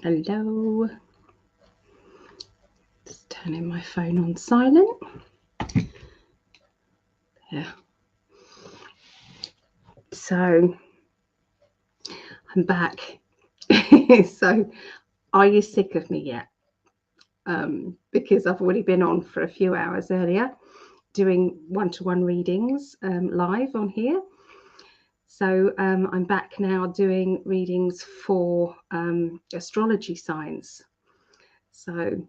Hello. Just turning my phone on silent. Yeah. So I'm back. So are you sick of me yet? Because I've already been on for a few hours earlier doing one-to-one readings live on here. So I'm back now doing readings for astrology signs. So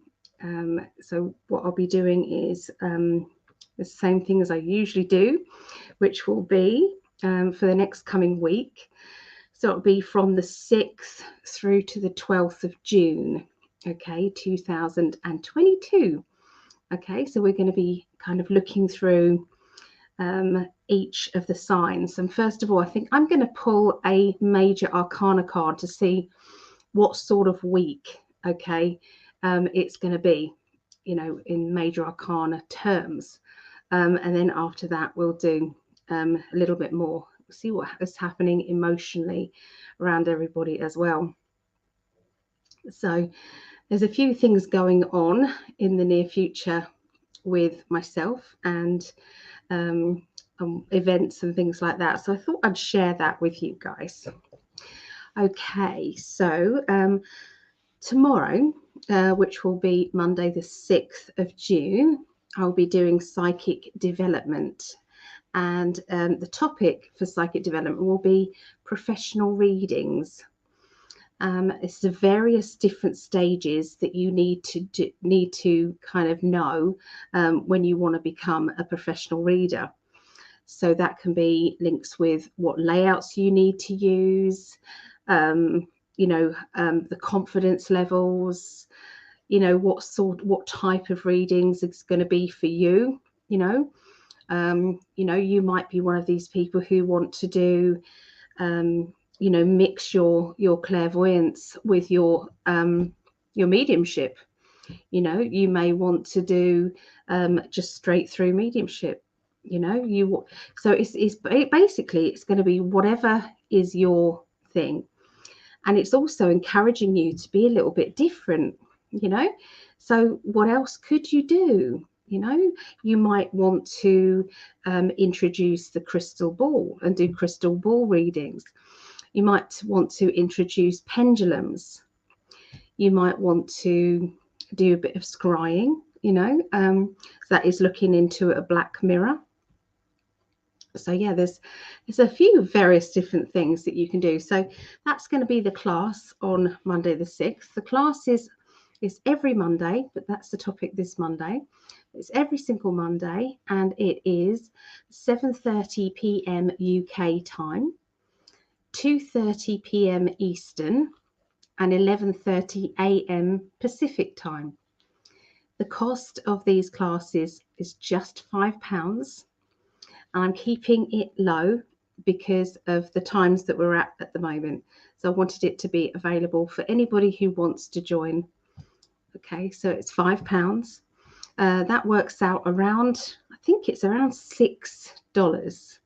what I'll be doing is the same thing as I usually do, which will be for the next coming week. So it'll be from the 6th through to the 12th of June, okay, 2022. Okay, so we're going to be kind of looking through each of the signs. And first of all, I think I'm going to pull a major arcana card to see what sort of week, okay, it's going to be, in major arcana terms. And then after that, we'll do a little bit more, see what is happening emotionally around everybody as well. So there's a few things going on in the near future with myself and events and things like that. So I thought I'd share that with you guys. Okay, so tomorrow, which will be Monday, the 6th of June, I'll be doing psychic development. And the topic for psychic development will be professional readings. It's the various different stages that you need to kind of know when you want to become a professional reader. So that can be links with what layouts you need to use, the confidence levels, what type of readings it's going to be for you. You might be one of these people who want to do, mix your clairvoyance with your mediumship. You may want to do just straight through mediumship. So it's basically it's going to be whatever is your thing, and it's also encouraging you to be a little bit different. So what else could you do? You might want to introduce the crystal ball and do crystal ball readings. You might want to introduce pendulums. You might want to do a bit of scrying, so that is looking into a black mirror. So yeah, there's a few various different things that you can do. So that's going to be the class on Monday the 6th. The class is every Monday, but that's the topic this Monday. It's every single Monday, and it is 7:30 p.m. UK time, 2:30 p.m. Eastern, and 11:30 a.m. Pacific time. The cost of these classes is just £5. And I'm keeping it low because of the times that we're at the moment. So I wanted it to be available for anybody who wants to join. Okay, so it's £5. That works out around, I think it's around $6.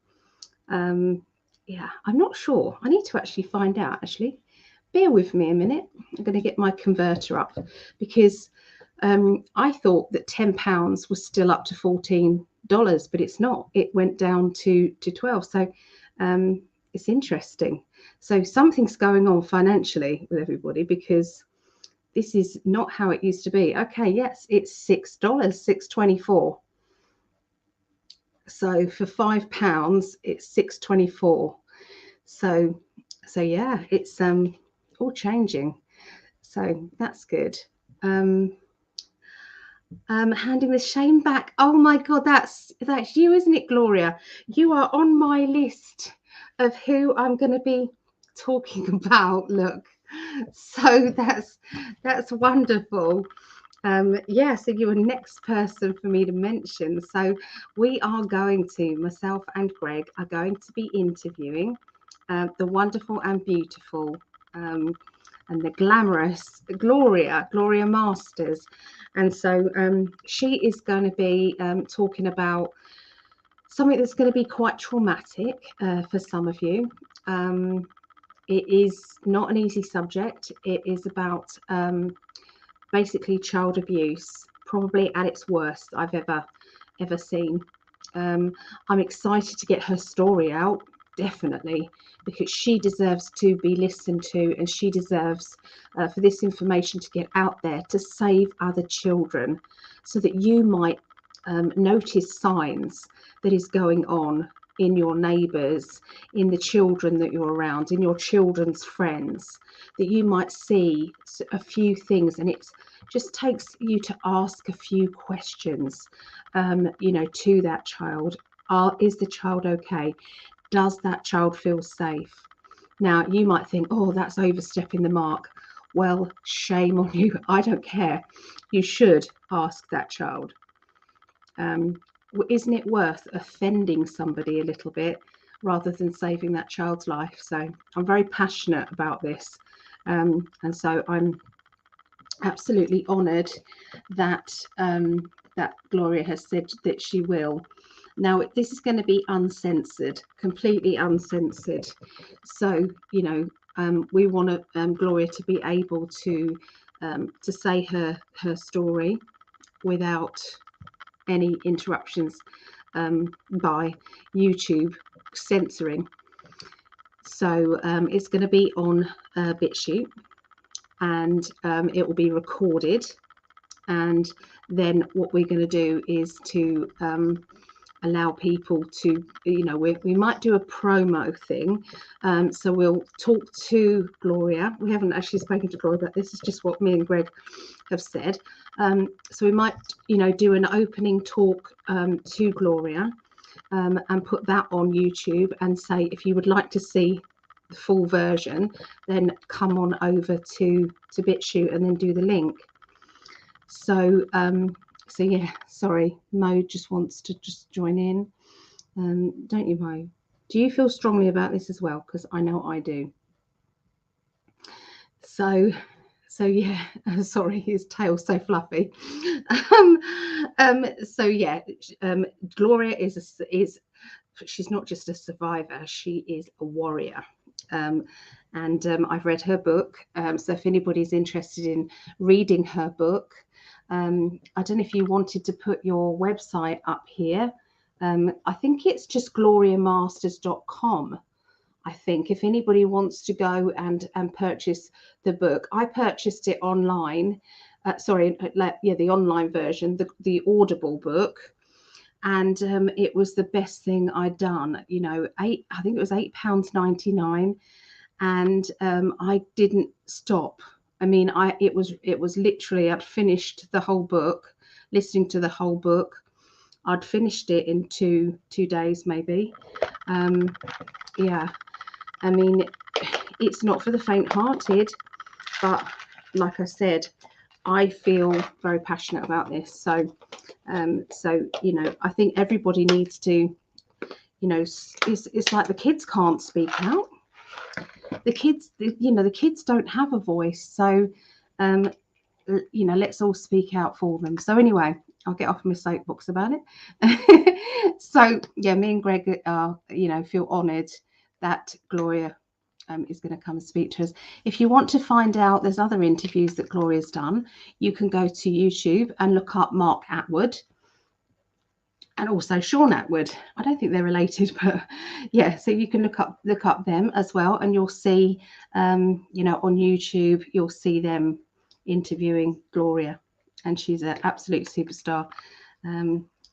Yeah, I'm not sure. I need to actually find out, actually. Bear with me a minute. I'm going to get my converter up because I thought that £10 was still up to $14, but it's not. It went down to 12. So it's interesting. So something's going on financially with everybody because this is not how it used to be. Okay, yes, it's $6, $6.24. So for £5, it's $6.24. So yeah, it's all changing. So that's good. Handing the shame back. Oh my God, that's you, isn't it, Gloria? You are on my list of who I'm going to be talking about. Look, so that's wonderful. Yeah, so you're next person for me to mention. So we are going to, myself and Greg are going to be interviewing the wonderful and beautiful and the glamorous Gloria Masters. And so she is going to be talking about something that's going to be quite traumatic for some of you. it is not an easy subject. It is about basically child abuse, probably at its worst I've ever seen. I'm excited to get her story out, definitely, because she deserves to be listened to, and she deserves for this information to get out there to save other children, so that you might notice signs that is going on in your neighbours, in the children that you're around, in your children's friends, that you might see a few things, and it just takes you to ask a few questions, to that child. Is the child okay? Does that child feel safe? Now, you might think, oh, that's overstepping the mark. Well, shame on you. I don't care. You should ask that child. Isn't it worth offending somebody a little bit rather than saving that child's life? So I'm very passionate about this. And so I'm absolutely honoured that that Gloria has said that she will. Now, this is going to be uncensored, completely uncensored. So, we want Gloria to be able to say her story without any interruptions by YouTube censoring. So it's going to be on BitChute, and it will be recorded. And then what we're going to do is to allow people to, we might do a promo thing. So we'll talk to Gloria. We haven't actually spoken to Gloria, but this is just what me and Greg have said. So we might, do an opening talk to Gloria and put that on YouTube and say, if you would like to see the full version, then come on over to BitChute and then do the link. So so yeah, sorry, Mo just wants to just join in. Don't you, Mo? Do you feel strongly about this as well? Because I know I do. So yeah, sorry, his tail's so fluffy. So yeah, Gloria is she's not just a survivor, she is a warrior. And I've read her book. So if anybody's interested in reading her book, I don't know if you wanted to put your website up here. I think it's just gloriamasters.com. I think if anybody wants to go and purchase the book, I purchased it online. The online version, the Audible book, and it was the best thing I'd done. I think it was £8.99, and I didn't stop. I mean, it was literally, I'd finished the whole book, listening to the whole book. I'd finished it in two days maybe. Yeah. I mean, it's not for the faint-hearted, but like I said, I feel very passionate about this. So, I think everybody needs to, it's like the kids can't speak out. The kids don't have a voice. So, let's all speak out for them. So anyway, I'll get off my soapbox about it. So yeah, me and Greg are, feel honoured that Gloria is going to come and speak to us. If you want to find out, there's other interviews that Gloria's done. You can go to YouTube and look up Mark Atwood and also Sean Atwood. I don't think they're related, but yeah, so you can look up them as well, and you'll see, on YouTube, you'll see them interviewing Gloria, and she's an absolute superstar.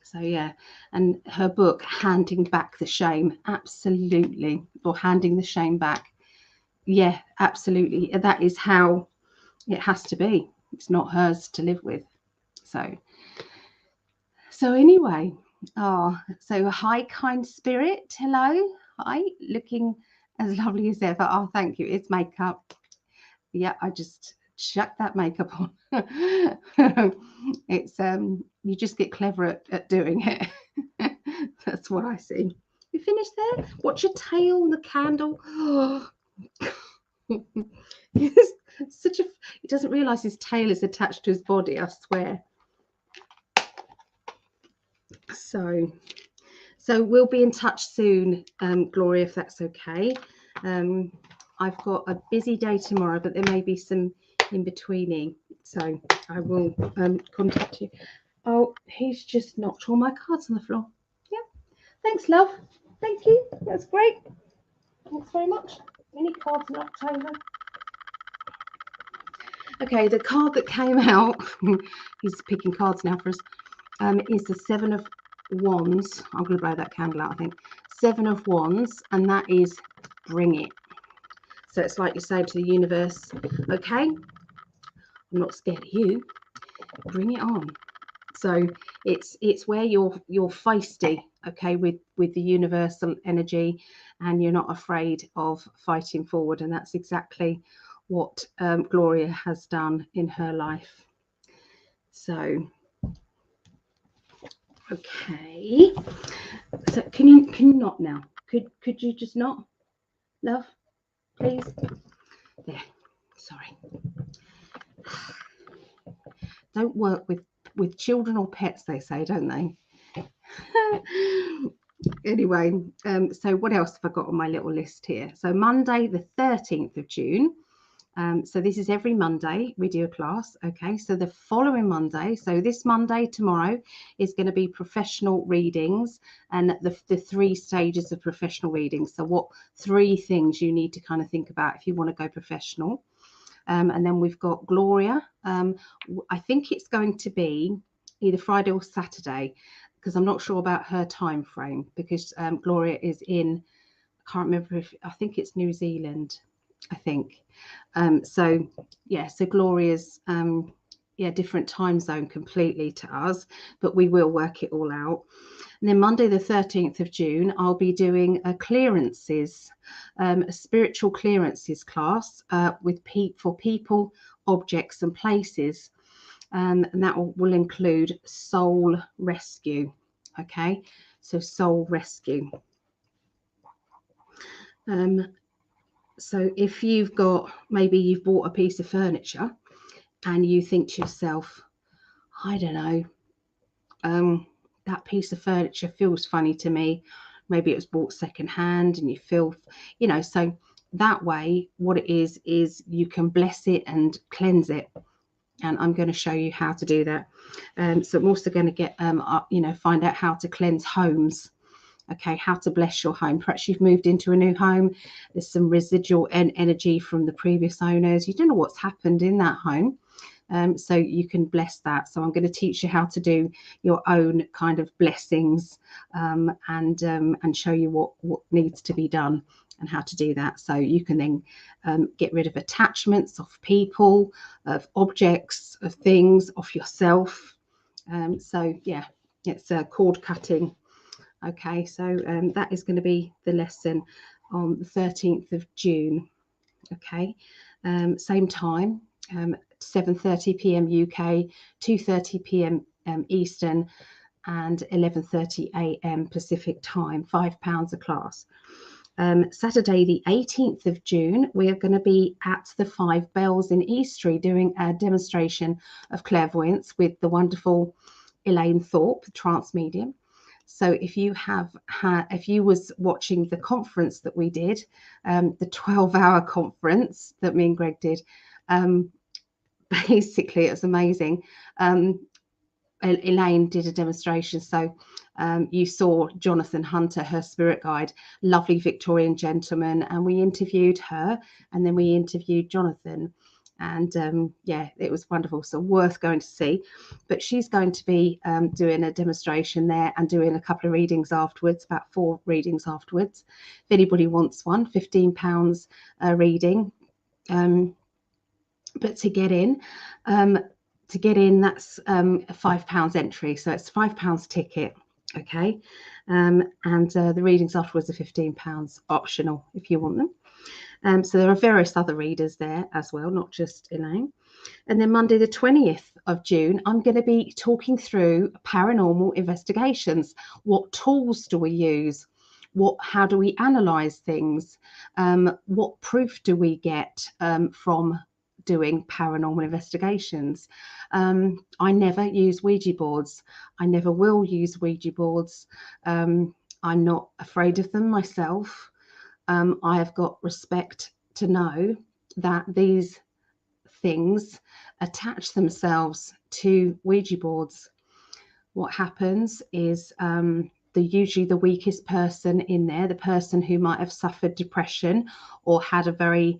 So yeah, and her book, Handing Back the Shame, absolutely, or Handing the Shame Back. Yeah, absolutely. That is how it has to be. It's not hers to live with. So anyway, so hi, kind spirit. Hello. Hi, looking as lovely as ever. Oh, thank you. It's makeup. Yeah, I just chucked that makeup on. It's you just get clever at doing it. That's what I see. You finished there? Watch your tail, the candle. He doesn't realize his tail is attached to his body, I swear. So we'll be in touch soon, Gloria, if that's okay. I've got a busy day tomorrow, but there may be some in betweening, so I will contact you. Oh, he's just knocked all my cards on the floor. Yeah, thanks, love. Thank you. That's great. Thanks very much. Any cards knocked over? Okay, the card that came out, he's picking cards now for us, is the Seven of Wands. I'm going to blow that candle out, I think. Seven of Wands, and that is bring it. So it's like you say to the universe, okay, I'm not scared of you, bring it on. So it's where you're feisty, okay, with the universal energy, and you're not afraid of fighting forward, and that's exactly what Gloria has done in her life. So okay, so can you not now? Could you just not, love, please? There. Sorry. Don't work with children or pets, they say, don't they? Anyway, so what else have I got on my little list here? So Monday the 13th of June. So this is every Monday we do a class. Okay, so the following Monday, so this Monday tomorrow is going to be professional readings, and the 3 stages of professional readings. So what 3 things you need to kind of think about if you want to go professional. And then we've got Gloria. I think it's going to be either Friday or Saturday, because I'm not sure about her time frame, because Gloria is in, I can't remember if, I think it's New Zealand, I think. So yeah, so Gloria's different time zone completely to us, but we will work it all out. And then Monday the 13th of June, I'll be doing a clearances, a spiritual clearances class for people, objects and places. And that will include soul rescue. Okay, so soul rescue. So if you've got, maybe you've bought a piece of furniture and you think to yourself, I don't know, that piece of furniture feels funny to me. Maybe it was bought secondhand and you feel, so that way what it is you can bless it and cleanse it. And I'm going to show you how to do that. So I'm also going to get, find out how to cleanse homes. Okay, how to bless your home. Perhaps you've moved into a new home. There's some residual energy from the previous owners. You don't know what's happened in that home. So you can bless that. So I'm going to teach you how to do your own kind of blessings, and show you what needs to be done and how to do that. So you can then get rid of attachments of people, of objects, of things, of yourself. So yeah, it's cord cutting. Okay, so that is going to be the lesson on the 13th of June. Okay, same time, 7:30 p.m. UK, 2:30 p.m. Eastern, and 11:30 a.m. Pacific time. £5 a class. Saturday the 18th of June, we are going to be at the 5 Bells in Eastry doing a demonstration of clairvoyance with the wonderful Elaine Thorpe, the trance medium. So if you was watching the conference that we did, the 12-hour conference that me and Greg did, basically it was amazing. Elaine did a demonstration. So you saw Jonathan Hunter, her spirit guide, lovely Victorian gentleman, and we interviewed her, and then we interviewed Jonathan. And yeah, it was wonderful. So worth going to see. But she's going to be doing a demonstration there and doing a couple of readings afterwards, about 4 readings afterwards. If anybody wants one, £15 a reading. But to get in, that's a £5 entry. So it's £5 ticket. Okay. And the readings afterwards are £15 optional if you want them. So there are various other readers there as well, not just Elaine. And then Monday the 20th of June, I'm going to be talking through paranormal investigations. What tools do we use? How do we analyze things? What proof do we get from doing paranormal investigations? I never use Ouija boards. I never will use Ouija boards. I'm not afraid of them myself. I have got respect to know that these things attach themselves to Ouija boards. What happens is usually the weakest person in there, the person who might have suffered depression or had a very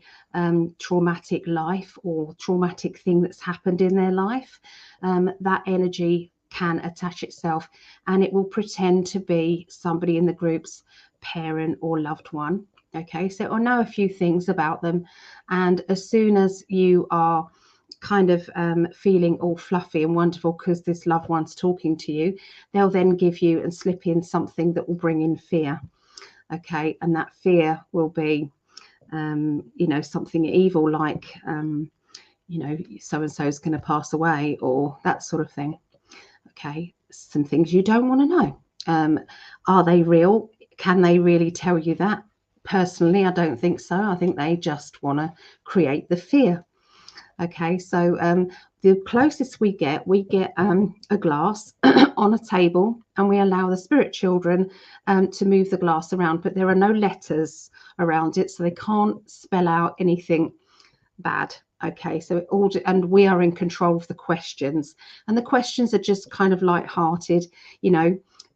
traumatic life or traumatic thing that's happened in their life, that energy can attach itself, and it will pretend to be somebody in the group's parent or loved one. Okay, so I know a few things about them, and as soon as you are kind of feeling all fluffy and wonderful because this loved one's talking to you, they'll then give you and slip in something that will bring in fear. Okay, and that fear will be something evil, like so and so is going to pass away, or that sort of thing. Okay, some things you don't want to know. Are they real? Can they really tell you that? Personally, I don't think so. I think they just want to create the fear. Okay, so the closest we get a glass on a table, and we allow the spirit children to move the glass around, but there are no letters around it, so they can't spell out anything bad. Okay, so and we are in control of the questions, and the questions are just kind of light-hearted.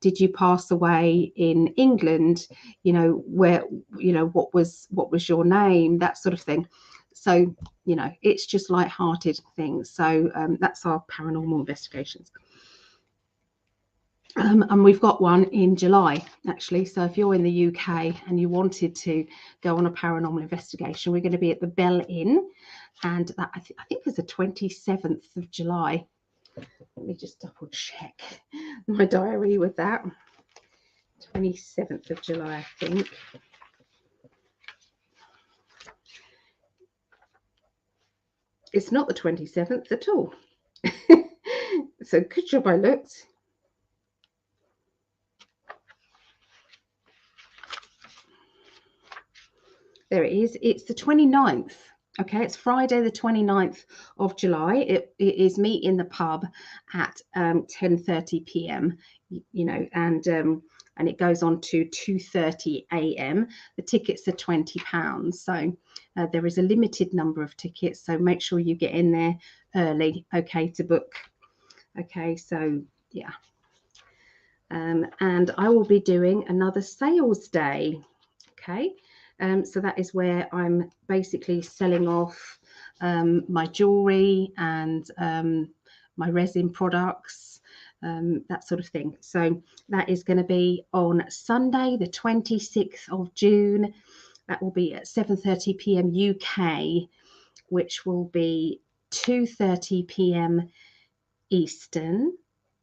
Did you pass away in England? Where, what was your name? That sort of thing. So it's just light-hearted things. So that's our paranormal investigations. And we've got one in July, actually. So if you're in the UK and you wanted to go on a paranormal investigation, we're going to be at the Bell Inn, and that I think is the 27th of July. Let me just double check my diary with that. 27th of July, I think. It's not the 27th at all. So good job I looked. There it is. It's the 29th. Okay, it's Friday the 29th of July. It is meet in the pub at 10:30 p.m. And it goes on to 2:30 a.m. The tickets are £20. So there is a limited number of tickets. So make sure you get in there early, okay, to book. Okay, so yeah. And I will be doing another sales day. Okay. So that is where I'm basically selling off my jewelry and my resin products, that sort of thing. So that is going to be on Sunday, the 26th of June. That will be at 7:30 p.m. UK, which will be 2:30 p.m. Eastern.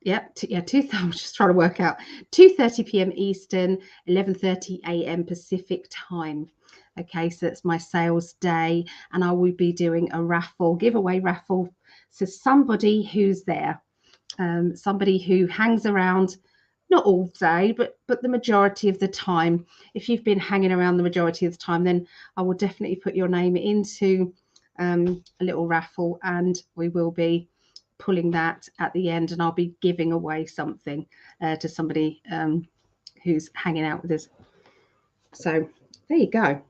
Yep, I'm just trying to work out. 2:30 p.m. Eastern, 11:30 a.m. Pacific time. Okay, so it's my sales day, and I will be doing a giveaway raffle to somebody who's there, somebody who hangs around, not all day, but the majority of the time. If you've been hanging around the majority of the time, then I will definitely put your name into a little raffle, and we will be pulling that at the end, and I'll be giving away something to somebody who's hanging out with us. So there you go.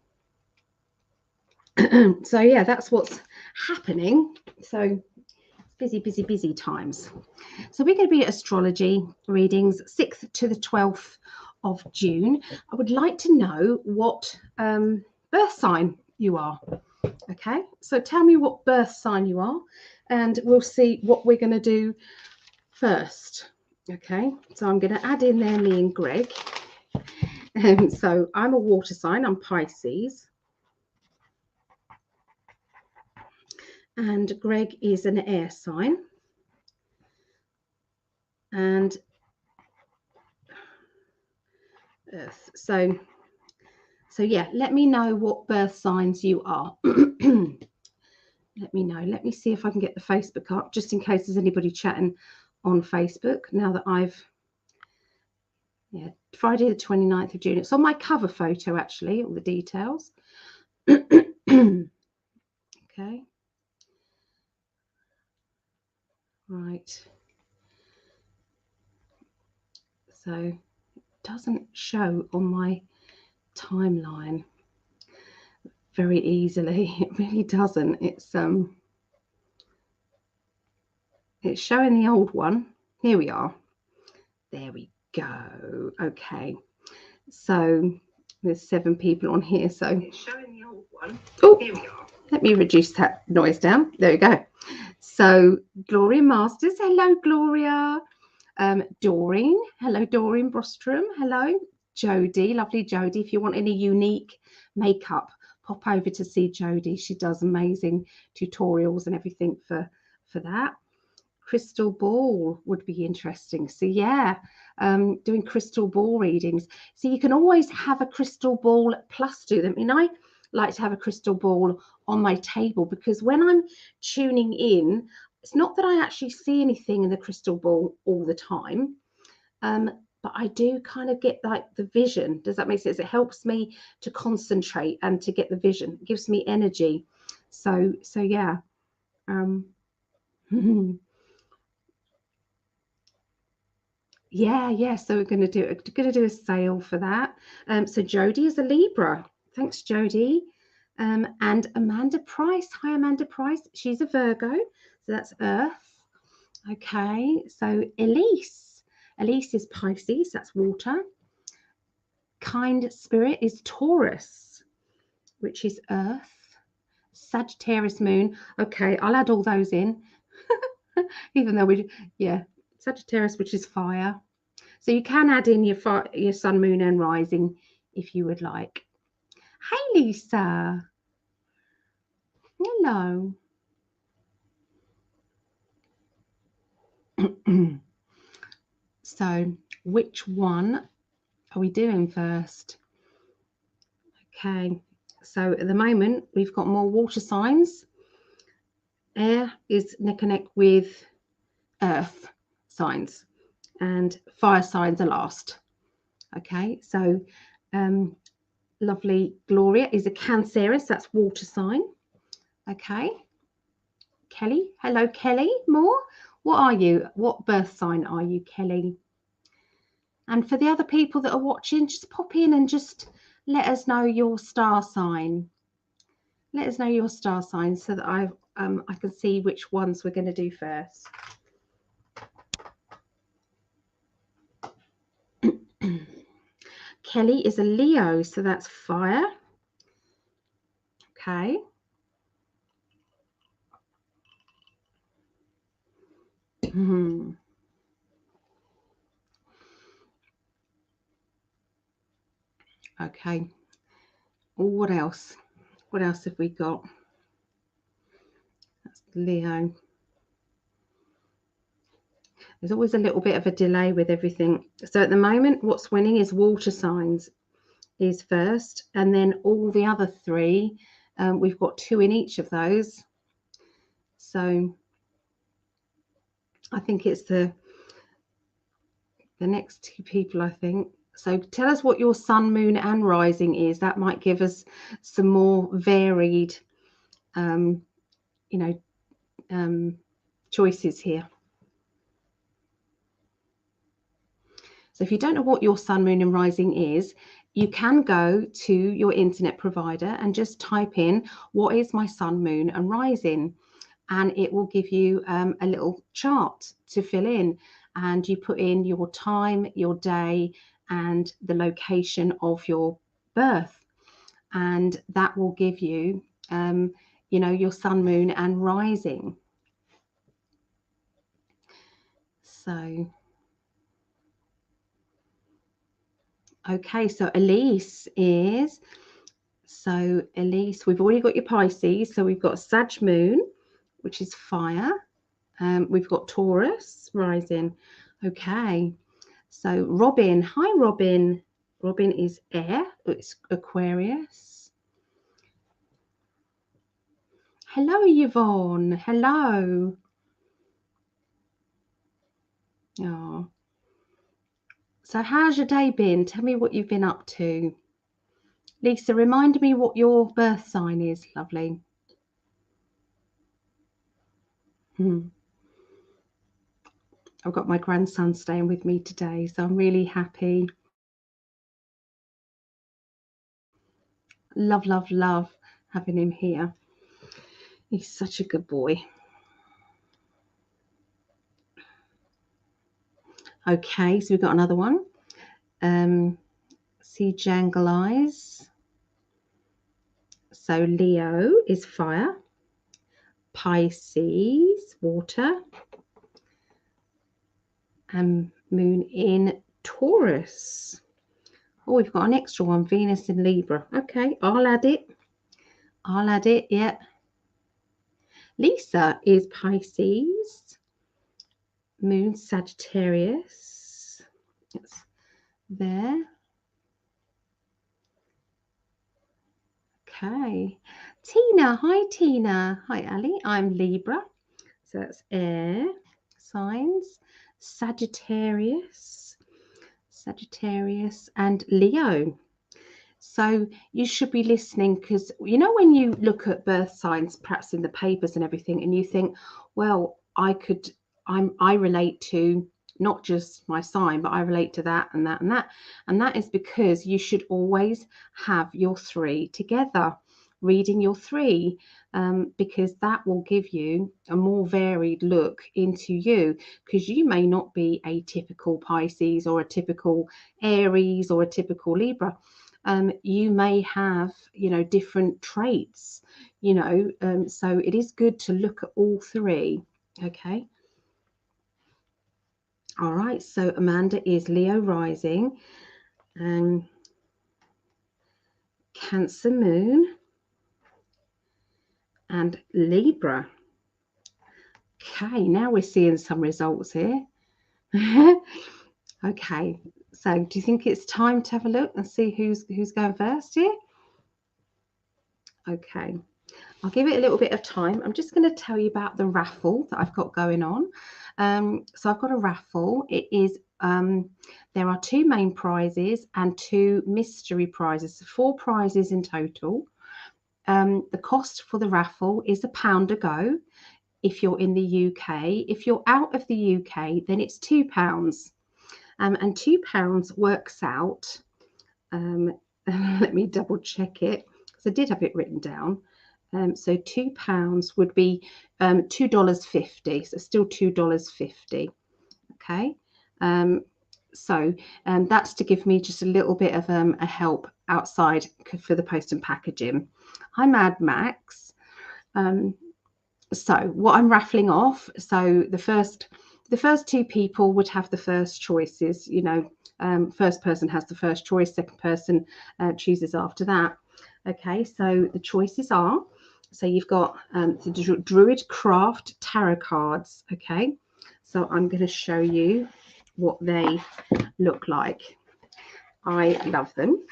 So yeah, that's what's happening. So busy times. So we're going to be at astrology readings 6th to the 12th of June. I would like to know what birth sign you are. Okay, so tell me what birth sign you are, and we'll see what we're going to do first. Okay, so I'm going to add in there me and Greg. So I'm a water sign, I'm Pisces. And Greg is an air sign. And Earth. So yeah, let me know what birth signs you are. Let me know. Let me see if I can get the Facebook up, just in case there's anybody chatting on Facebook. Now that Friday the 29th of June. It's on my cover photo, actually, all the details. Okay. Right. So it doesn't show on my timeline. very easily. It really doesn't. It's showing the old one. Here we are. There we go. Okay. So there's 7 people on here. So it's showing the old one. Oh, here we are. Let me reduce that noise down. There we go. So Gloria Masters. Hello, Gloria. Doreen. Hello, Doreen Brostrom. Hello. Jodie. Lovely Jodie. If you want any unique makeup, pop over to see Jodie. She does amazing tutorials and everything for that. Crystal ball would be interesting. So yeah, doing crystal ball readings. So you can always have a crystal ball plus do them. I like to have a crystal ball on my table because when I'm tuning in, it's not that I actually see anything in the crystal ball all the time, but I do kind of get like the vision. Does that make sense? It helps me to concentrate and to get the vision. It gives me energy. So yeah. Yeah. So we're going to do a sale for that. So Jodie is a Libra. Thanks, Jodie. And Amanda Price. Hi, Amanda Price. She's a Virgo. So that's Earth. Okay. So Elise. Elise is Pisces. That's water. Kind Spirit is Taurus, which is Earth. Sagittarius Moon. Okay, I'll add all those in. Even though Sagittarius, which is fire. So you can add in your sun, moon, and rising if you would like. Hey, Lisa. Hello. So which one are we doing first? Okay. So at the moment, we've got more water signs. Air is neck and neck with earth signs. And fire signs are last. Okay. So lovely Gloria is a Cancerous. That's water sign. Okay. Kelly. Hello, Kelly Moore. What are you? What birth sign are you, Kelly? And for the other people that are watching, just pop in and just let us know your star sign. Let us know your star sign so that I can see which ones we're going to do first. Kelly is a Leo, so that's fire. Okay. Okay. What else? What else have we got? That's Leo. There's always a little bit of a delay with everything. So at the moment, what's winning is water signs is first, and then all the other 3, we've got 2 in each of those. So I think it's the next 2 people, I think. So tell us what your sun, moon, and rising is. That might give us some more varied, choices here. So if you don't know what your sun, moon, and rising is, you can go to your internet provider and just type in, what is my sun, moon, and rising? And it will give you a little chart to fill in. And you put in your time, your day, and the location of your birth. And that will give you, your sun, moon, and rising. So... Okay, so Elise, we've already got your Pisces. So we've got Sag Moon, which is fire. We've got Taurus rising. Okay, so Robin. Hi, Robin. Robin is air. It's Aquarius. Hello, Yvonne. Hello. Oh. So how's your day been? Tell me what you've been up to. Lisa, remind me what your birth sign is. Lovely. I've got my grandson staying with me today, so I'm really happy. Love, love, love. having him here. He's such a good boy. Okay, so we've got another one. See Jangle Eyes. So Leo is fire. Pisces, water. And moon in Taurus. Oh, we've got an extra one, Venus in Libra. Okay, I'll add it. Yeah. Lisa is Pisces. Moon Sagittarius. It's there. Okay. Tina. Hi, Tina. Hi, Ali. I'm Libra. So that's air signs. Sagittarius and Leo. So you should be listening, because you know when you look at birth signs, perhaps in the papers and everything, and you think, well, I relate to not just my sign, but I relate to that and that and that. And that is because you should always have your three together, reading your three, because that will give you a more varied look into you, because you may not be a typical Pisces or a typical Aries or a typical Libra. You may have, different traits, so it is good to look at all three. Okay. All right. So Amanda is Leo rising, Cancer moon, and Libra. Okay. Now we're seeing some results here. Okay. So do you think it's time to have a look and see who's going first here? Okay. I'll give it a little bit of time. I'm just going to tell you about the raffle that I've got going on. So I've got a raffle. It is, there are 2 main prizes and 2 mystery prizes, so 4 prizes in total. The cost for the raffle is £1 a go if you're in the UK. If you're out of the UK, then it's £2. And £2 works out, let me double check it, because I did have it written down. So £2 would be $2.50, so still $2.50. Okay, so that's to give me just a little bit of a help outside for the post and packaging. Hi, Mad Max. So what I'm raffling off, so the first 2 people would have the first choices. First person has the first choice, second person chooses after that. Okay, so the choices are, so you've got the Druid Craft Tarot cards. Okay, so I'm going to show you what they look like. I love them.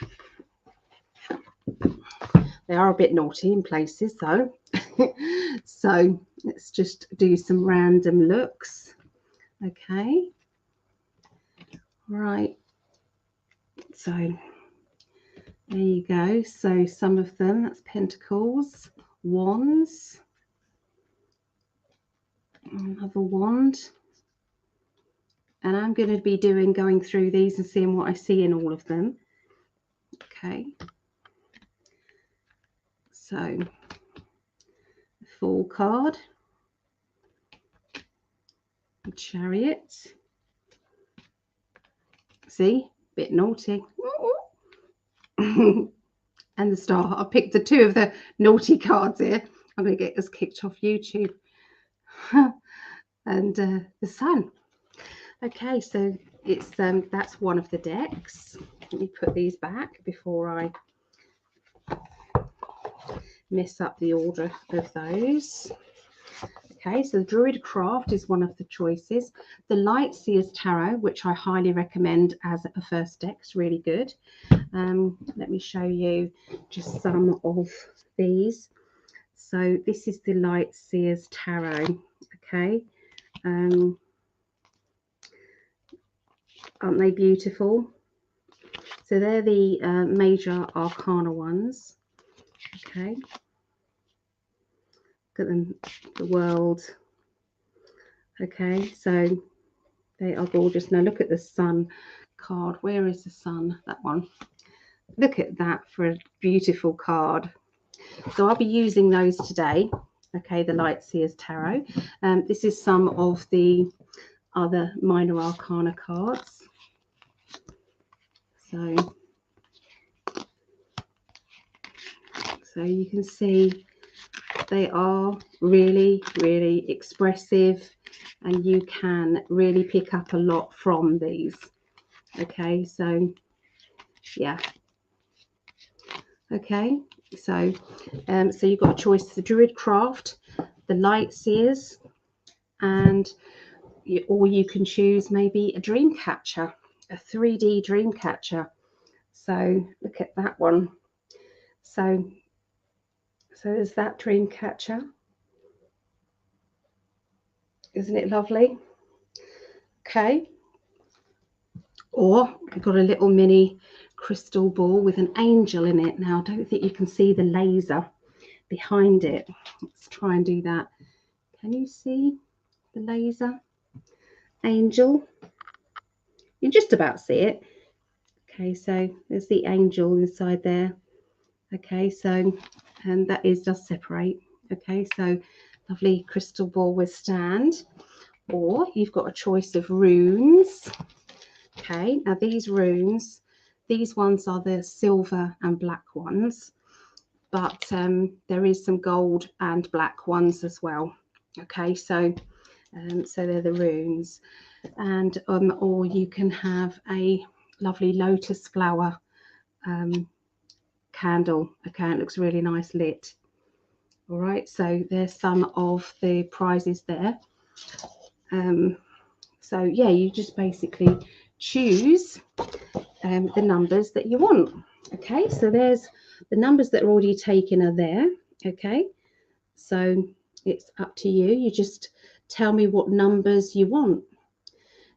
They are a bit naughty in places though. So let's just do some random looks. Okay, right, so there you go. So some of them, that's Pentacles, Wands, another wand, and I'm going to be going through these and seeing what I see in all of them. Okay, so the Fool card, the Chariot, see, bit naughty, and the Star. I picked the 2 of the naughty cards here. I'm going to get us kicked off YouTube. And the Sun. Okay, so it's that's one of the decks. Let me put these back before I mess up the order of those. Okay, so the Druid Craft is one of the choices. The Light Seers Tarot, which I highly recommend as a first deck, is really good. Let me show you just some of these. So this is the Light Seers Tarot. Okay, aren't they beautiful? So they're the major arcana ones. Okay, look at them, the World. Okay, so they are gorgeous. Now look at the Sun card. Where is the Sun? That one. Look at that for a beautiful card. So I'll be using those today. Okay, the Light Seers Tarot. This is some of the other minor arcana cards. So you can see they are really, really expressive, and you can really pick up a lot from these. Okay, so yeah. Okay, so you've got a choice: the Druid Craft, the Light Seers, and or you can choose maybe a dream catcher, a 3D dream catcher. So look at that one. So there's that dream catcher. Isn't it lovely? Okay. Or we've got a little mini crystal ball with an angel in it. Now, I don't think you can see the laser behind it. Let's try and do that. Can you see the laser angel? You just about see it. Okay, so there's the angel inside there. Okay, so and that does separate. Okay, so lovely crystal ball with stand. Or you've got a choice of runes. Okay, now these runes, these ones are the silver and black ones, but there is some gold and black ones as well. Okay, so they're the runes. And or you can have a lovely lotus flower candle. Okay, it looks really nice lit. All right, so there's some of the prizes there. So yeah, you just basically choose the numbers that you want. Okay, so there's the numbers that are already taken are there. Okay, so it's up to you. You just tell me what numbers you want.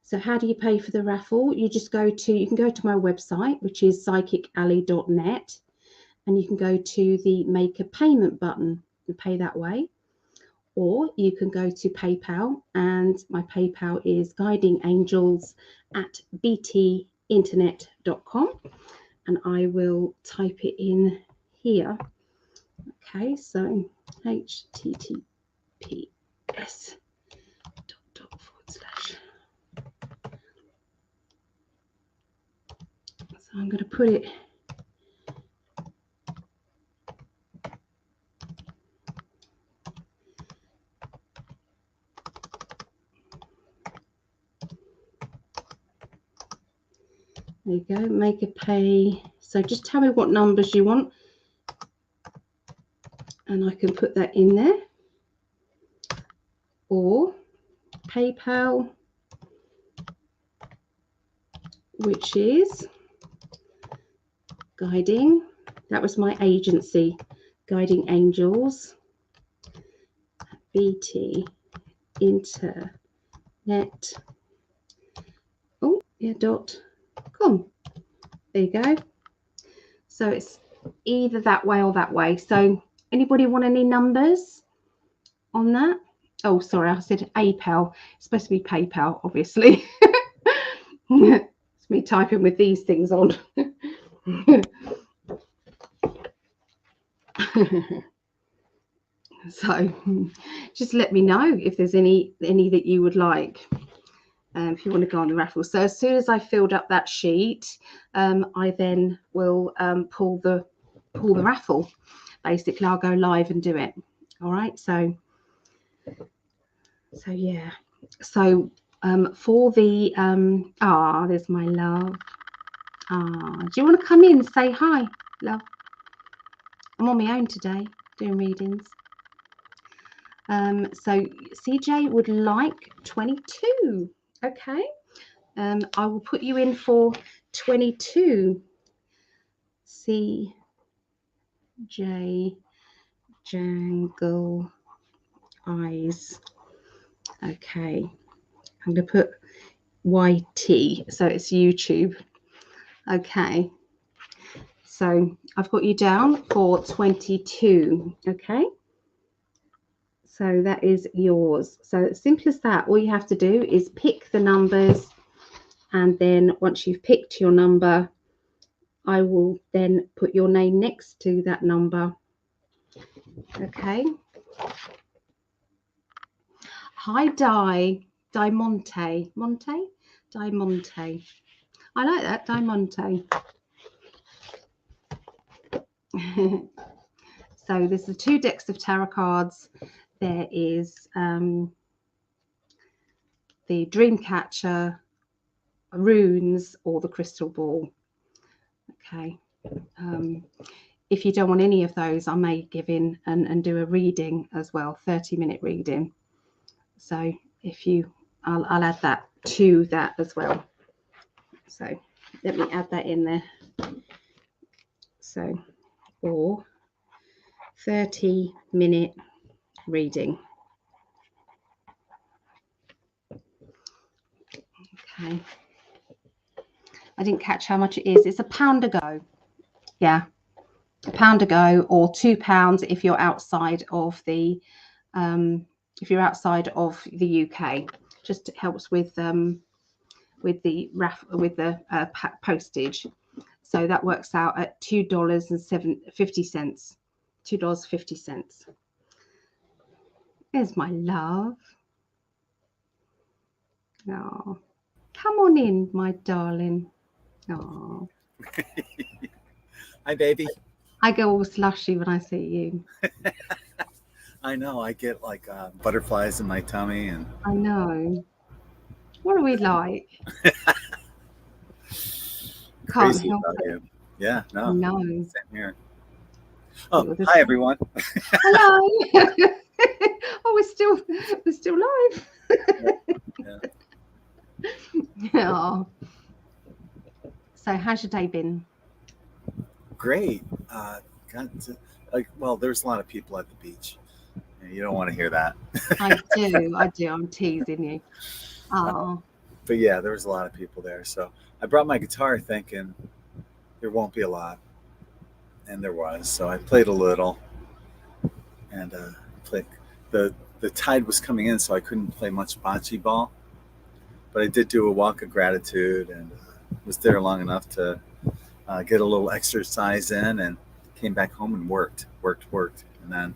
So how do you pay for the raffle? You just you can go to my website, which is psychicalley.net, and you can go to the make a payment button and pay that way. Or you can go to PayPal, and my PayPal is guidingangels@btinternet.com, and I will type it in here. Okay, so https:// so I'm going to put it there you go, make a pay. So just tell me what numbers you want, and I can put that in there. Or PayPal, which is guiding, that was my agency, Guiding Angels, BT Internet, .com. There you go. So it's either that way or that way. So anybody want any numbers on that? Oh, sorry, I said PayPal. It's supposed to be PayPal, obviously. It's me typing with these things on. So just let me know if there's any that you would like, if you want to go on the raffle. So as soon as I filled up that sheet, I then will pull the raffle. Basically, I'll go live and do it. All right, so yeah, so for the there's my love. Do you want to come in and say hi, love? I'm on my own today doing readings. So CJ would like 22. Okay, I will put you in for 22. CJ Jangle Eyes. Okay, I'm going to put YT, so it's YouTube. Okay, so I've got you down for 22. Okay, so that is yours. So simple as that. All you have to do is pick the numbers, and then once you've picked your number, I will then put your name next to that number, Okay. Hi, Dimonte. Dimonte. I like that, Dimonte. So there's the 2 decks of tarot cards. There is the Dreamcatcher, runes, or the crystal ball. Okay. If you don't want any of those, I may give in and do a reading as well, 30-minute reading. So if you, I'll add that to that as well. So let me add that in there. So, or 30-minute reading. Okay. I didn't catch how much it is. It's £1 a go. Yeah, £1 a go, or £2 if you're outside of the UK. Just helps with the postage. So that works out at $2.50. $2.50. There's my love. Oh, come on in, my darling. Oh. Hi, baby. I go all slushy when I see you. I know. I get like butterflies in my tummy, and I know. What are we like? Can't crazy help about it. you. Yeah, no. No. Same here. Oh, hi everyone. Hello. Oh, we're still live. Yeah. Oh. So, how's your day been? Great. Well, there's a lot of people at the beach. You don't want to hear that. I do. I'm teasing you. Oh. But yeah, there was a lot of people there. So I brought my guitar thinking there won't be a lot, and there was. So I played a little, and played. The tide was coming in, so I couldn't play much bocce ball. But I did do a walk of gratitude, and was there long enough to get a little exercise in, and came back home and worked, and then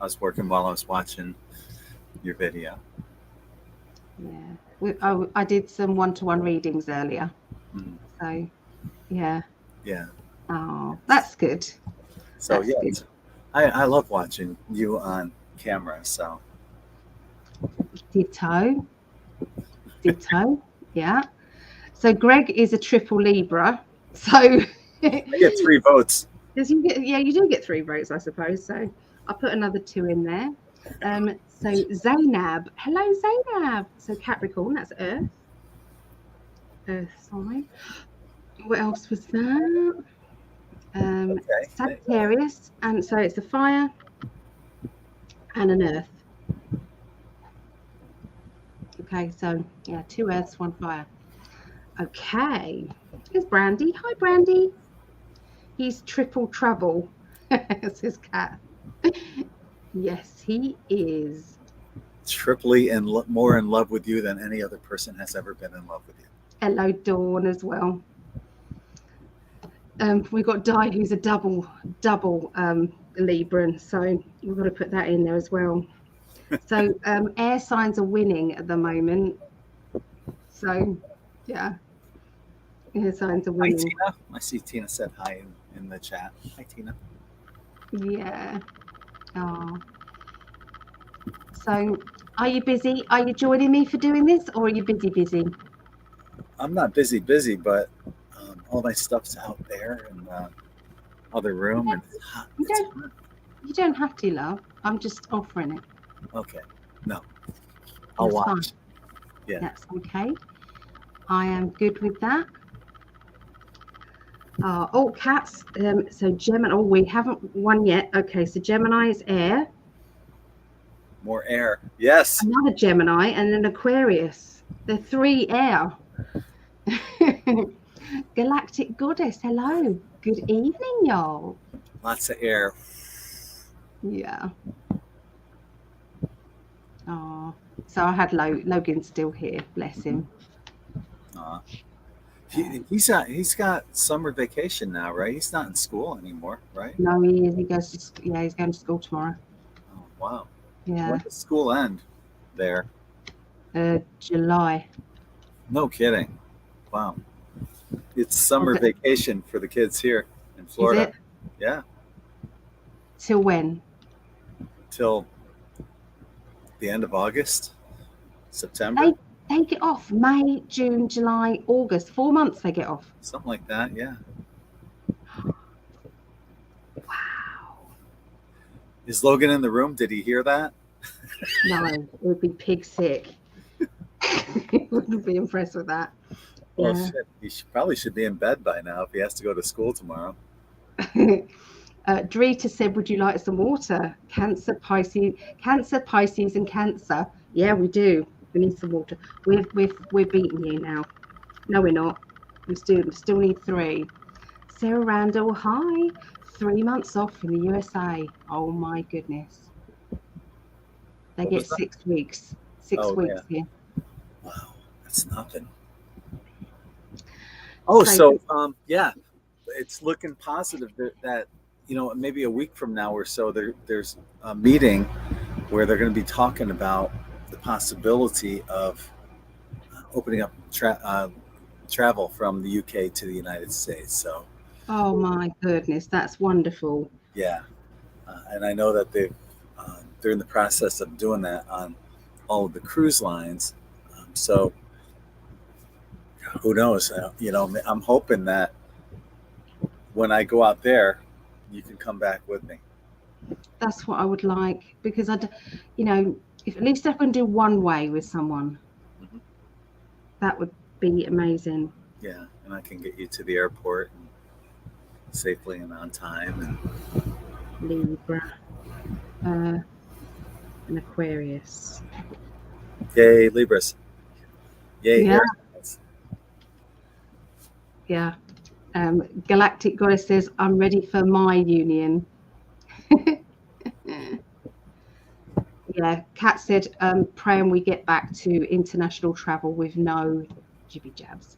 I was working while I was watching your video. Yeah, I did some one-to-one readings earlier. So, yeah. Yeah. Oh, that's good. So that's yeah, good. I love watching you on camera. So Ditto. Yeah. So Greg is a triple Libra. So I get 3 votes. you do get 3 votes, I suppose. So I'll put another 2 in there. So Zainab. Hello, Zainab. So Capricorn, that's Earth. Earth sign. What else was that? Okay. Sagittarius. And so it's a fire and an earth. Okay, so yeah, 2 earths, 1 fire. Okay. Here's Brandy. Hi, Brandy. He's triple trouble. Says Cat. Yes, he is. Triply and more in love with you than any other person has ever been in love with you. Hello, Dawn, as well. We've got Di, who's a double Libran, so we've got to put that in there as well. So air signs are winning at the moment. So yeah, air signs are winning. Hi, Tina. I see Tina said hi in the chat. Hi, Tina. Yeah. Oh. So are you busy? Are you joining me for doing this, or are you busy? I'm not busy, but all my stuff's out there in the other room, and it's hot. You don't have to, love. I'm just offering it. Okay. No. I'll watch. Fine. Yeah. That's okay. I am good with that. Oh, cats. So Gemini. Oh, we haven't won yet. Okay, so Gemini is air. More air. Yes. Another Gemini and an Aquarius. They're 3 air. Galactic Goddess. Hello. Good evening, y'all. Lots of air. Yeah. Oh, so I had Logan still here. Bless him. He's got summer vacation now, right? He's not in school anymore, right? No, he is. He goes to yeah, he's going to school tomorrow. Oh, wow. When Yeah, does school end there? July. No kidding. Wow. It's summer Okay. vacation for the kids here in Is Florida. it Yeah, till when? till the end of August, September, They they get off May, June, July, August. 4 months they get off. something like that. Yeah. Wow. Is Logan in the room? Did he hear that? No, it would be pig sick. Wouldn't be impressed with that. Well, Yeah. shit. Probably should be in bed by now if he has to go to school tomorrow. Drita said, "Would you like some water?" Cancer, Pisces, and Cancer. Yeah, we do. We need some water. We're beating you now. No, we're not. We still need 3. Sarah Randall, hi. 3 months off in the USA. Oh my goodness. They What get was that? 6 weeks. Six Oh, weeks yeah. here. Wow. That's nothing. Oh, so yeah, it's looking positive that maybe a week from now or so there's a meeting where they're going to be talking about the possibility of opening up travel from the UK to the United States. So Oh my goodness, that's wonderful. yeah, and I know that they're in the process of doing that on all of the cruise lines. So who knows? I'm hoping that when I go out there, you can come back with me. That's what I would like because if at least I can do one way with someone, Hmm. that would be amazing. Yeah, and I can get you to the airport safely and on time. Libra, an Aquarius. Yay, Libras! Yay, Yeah, air. yeah. Galactic Goddess says, "I'm ready for my union." Yeah, Kat said, "Praying we get back to international travel with no jibby jabs."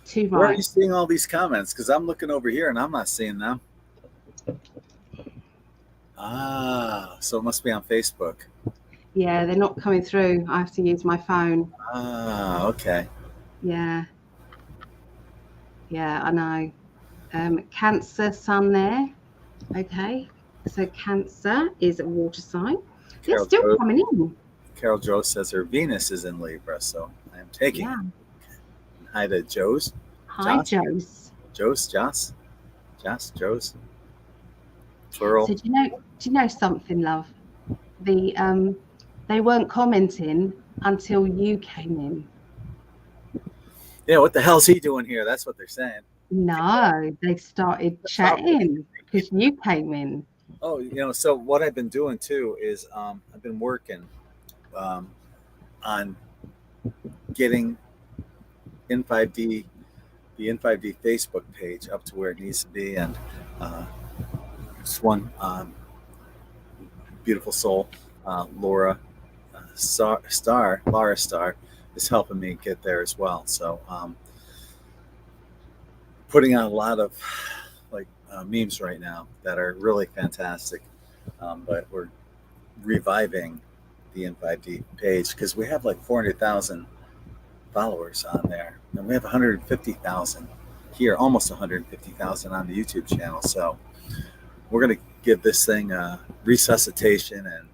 Too Where are you right. seeing all these comments? Because I'm looking over here and I'm not seeing them. Ah, so it must be on Facebook. Yeah, they're not coming through. I have to use my phone. Ah, okay. Yeah, yeah, I know. Cancer sun there. Okay, so Cancer is a water sign. They're Carol still Jo, coming in. Carol Jo says her Venus is in Libra, so I am taking Yeah. it. Hi to Joe's. Hi, Joss? Joes. Joe's? Joe's. Plural. So do you know something, love? They weren't commenting until you came in. Yeah, what the hell's he doing here? That's what they're saying. No, they started chatting because you came in. Oh, so what I've been doing too is I've been working um, on getting N5D, the N5D Facebook page up to where it needs to be. And this one beautiful soul, Laura Laura Star, is helping me get there as well. So putting out a lot of like memes right now that are really fantastic. But we're reviving the N5D page because we have like 400,000 followers on there, and we have 150,000 here, almost 150,000 on the YouTube channel. So we're going to give this thing a resuscitation and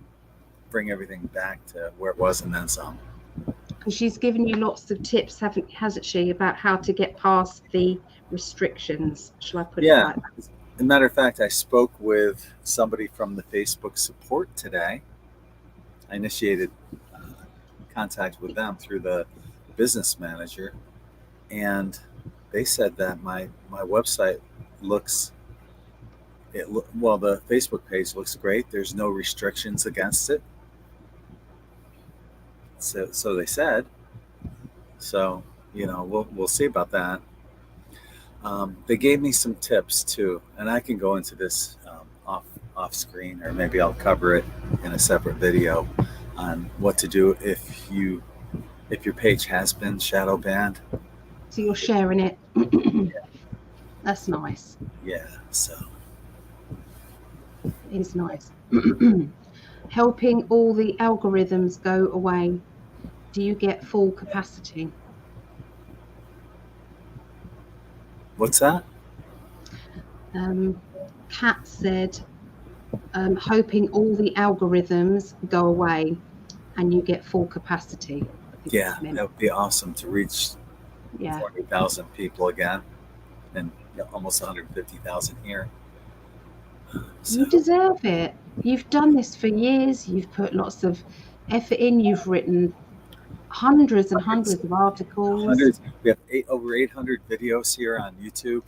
bring everything back to where it was and then some. And she's given you lots of tips, hasn't she, about how to get past the restrictions? Shall I put it Yeah. like that? As a matter of fact, I spoke with somebody from the Facebook support today. I initiated contact with them through the business manager, and they said that my website looks well, the Facebook page looks great. There's no restrictions against it. So they said. So we'll see about that. They gave me some tips too, and I can go into this off screen, or maybe I'll cover it in a separate video on what to do if your page has been shadow banned. So you're sharing it. That's nice. Yeah. So It's nice. Helping all the algorithms go away. Do you get full capacity? what's that? Kat said, hoping all the algorithms go away and you get full capacity. I think Yeah, that's meant. that would be awesome to reach Yeah. 40,000 people again, and almost 150,000 here. So You deserve it. You've done this for years. You've put lots of effort in. You've written hundreds and hundreds, hundreds of articles. hundreds. We have over 800 videos here on YouTube,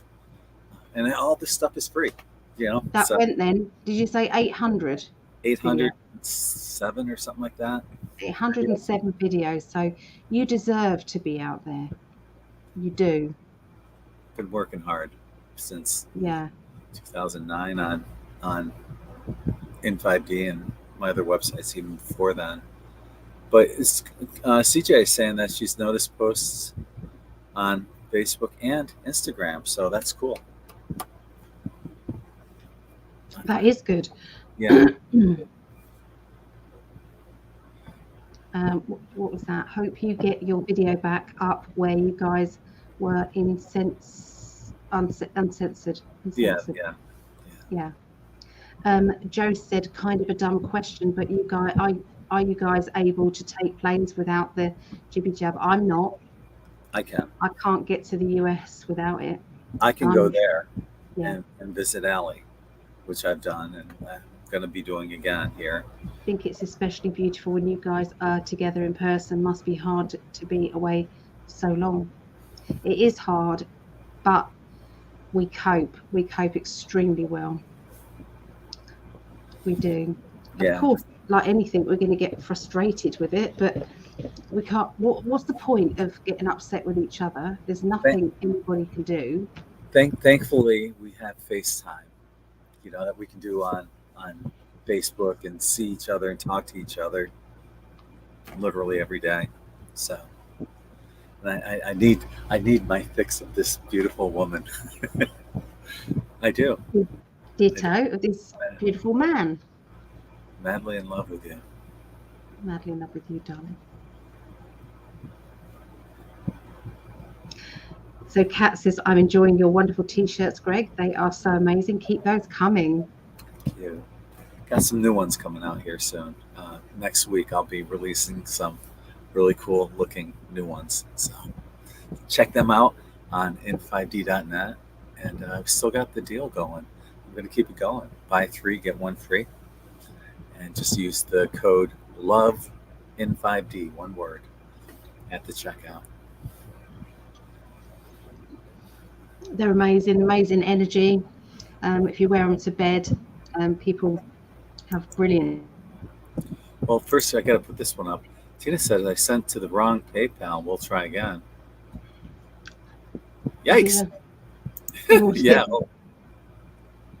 and all this stuff is free. That So went then. Did you say 800 videos? 807 or something like that. 807 videos. So you deserve to be out there. You do. Been working hard since Yeah. 2009 on in5D and my other websites even before then. But CJ is saying that she's noticed posts on Facebook and Instagram, so that's cool. That is good. Yeah. What was that? Hope you get your video back up where you guys were uncensored. Yeah. Joe said, kind of a dumb question, but you guys, are you guys able to take planes without the jibby jab? I'm not. I can. I can't get to the US without it. I can go there Yeah. and visit Allie, which I've done and I'm going to be doing again here. I think it's especially beautiful when you guys are together in person. Must be hard to be away so long. It is hard, but we cope. We cope extremely well. We do. Yeah. Of course, like anything, we're going to get frustrated with it, but we can't. What's the point of getting upset with each other? There's nothing anybody can do. Thankfully, we have FaceTime, that we can do on Facebook and see each other and talk to each other literally every day. So I need my fix of this beautiful woman. I do. Ditto of this beautiful man. Madly in love with you. Madly in love with you, darling. So Kat says, I'm enjoying your wonderful t-shirts, Greg. They are so amazing. Keep those coming. Thank you. Got some new ones coming out here soon. Next week I'll be releasing some really cool looking new ones. So check them out on in5d.net. And I've still got the deal going. I'm going to keep it going. Buy 3, get 1 free. And just use the code LOVE in5d, one word, at the checkout. They're amazing energy. If you wear them to bed, people have brilliant. Well, first I got to put this one up. Tina said I sent to the wrong PayPal. We'll try again. Yikes. Yeah.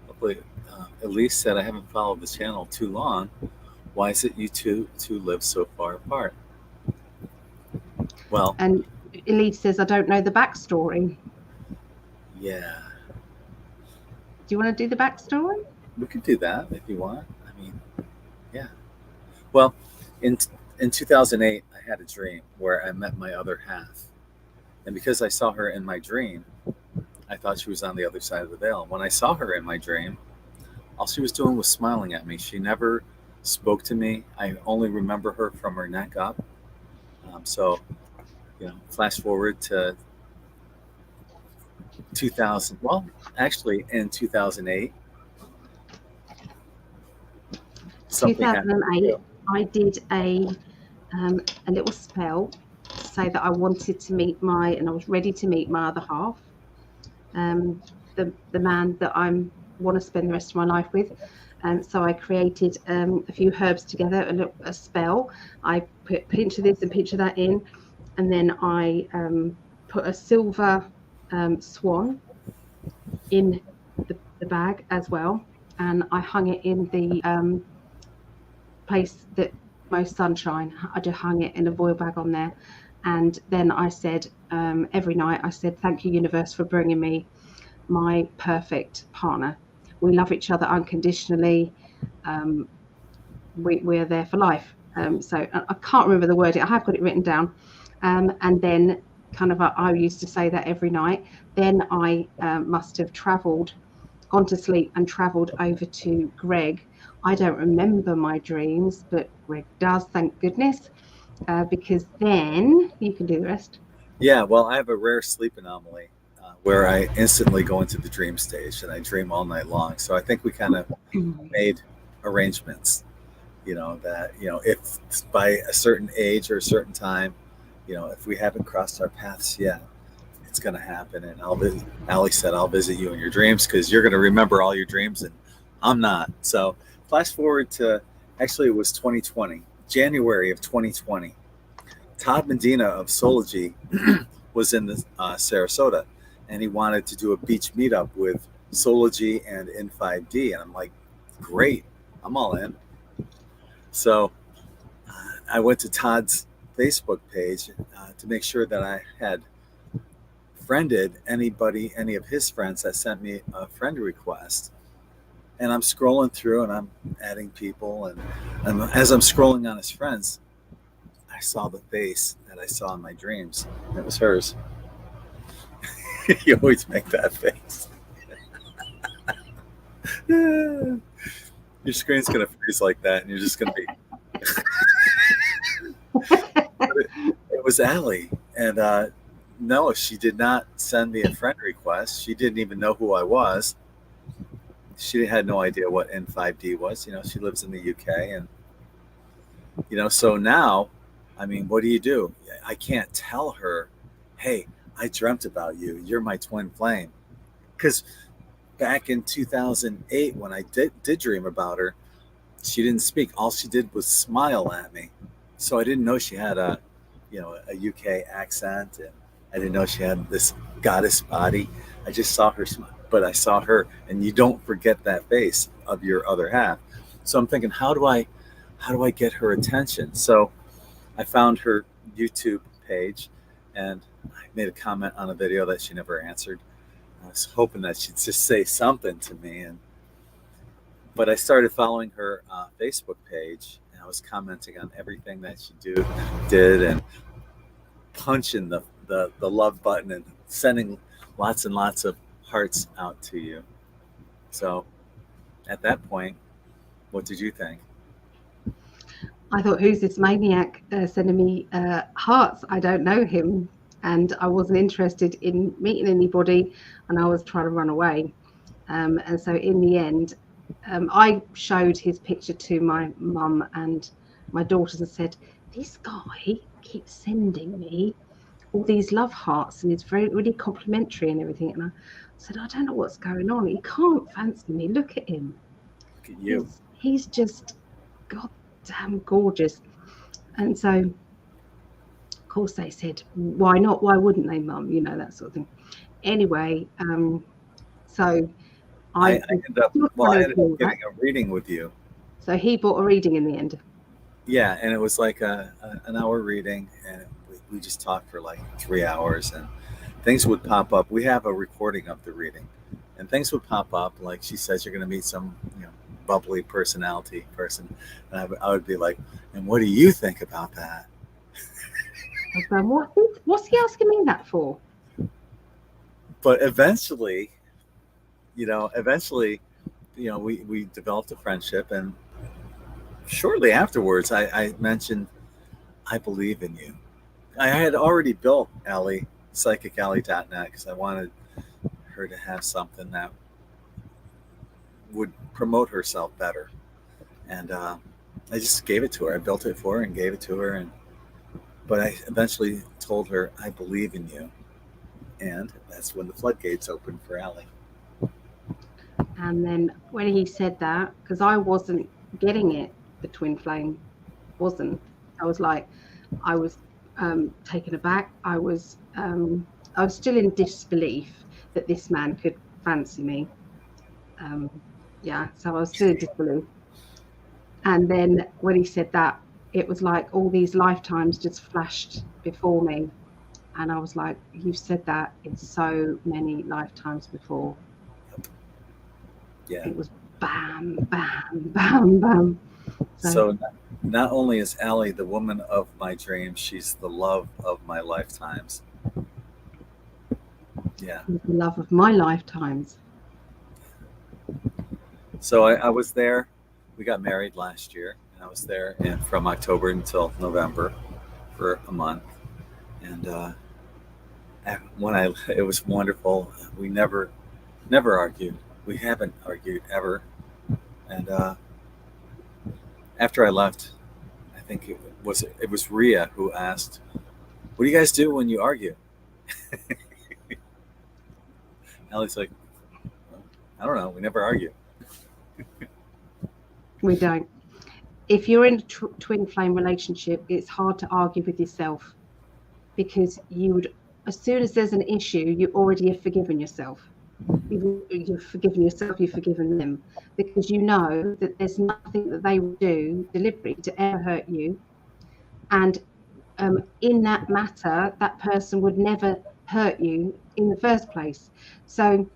Hopefully, Elise said I haven't followed the channel too long. Why is it you two live so far apart? Well, and Elise says, I don't know the backstory. Yeah. Do you want to do the backstory? We could do that if you want. I mean, yeah. Well, in 2008, I had a dream where I met my other half. And because I saw her in my dream, I thought she was on the other side of the veil. When I saw her in my dream, all she was doing was smiling at me. She never spoke to me. I only remember her from her neck up. So, flash forward to 2000. Well, actually, in 2008. 2008, I did a little spell to say that I wanted to meet and I was ready to meet my other half, the man that I want to spend the rest of my life with. So I created a few herbs together, a spell. I put a pinch of this and pinch of that in, and then I put a silver swan in the bag as well, and I hung it in the place that most sunshine. I just hung it in a foil bag on there, and then I said, every night I said, thank you, universe, for bringing me my perfect partner. We love each other unconditionally. We're there for life. So I can't remember the wording. I have got it written down. And then kind of I used to say that every night. Then I must have gone to sleep and travelled over to Greg. I don't remember my dreams, but Greg does, thank goodness, because then you can do the rest. Yeah, well, I have a rare sleep anomaly where I instantly go into the dream stage and I dream all night long. So I think we kind of made arrangements, that, if by a certain age or a certain time, if we haven't crossed our paths yet, it's going to happen. And Allie said, I'll visit you in your dreams because you're going to remember all your dreams and I'm not. So flash forward to, actually, it was 2020, January of 2020. Todd Medina of Astrology was in the Sarasota, and he wanted to do a beach meetup with Astrology and In5D. And I'm like, great, I'm all in. So I went to Todd's Facebook page to make sure that I had friended any of his friends that sent me a friend request. And I'm scrolling through and I'm adding people. And as I'm scrolling on his friends, I saw the face that I saw in my dreams. And it was hers. You always make that face. Your screen's going to freeze like that, and you're just going to be. It was Allie. And no, she did not send me a friend request. She didn't even know who I was. She had no idea what N5D was. She lives in the UK. And, so now, I mean, what do? I can't tell her, hey, I dreamt about you. You're my twin flame. Because back in 2008, when I did dream about her, she didn't speak. All she did was smile at me. So I didn't know she had a UK accent, and I didn't know she had this goddess body. I just saw her smile, but I saw her, and you don't forget that face of your other half. So I'm thinking, how do I get her attention? So I found her YouTube page, and I made a comment on a video that she never answered. I was hoping that she'd just say something to me, but I started following her Facebook page, and I was commenting on everything that she did, and punching the love button and sending lots and lots of hearts out to you. So at that point, what did you think? I thought, who's this maniac sending me hearts? I don't know him, and I wasn't interested in meeting anybody, and I was trying to run away. And so in the end, I showed his picture to my mum and my daughters and said, this guy keeps sending me all these love hearts, and it's really complimentary and everything. And I said, I don't know what's going on. He can't fancy me. Look at him. Look at you. He's just goddamn gorgeous. And so, of course, they said, why not? Why wouldn't they, Mum? That sort of thing. Anyway, so I ended up getting a reading with you. So he bought a reading in the end. Yeah, and it was like an hour reading, and we just talked for like 3 hours, and things would pop up. We have a recording of the reading, and things would pop up. Like she says, you're going to meet some bubbly personality person, and I would be like, and what do you think about that? I was like, what's he asking me that for? But eventually, we developed a friendship, and shortly afterwards, I mentioned, I believe in you. I had already built Allie, psychicallie.net, because I wanted her to have something that would promote herself better. And I just gave it to her. I built it for her and gave it to her. But I eventually told her, I believe in you. And that's when the floodgates opened for Allie. And then when he said that, because I wasn't getting it, the twin flame wasn't. I was like, I was taken aback. I was still in disbelief that this man could fancy me. So I was still in disbelief. And then when he said that, it was like all these lifetimes just flashed before me. And I was like, you've said that in so many lifetimes before. Yeah. It was bam, bam, bam, bam. So So not only is Allie the woman of my dreams, she's the love of my lifetimes. Yeah. the love of my lifetimes. So I was there. We got married last year, and I was there and from October until November for a month. And it was wonderful. We never argued. We haven't argued ever. And after I left, I think it was Ria who asked, "What do you guys do when you argue?" Allie's like, well, "I don't know. We never argue." We don't. If you're in a twin flame relationship, it's hard to argue with yourself because you would, as soon as there's an issue, you already have forgiven yourself. You've forgiven yourself, you've forgiven them, because you know that there's nothing that they will do deliberately to ever hurt you. And in that matter, that person would never hurt you in the first place. So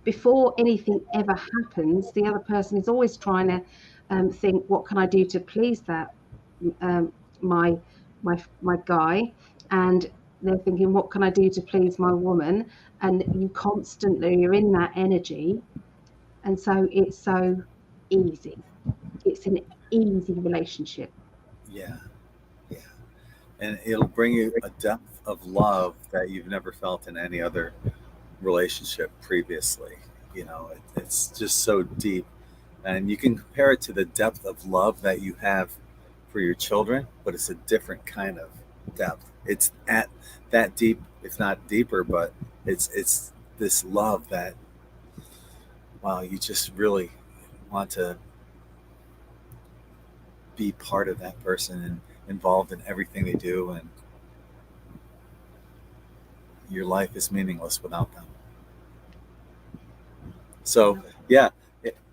before anything ever happens, the other person is always trying to think, what can I do to please that um, my my guy? And they're thinking, what can I do to please my woman? And you're in that energy, and so it's so easy. It's an easy relationship. Yeah, yeah. And it'll bring you a depth of love that you've never felt in any other relationship previously. It's just so deep. And you can compare it to the depth of love that you have for your children, but it's a different kind of depth. It's at that deep, if not deeper, but it's this love that, wow, you just really want to be part of that person and involved in everything they do, and your life is meaningless without them. So yeah,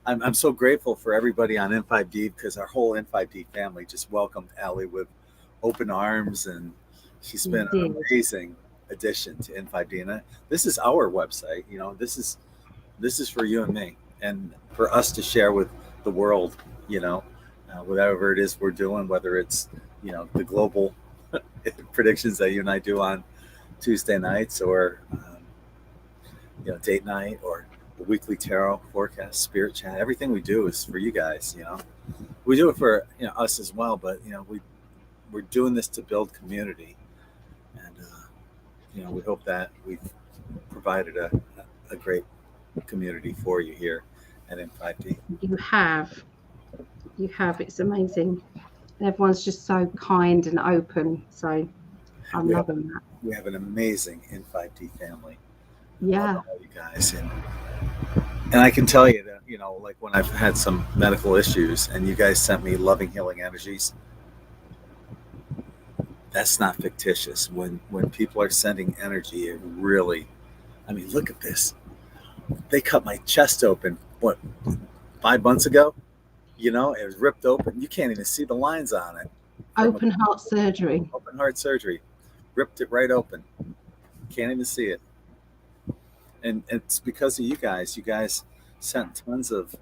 I'm so grateful for everybody on N5D, because our whole N5D family just welcomed Allie with open arms, and she's been an amazing addition to N5D. And this is our website. This is for you and me, and for us to share with the world. Whatever it is we're doing, whether it's the global predictions that you and I do on Tuesday nights, or date night, or the weekly tarot forecast, spirit chat. Everything we do is for you guys. We do it for us as well, but we're doing this to build community, and we hope that we've provided a great community for you here at N5D. You have it's amazing. Everyone's just so kind and open, so I'm We have loving that. we have an amazing N5D family. I love Yeah. all you guys, and I can tell you that like when I've had some medical issues, and you guys sent me loving healing energies. That's not fictitious. When people are sending energy, it really, I mean, look at this. They cut my chest open, what, 5 months ago? It was ripped open. You can't even see the lines on it. Open heart surgery. Open heart surgery. Ripped it right open. Can't even see it. And it's because of you guys. You guys sent tons of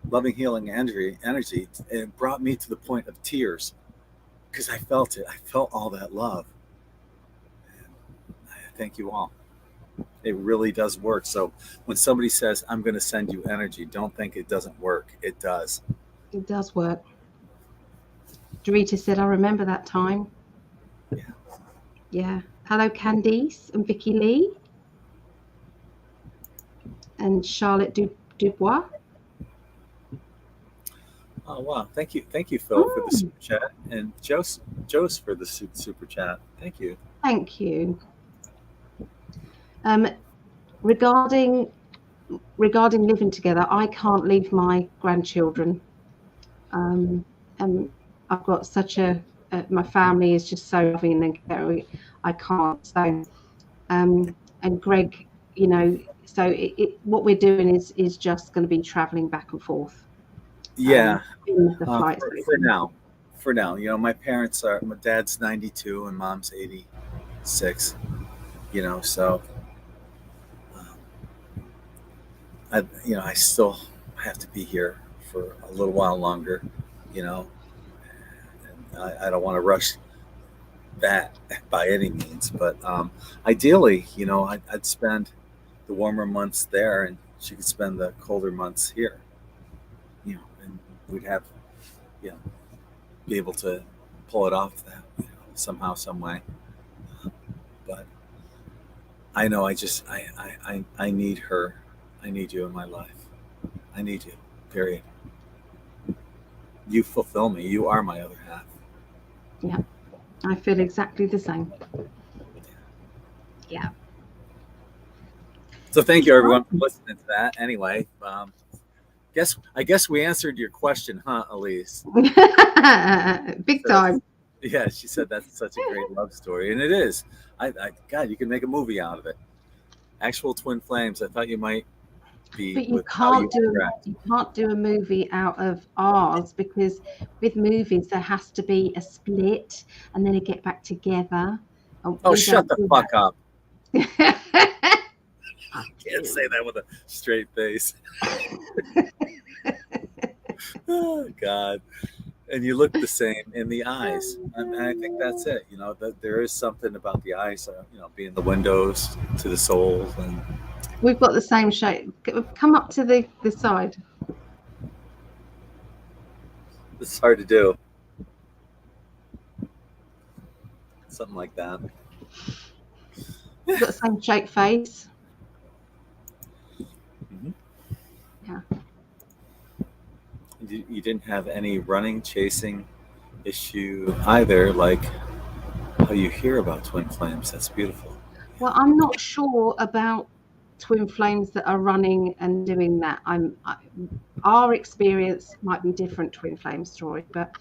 loving healing energy, and it brought me to the point of tears, because I felt it. I felt all that love. And I thank you all. It really does work. So when somebody says, I'm going to send you energy, don't think it doesn't work. It does. It does work. Dorita said, I remember that time. Yeah. Yeah. Hello, Candice and Vicky Lee and Charlotte Dubois. Oh, wow. Thank you, Phil, for the super chat, and Jose for the super chat. Thank you. Thank you. Regarding living together, I can't leave my grandchildren. And I've got such my family is just so loving and caring. I can't. So, and Greg, so what we're doing is just going to be traveling back and forth. Yeah. In the flights for now, my parents my dad's 92 and mom's 80. 6. So I still have to be here for a little while longer. You know, I don't want to rush that by any means, but ideally, I'd spend the warmer months there, and she could spend the colder months here. And we'd have, you know, be able to pull it off that somehow, some way. But I know I need her. I need you in my life. I need you. Period. You fulfill me. You are my other half. Yeah, I feel exactly the same. Yeah. So thank you everyone for listening to that. Anyway, I guess we answered your question, huh, Elise? Big time. Yeah, she said that's such a great love story, and it is. God, you can make a movie out of it. Actual twin flames. I thought you might be. But you can't do a movie out of ours, because with movies there has to be a split and then they get back together. Oh, shut the fuck up. I can't say that with a straight face. Oh God. And you look the same in the eyes, and I think that's it. That there is something about the eyes, being the windows to the soul. And we've got the same shape. Come up to the side. It's hard to do. Something like that. We've got the same shaped face. Mm-hmm. Yeah. You didn't have any running, chasing issue either, like how you hear about twin flames. That's beautiful. Well, I'm not sure about twin flames that are running and doing that. Our experience might be different twin flame story, but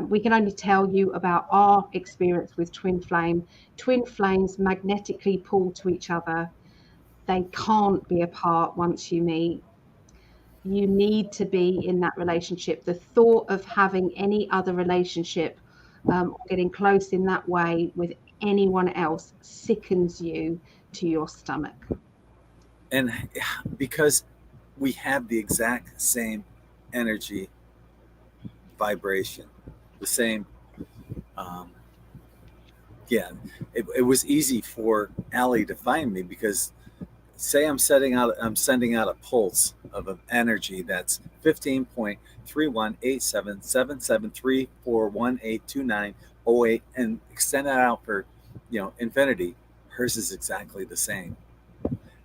we can only tell you about our experience with twin flame. Twin flames magnetically pull to each other. They can't be apart once you meet. You need to be in that relationship. The thought of having any other relationship or getting close in that way with anyone else sickens you to your stomach. And because we have the exact same energy vibration, the same it was easy for Allie to find me, because say I'm sending out a pulse of an energy that's 15.31877734182908, and extend that out for infinity. Hers is exactly the same.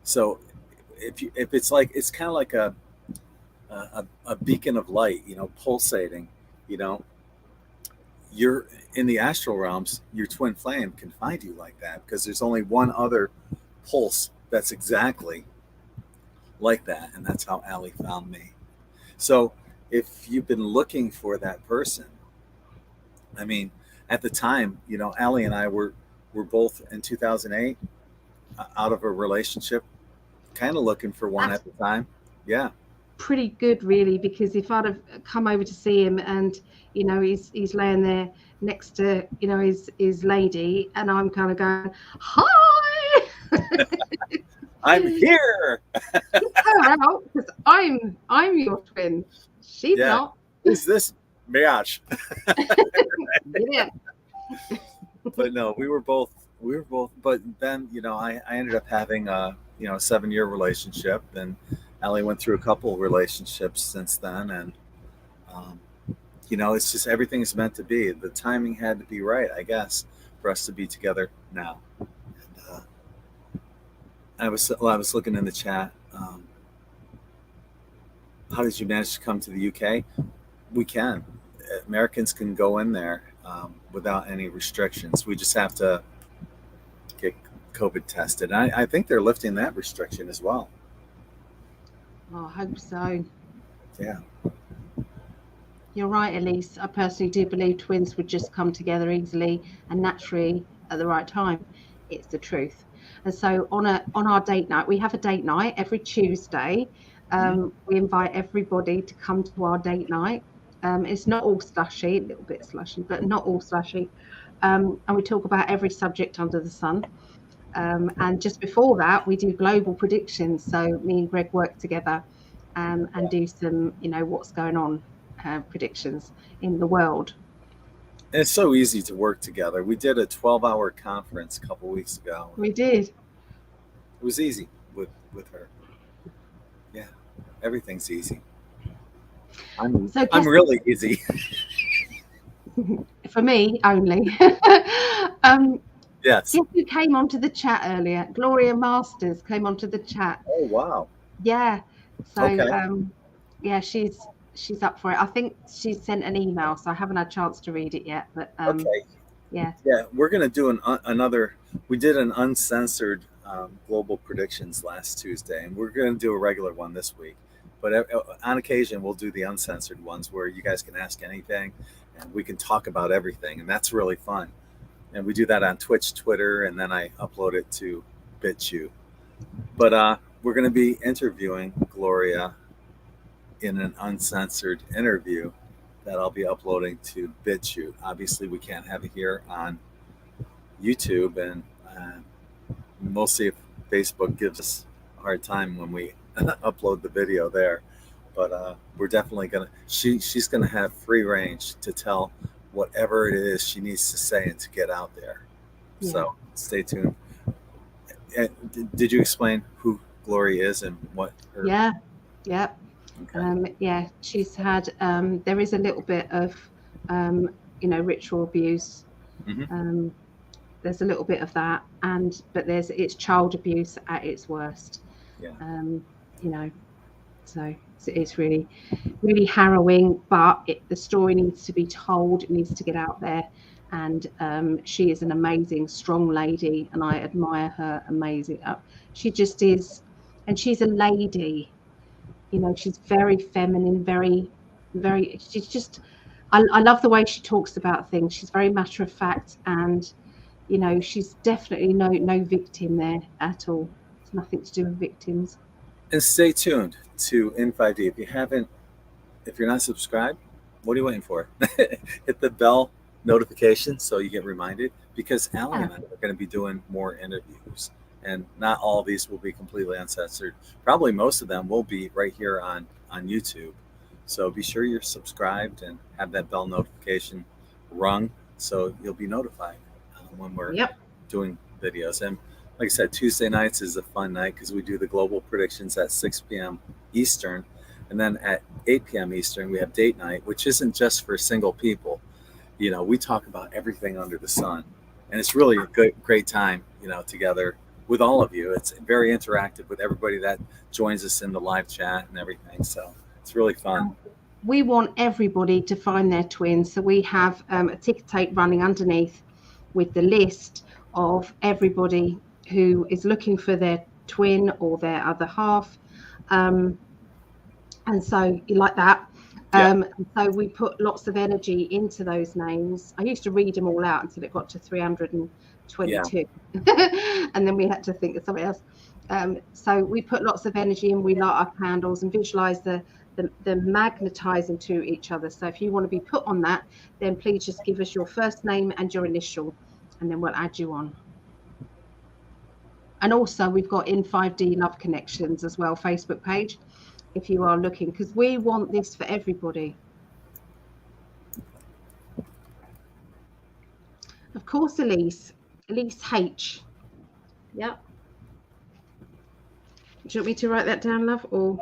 So if it's like, it's kind of like a beacon of light, pulsating, you're in the astral realms, your twin flame can find you like that, because there's only one other pulse that's exactly like that, and that's how Allie found me. So if you've been looking for that person, I mean, at the time, Allie and I were both in 2008 out of a relationship, kind of looking for one at the time. Yeah. Pretty good, really, because if I'd have come over to see him and he's laying there next to his lady, and I'm kind of going, hi. I'm here. Kick her out, because I'm your twin. She's not. Who's this match? Yeah. But no, we were both. But then I ended up having a 7-year relationship, and Allie went through a couple of relationships since then, and it's just, everything is meant to be. The timing had to be right, I guess, for us to be together now. And I was looking in the chat. How did you manage to come to the UK? We can. Americans can go in there without any restrictions. We just have to get COVID tested. And I think they're lifting that restriction as well. Oh, I hope so. Yeah. You're right, Elise. I personally do believe twins would just come together easily and naturally at the right time. It's the truth. And so on our date night, we have a date night every Tuesday. We invite everybody to come to our date night. It's not all slushy, a little bit slushy, but not all slushy. and we talk about every subject under the sun. And just before that, we do global predictions. So me and Greg work together and do some, what's going on predictions in the world. And it's so easy to work together. We did a 12-hour conference a couple weeks ago. We did. It was easy with her. Yeah, everything's easy. I'm really easy. For me only. Yes. Guess who came onto the chat earlier? Gloria Masters came onto the chat. Oh wow. Yeah. So okay. Yeah, she's up for it. I think she sent an email, so I haven't had a chance to read it yet. But Okay. Yeah. Yeah, we're gonna do another. We did an uncensored global predictions last Tuesday, and we're gonna do a regular one this week. But on occasion, we'll do the uncensored ones where you guys can ask anything, and we can talk about everything, and that's really fun. And we do that on Twitch, Twitter, and then I upload it to BitChute. But we're going to be interviewing Gloria in an uncensored interview that I'll be uploading to BitChute. Obviously, we can't have it here on YouTube, and we'll see if Facebook gives us a hard time when we upload the video there. But we're definitely going to, she's going to have free range to tell whatever it is she needs to say and to get out there. Yeah. So stay tuned. Did you explain who Gloria is and what her... Yeah. Okay. Yeah, she's had, there is a little bit of, ritual abuse. Mm-hmm. There's a little bit of that, but it's child abuse at its worst. Yeah. So it's really, really harrowing, but the story needs to be told. It needs to get out there. And she is an amazing, strong lady, and I admire her. Amazing. She just is. And she's a lady. She's very feminine, very, very, she's just, I love the way she talks about things. She's very matter of fact, and, she's definitely no victim there at all. It's nothing to do with victims. And stay tuned to In5D. If you're not subscribed, what are you waiting for? Hit the bell notification so you get reminded, because Allie and I are going to be doing more interviews, and not all of these will be completely uncensored. Probably most of them will be right here on YouTube. So be sure you're subscribed and have that bell notification rung so you'll be notified when we're doing videos. And like I said, Tuesday nights is a fun night because we do the global predictions at 6 p.m. Eastern. And then at 8 p.m. Eastern, we have date night, which isn't just for single people. We talk about everything under the sun. And it's really a great time, together with all of you. It's very interactive with everybody that joins us in the live chat and everything. So it's really fun. We want everybody to find their twins. So we have a ticker tape running underneath with the list of everybody who is looking for their twin or their other half. And so you like that. So we put lots of energy into those names. I used to read them all out until it got to 322. And then we had to think of something else. So we put lots of energy in, we light our candles and visualize the magnetizing to each other. So if you want to be put on that, then please just give us your first name and your initial, and then we'll add you on. And also we've got In5D Love Connections as well, Facebook page, if you are looking, because we want this for everybody. Of course, Elise H. Yep. Do you want me to write that down, love? Or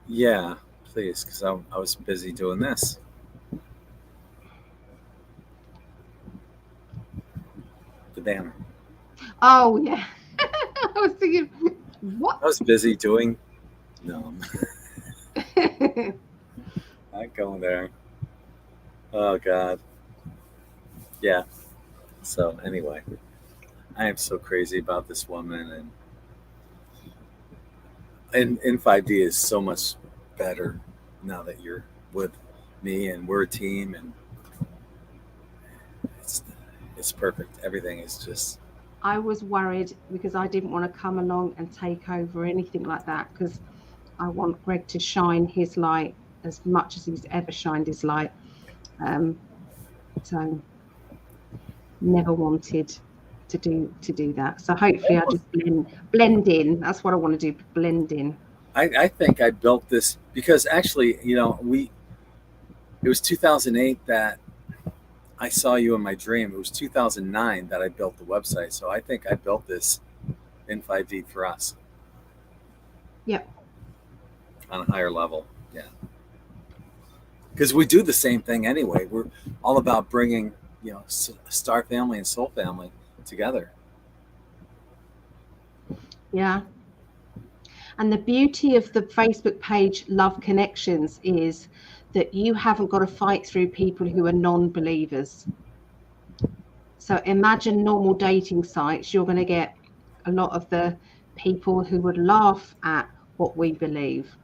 yeah, please, because I was busy doing this. The banner. Oh yeah. I was thinking, what? I was busy doing. No. Not going there. Oh God. Yeah. So anyway, I am so crazy about this woman, and In5D is so much better now that you're with me and we're a team, and it's perfect. Everything is just... I was worried because I didn't want to come along and take over or anything like that, because I want Greg to shine his light as much as he's ever shined his light. So never wanted to do that. So hopefully I'll just blend in. That's what I want to do, blend in. I think I built this because actually, it was 2008 that I saw you in my dream. It was 2009 that I built the website. So I think I built this in 5D for us. Yep. On a higher level. Yeah. Because we do the same thing anyway. We're all about bringing, star family and soul family together. Yeah. And the beauty of the Facebook page Love Connections is that you haven't got to fight through people who are non-believers. So imagine normal dating sites, you're going to get a lot of the people who would laugh at what we believe.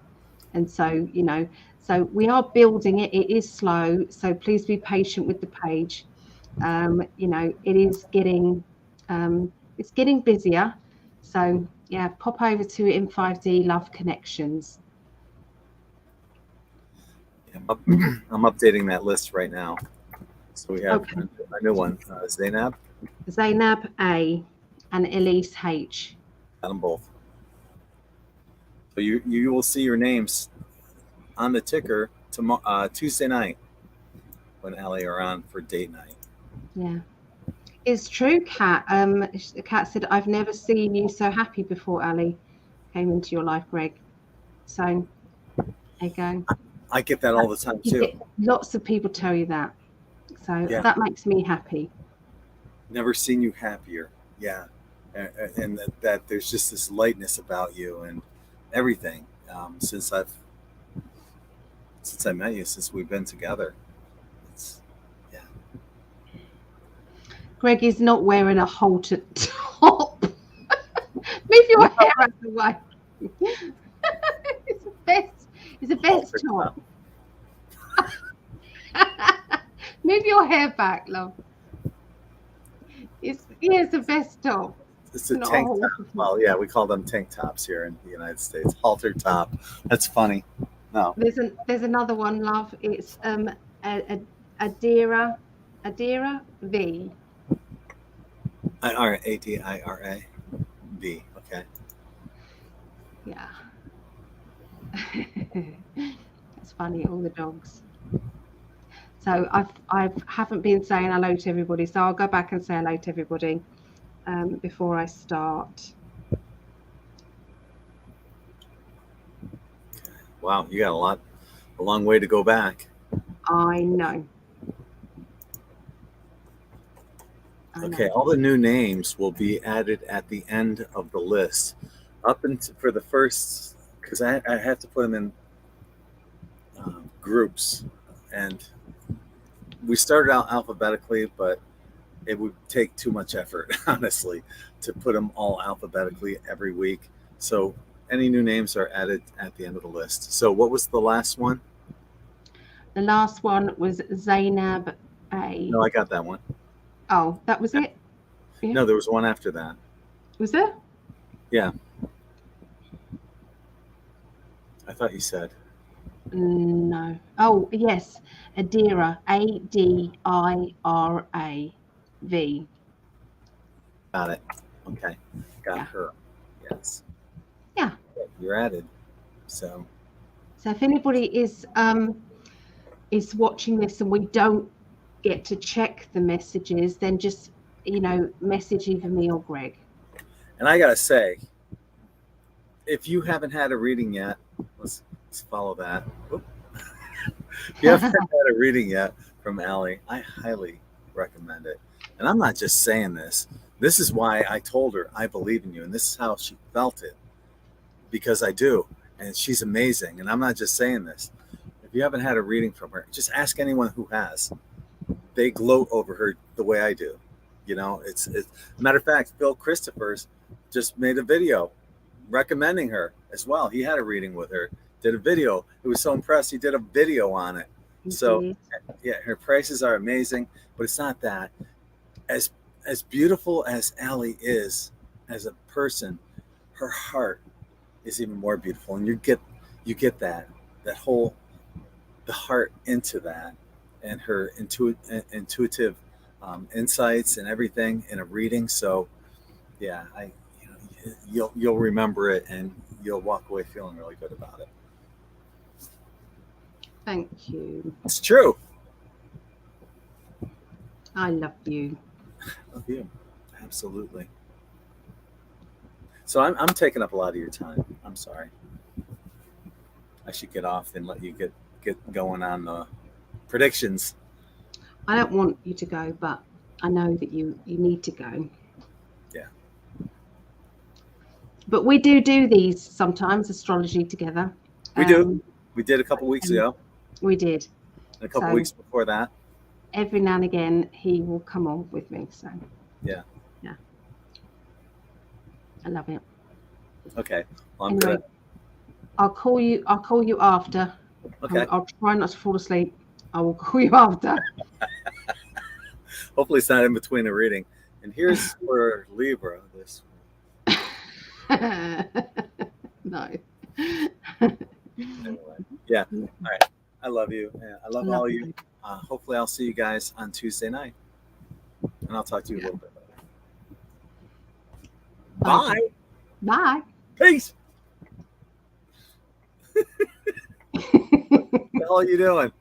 And so, so we are building it. It is slow. So please be patient with the page. It is getting busier. So yeah, pop over to In 5D Love Connections. I'm updating that list right now. So we have a new one, Zainab. Zainab A and Elise H. Got them both. So you will see your names on the ticker tomorrow, Tuesday night, when Allie are on for date night. Yeah, it's true, Kat. Kat said, "I've never seen you so happy before." Allie came into your life, Greg. So there you go. I get that all the time too. Lots of people tell you that, so that makes me happy. Never seen you happier. Yeah, and that there's just this lightness about you and everything since I met you, since we've been together. Greg is not wearing a halter top. Move your hair out of the way. It's the best top. Move your hair back, love. It's the best top. It's a tank top. Well, yeah, we call them tank tops here in the United States. Halter top. That's funny. No. There's another one, love. It's Adira V. Adira V. Okay. Yeah. It's funny, all the dogs. So I haven't been saying hello to everybody, so I'll go back and say hello to everybody before I start. Wow, you got a long way to go back. I know. Okay, all the new names will be added at the end of the list. Up until for the first, because I have to put them in groups, and we started out alphabetically, but it would take too much effort, honestly, to put them all alphabetically every week. So any new names are added at the end of the list. So what was the last one? The last one was Zainab A. No, I got that one. Oh, that was it? Yeah. No, there was one after that. Was there? Yeah. I thought you said. No. Oh, yes. Adira. Adira V. Got it. Okay. Got her. Yes. Yeah. You're added. So if anybody is watching this and we don't get to check the messages, then just message either me or Greg. And I gotta say, if you haven't had a reading yet, let's follow that. If you haven't had a reading yet from Allie, I highly recommend it. And I'm not just saying this. This is why I told her I believe in you, and this is how she felt it, because I do, and she's amazing. And I'm not just saying this. If you haven't had a reading from her, just ask anyone who has. They gloat over her the way I do. It's matter of fact, Bill Christopher's just made a video recommending her as well. He had a reading with her, did a video. He was so impressed. He did a video on it. So yeah, her prices are amazing, but it's not that. As beautiful as Allie is as a person, her heart is even more beautiful. And you get that whole, the heart into that, and her intuitive insights and everything in a reading. So yeah, you'll remember it and you'll walk away feeling really good about it. Thank you. It's true. I love you. Love you. Absolutely. So I'm taking up a lot of your time. I'm sorry. I should get off and let you get going on the predictions. I don't want you to go, but I know that you need to go. Yeah. But we do these sometimes, astrology together. We do. We did a couple weeks And ago, we did. and a couple So weeks before that. every now and again, he will come on with me. So Yeah. I love it. Okay. Well, I'm Anyway, gonna. I'll call you after. Okay. I'll try not to fall asleep. I will call you after. Hopefully, it's not in between a reading. And here's for Libra. This. No. Anyway. Yeah. All right. I love you. Yeah, I love all you. Hopefully, I'll see you guys on Tuesday night, and I'll talk to you a little bit later. Bye. Bye. Peace. What the hell are you doing?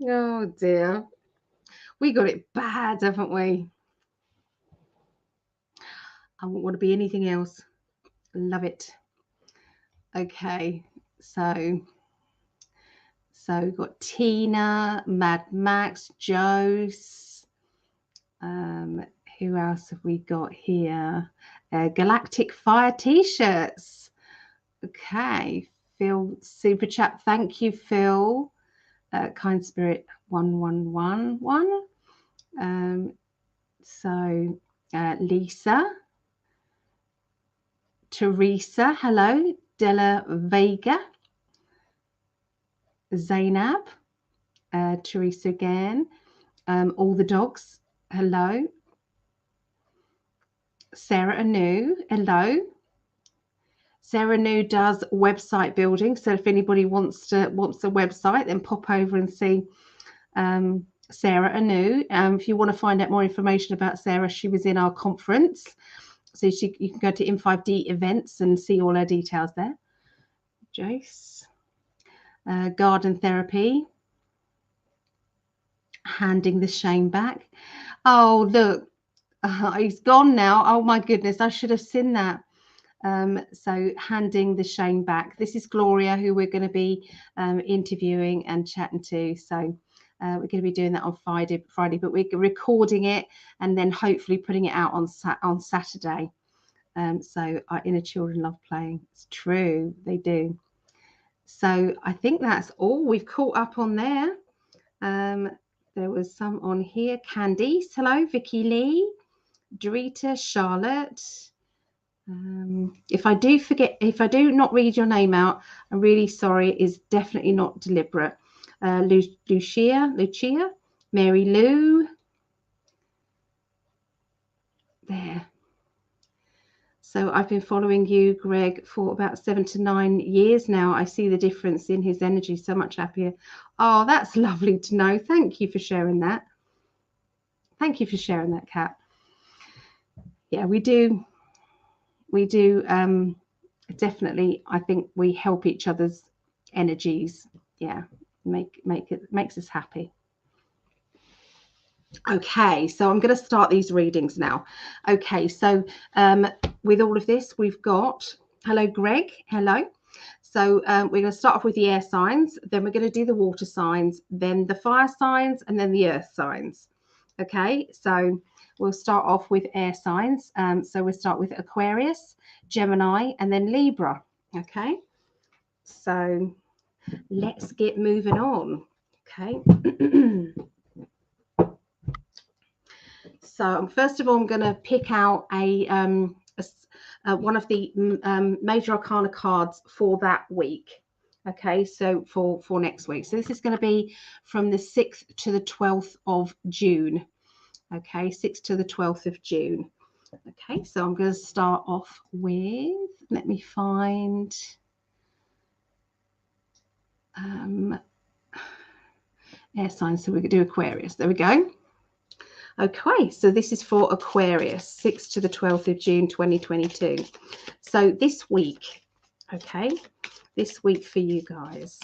Oh dear. We got it bad, haven't we? I wouldn't want to be anything else. Love it. Okay, so we've got Tina, Mad Max, Jose. Who else have we got here? Galactic Fire T-shirts. Okay, Phil Super Chat. Thank you, Phil. Kind Spirit 1111. So Lisa, Teresa, hello, Della Vega, Zainab, Teresa again, all the dogs, hello, Sarah Anu, hello. Sarah Anu does website building, so if anybody wants a website, then pop over and see Sarah Anu. If you want to find out more information about Sarah, she was in our conference, so you can go to In5D events and see all her details there. Jace, garden therapy, handing the shame back. Oh look, he's gone now. Oh my goodness, I should have seen that. So handing the shame back. This is Gloria, who we're going to be interviewing and chatting to. So we're going to be doing that on Friday, but we're recording it and then hopefully putting it out on Saturday. So our inner children love playing. It's true, they do. So I think that's all we've caught up on there. There was some on here. Candice, hello. Vicky Lee, Dorita, Charlotte. If I do not read your name out, I'm really sorry. It's definitely not deliberate. Lucia, Mary Lou. There. So I've been following you, Greg, for about 7 to 9 years now. I see the difference in his energy. So much happier. Oh, that's lovely to know. Thank you for sharing that. Thank you for sharing that, Kat. Yeah, we do. Definitely, I think we help each other's energies. Yeah, makes us happy. Okay, so I'm going to start these readings now. Okay, so with all of this, we've got, hello, Greg, hello. So we're going to start off with the air signs, then we're going to do the water signs, then the fire signs, and then the earth signs. Okay, so we'll start off with air signs. So we'll start with Aquarius, Gemini, and then Libra. Okay, so let's get moving on. Okay. So first of all, I'm going to pick out one of the major arcana cards for that week. Okay, so for next week. So this is going to be from the 6th to the 12th of June. Okay, 6th to the 12th of June. Okay, so I'm going to start off with, let me find air signs. So we could do Aquarius. There we go. Okay, so this is for Aquarius, 6th to the 12th of June 2022. So this week, okay, this week for you guys.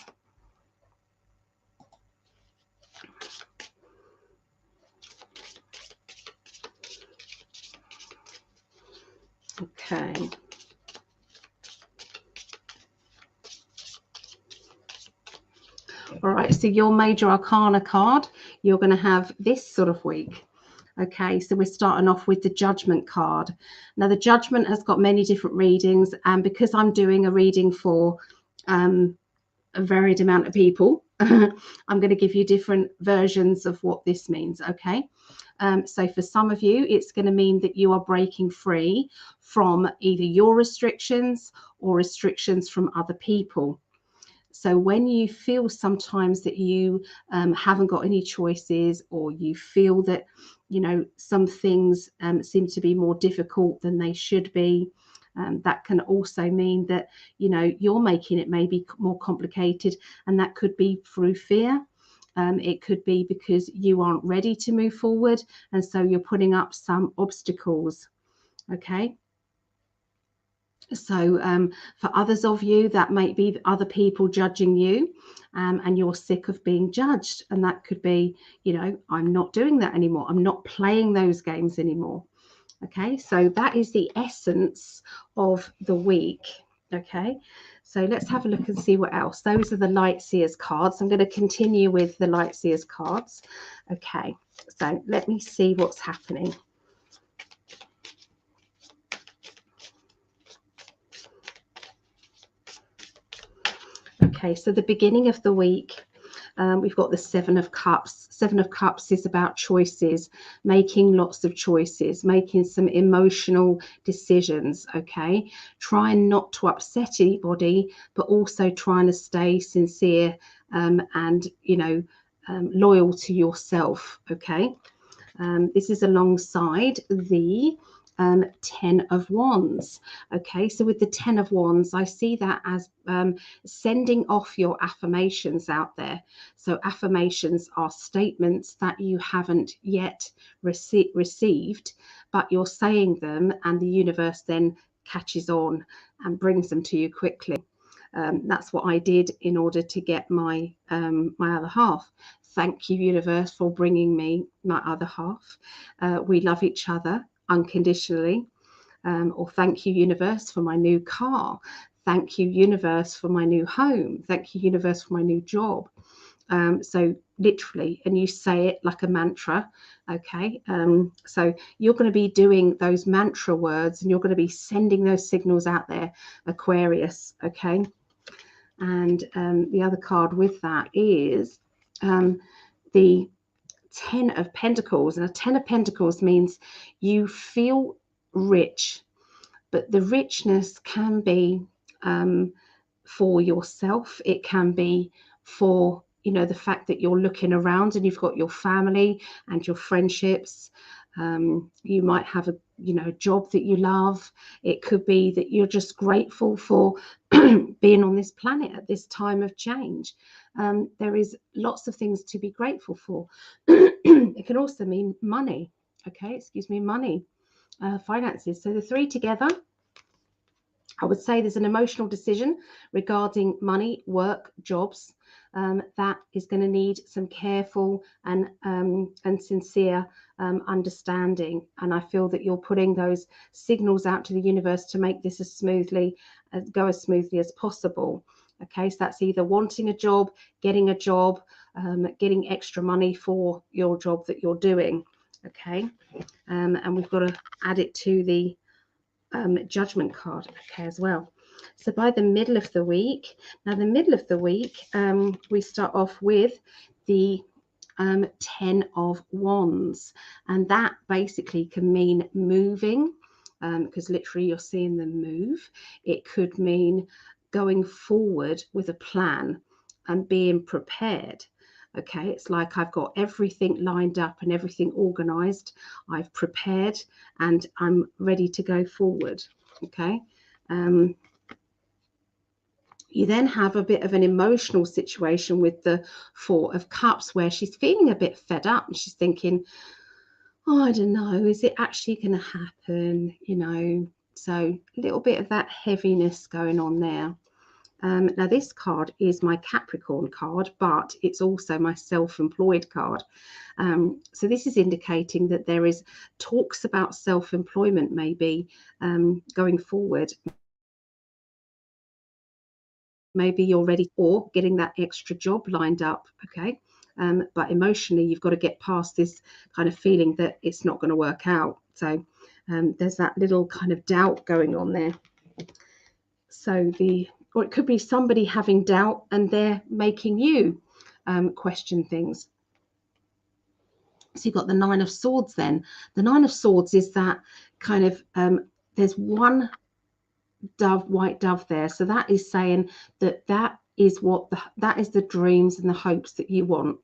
Okay. All right, so your major arcana card, you're going to have this sort of week. Okay, so we're starting off with the Judgment card. Now, the Judgment has got many different readings, and because I'm doing a reading for a varied amount of people, I'm going to give you different versions of what this means, okay? So for some of you, it's going to mean that you are breaking free from either your restrictions or restrictions from other people. So when you feel sometimes that you haven't got any choices, or you feel that, you know, some things seem to be more difficult than they should be, that can also mean that, you know, you're making it maybe more complicated, and that could be through fear. It could be because you aren't ready to move forward, and so you're putting up some obstacles. Okay. So for others of you, that might be other people judging you, and you're sick of being judged. And that could be, you know, I'm not doing that anymore. I'm not playing those games anymore. Okay, so that is the essence of the week. Okay, so let's have a look and see what else. Those are the Light Seers cards. I'm going to continue with the Light Seers cards. Okay, so let me see what's happening. Okay, so the beginning of the week, we've got the Seven of Cups. Seven of Cups is about choices, making lots of choices, making some emotional decisions, okay? Trying not to upset anybody, but also trying to stay sincere and, you know, loyal to yourself, okay? This is alongside the 10 of Wands. Okay, so with the 10 of Wands, I see that as sending off your affirmations out there. So affirmations are statements that you haven't yet received, but you're saying them, and the universe then catches on and brings them to you quickly. That's what I did in order to get my my other half. Thank you, universe, for bringing me my other half. We love each other unconditionally. Or thank you, universe, for my new car. Thank you, universe, for my new home. Thank you, universe, for my new job. So literally, and you say it like a mantra. Okay, so you're going to be doing those mantra words, and you're going to be sending those signals out there, Aquarius. Okay. And the other card with that is the 10 of Pentacles. And a 10 of Pentacles means you feel rich, but the richness can be for yourself. It can be for, you know, the fact that you're looking around and you've got your family and your friendships. You might have a, you know, job that you love. It could be that you're just grateful for being on this planet at this time of change. There is lots of things to be grateful for. It can also mean money. Okay, excuse me, money, finances. So the three together, I would say there's an emotional decision regarding money, work, jobs, that is going to need some careful and sincere understanding. And I feel that you're putting those signals out to the universe to make this go as smoothly as possible. Okay, so that's either wanting a job, getting extra money for your job that you're doing. Okay, and we've got to add it to the Judgment card, okay, as well. So by the middle of the week, we start off with the 10 of Wands, and that basically can mean moving, because literally you're seeing them move. It could mean going forward with a plan and being prepared. Okay, it's like I've got everything lined up and everything organized. I've prepared and I'm ready to go forward. Okay, You then have a bit of an emotional situation with the Four of Cups, where she's feeling a bit fed up and she's thinking, oh, I don't know, is it actually going to happen? You know, so a little bit of that heaviness going on there. Now, this card is my Capricorn card, but it's also my self-employed card. So this is indicating that there is talks about self-employment maybe going forward. Maybe you're ready for getting that extra job lined up, okay? But emotionally, you've got to get past this kind of feeling that it's not going to work out. So there's that little kind of doubt going on there. So or it could be somebody having doubt and they're making you question things. So you've got the Nine of Swords then. The Nine of Swords is that kind of, there's one dove, white dove there. So that is saying that is what that is the dreams and the hopes that you want,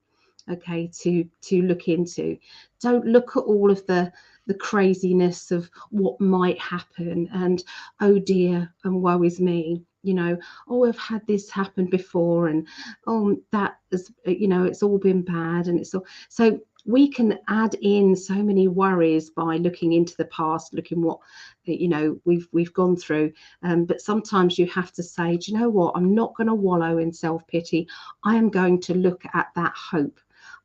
okay, to look into. Don't look at all of the craziness of what might happen and oh dear and woe is me, you know, oh, I've had this happen before, and oh, that is, you know, it's all been bad, and it's all, so we can add in so many worries by looking into the past, looking what, you know, we've gone through. But sometimes you have to say, do you know what, I'm not going to wallow in self-pity. I am going to look at that hope.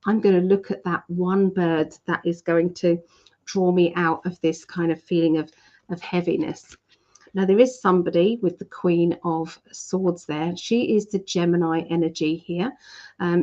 I'm going to look at that one bird that is going to draw me out of this kind of feeling of heaviness. Now, there is somebody with the Queen of Swords there. She is the Gemini energy here.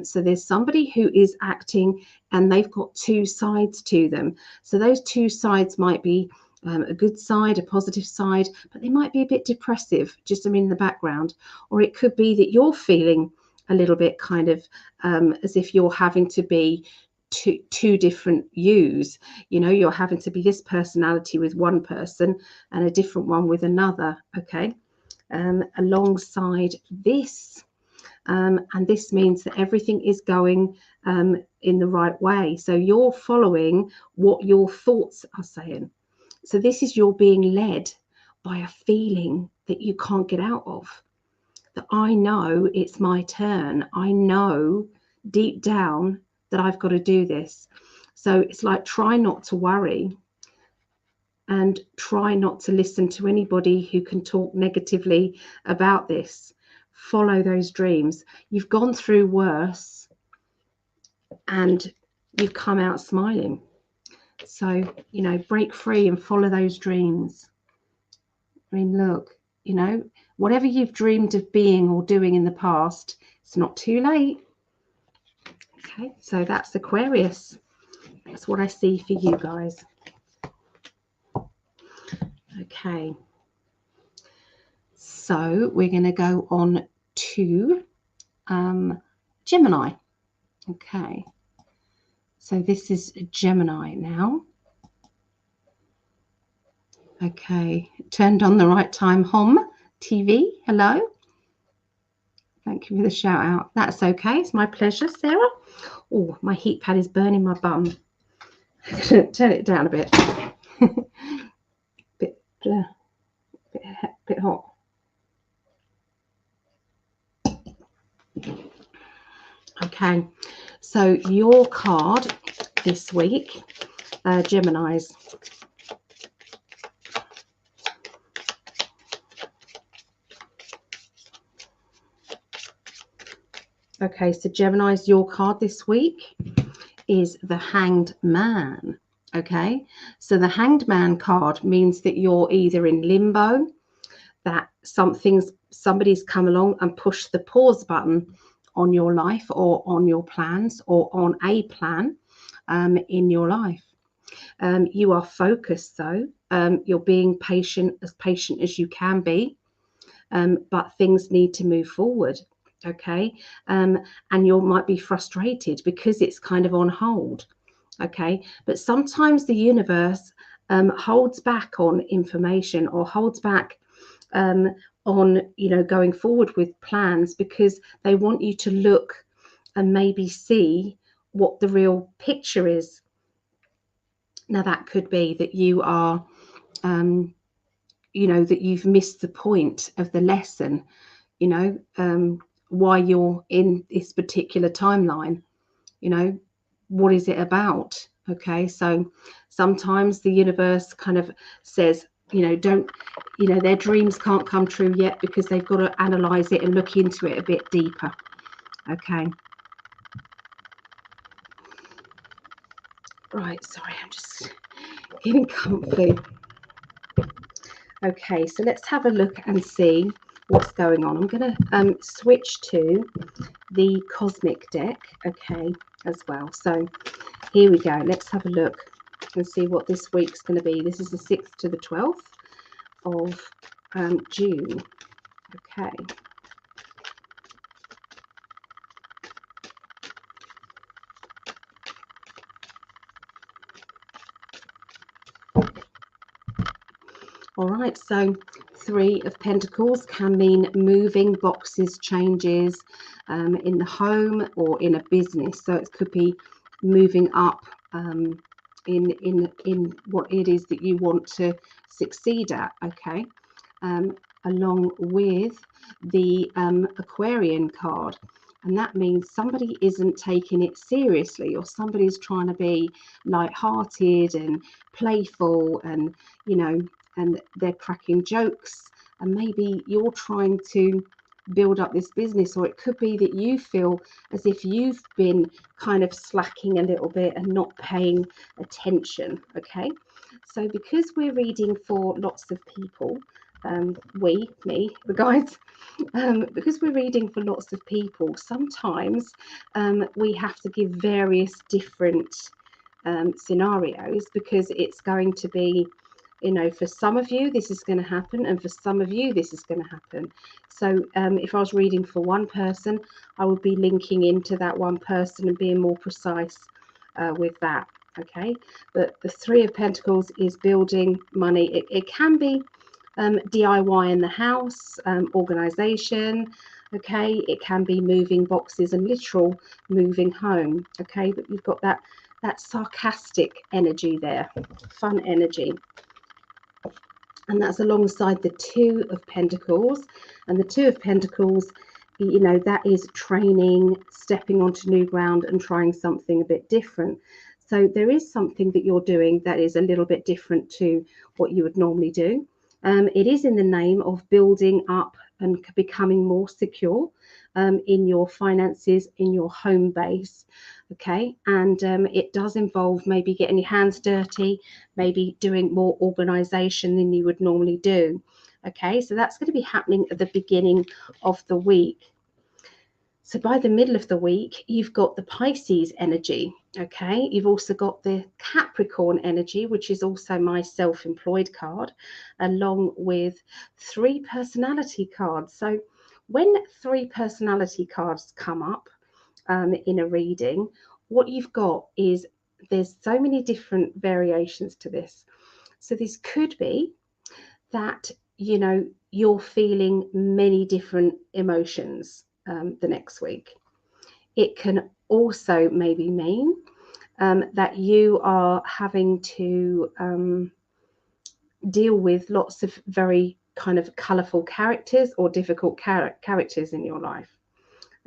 So there's somebody who is acting and they've got two sides to them. So those two sides might be a good side, a positive side, but they might be a bit depressive, just in the background. Or it could be that you're feeling a little bit kind of as if you're having to be two different yous. You know, you're having to be this personality with one person and a different one with another, okay, alongside this. And this means that everything is going in the right way. So you're following what your thoughts are saying. So this is you're being led by a feeling that you can't get out of. That I know it's my turn. I know deep down that I've got to do this. So it's like, try not to worry and try not to listen to anybody who can talk negatively about this. Follow those dreams. You've gone through worse and you've come out smiling. So, you know, break free and follow those dreams. I mean, look, you know, whatever you've dreamed of being or doing in the past, it's not too late. Okay, so that's Aquarius. That's what I see for you guys. Okay, so we're going to go on to Gemini. Okay, so this is Gemini now. Okay, turned on the right time. Hom TV, hello. Thank you for the shout out. That's okay, it's my pleasure, Sarah. Oh, my heat pad is burning my bum. Turn it down a bit. bit hot. Okay, so your card this week, Geminis. Okay, so Gemini's, your card this week is the Hanged Man. Okay, so the Hanged Man card means that you're either in limbo, that somebody's come along and pushed the pause button on your life or on your plans or on a plan in your life. You are focused though. You're being patient as you can be, but things need to move forward. Okay, and you might be frustrated because it's kind of on hold. Okay, but sometimes the universe holds back on information or holds back on, you know, going forward with plans because they want you to look and maybe see what the real picture is. Now that could be that you are you know, that you've missed the point of the lesson. you know, why you're in this particular timeline. You know, what is it about? Okay, so sometimes the universe kind of says, you know, don't, you know, their dreams can't come true yet because they've got to analyze it and look into it a bit deeper. Okay. Right, sorry, I'm just getting comfy. Okay, so let's have a look and see what's going on. I'm going to switch to the cosmic deck, okay, as well. So here we go. Let's have a look and see what this week's going to be. This is the 6th to the 12th of June. Okay. All right, so 3 of Pentacles can mean moving, boxes, changes in the home or in a business. So it could be moving up in what it is that you want to succeed at. Okay, along with the Aquarian card. And that means somebody isn't taking it seriously, or somebody's trying to be light-hearted and playful, and you know, and they're cracking jokes, and maybe you're trying to build up this business, or it could be that you feel as if you've been kind of slacking a little bit and not paying attention. Okay, so because we're reading for lots of people, the guides, because we're reading for lots of people, sometimes we have to give various different scenarios, because it's going to be, you know, for some of you this is going to happen, and for some of you this is going to happen. So if I was reading for one person, I would be linking into that one person and being more precise with that. Okay, but the 3 of Pentacles is building money. It can be DIY in the house, organization. Okay, it can be moving boxes and literal moving home. Okay, but you've got that sarcastic energy there, fun energy, and that's alongside the 2 of Pentacles. And the 2 of Pentacles, you know, that is training, stepping onto new ground and trying something a bit different. So there is something that you're doing that is a little bit different to what you would normally do. It is in the name of building up and becoming more secure in your finances, in your home base. Okay, and it does involve maybe getting your hands dirty, maybe doing more organization than you would normally do. Okay, so that's going to be happening at the beginning of the week. So by the middle of the week, you've got the Pisces energy. Okay, you've also got the Capricorn energy, which is also my self-employed card, along with 3 personality cards. So when 3 personality cards come up in a reading, what you've got is there's so many different variations to this. So this could be that, you know, you're feeling many different emotions the next week. It can also maybe mean that you are having to deal with lots of very kind of colorful characters or difficult characters in your life,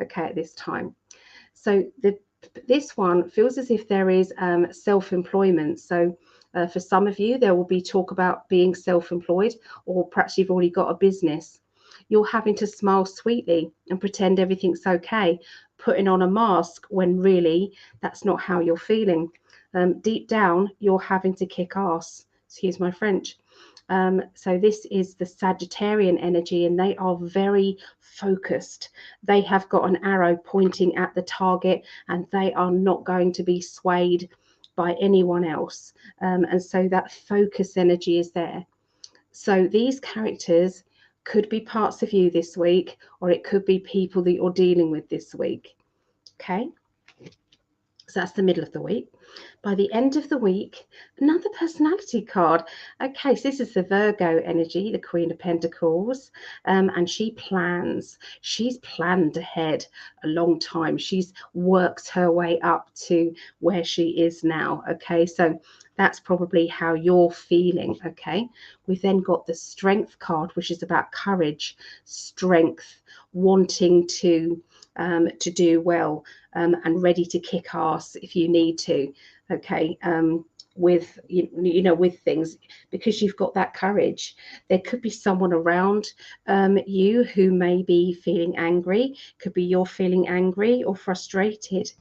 okay, at this time. So this one feels as if there is self-employment. So for some of you, there will be talk about being self-employed, or perhaps you've already got a business. You're having to smile sweetly and pretend everything's okay, putting on a mask when really that's not how you're feeling. Deep down, you're having to kick ass. Excuse my French. So this is the Sagittarian energy, and they are very focused. They have got an arrow pointing at the target, and they are not going to be swayed by anyone else. And so that focus energy is there. So these characters could be parts of you this week, or it could be people that you're dealing with this week. Okay. So that's the middle of the week. By the end of the week, another personality card. Okay, so this is the Virgo energy, the Queen of Pentacles, and she plans. She's planned ahead a long time. She's worked her way up to where she is now. Okay, so that's probably how you're feeling. Okay, we've then got the Strength card, which is about courage, strength, wanting to do well, and ready to kick ass if you need to. Okay. With with things, because you've got that courage. There could be someone around you who may be feeling angry. Could be you're feeling angry or frustrated.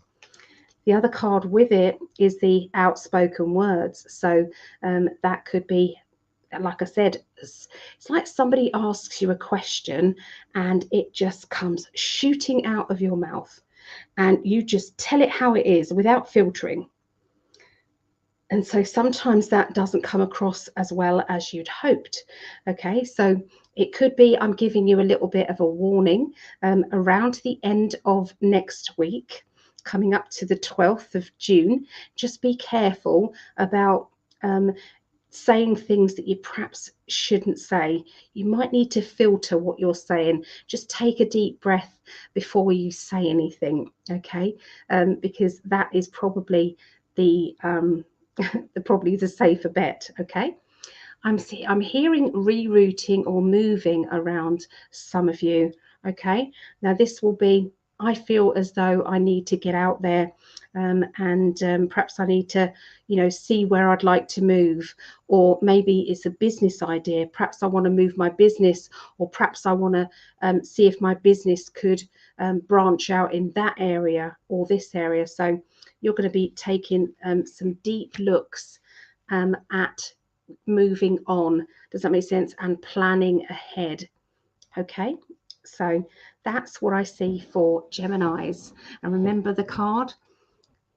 The other card with it is the outspoken words. So that could be, like I said, it's like somebody asks you a question and it just comes shooting out of your mouth, and you just tell it how it is without filtering. And so sometimes that doesn't come across as well as you'd hoped. Okay, so it could be I'm giving you a little bit of a warning around the end of next week, coming up to the 12th of June. Just be careful about saying things that you perhaps shouldn't say. You might need to filter what you're saying. Just take a deep breath before you say anything, okay? Because that is probably the probably the safer bet, okay? I'm hearing rerouting or moving around some of you. Okay, now this will be, I feel as though I need to get out there, and perhaps I need to, see where I'd like to move, or maybe it's a business idea. Perhaps I want to move my business, or perhaps I want to see if my business could branch out in that area or this area. So you're going to be taking some deep looks at moving on. Does that make sense? And planning ahead. Okay, so that's what I see for Geminis. And remember the card,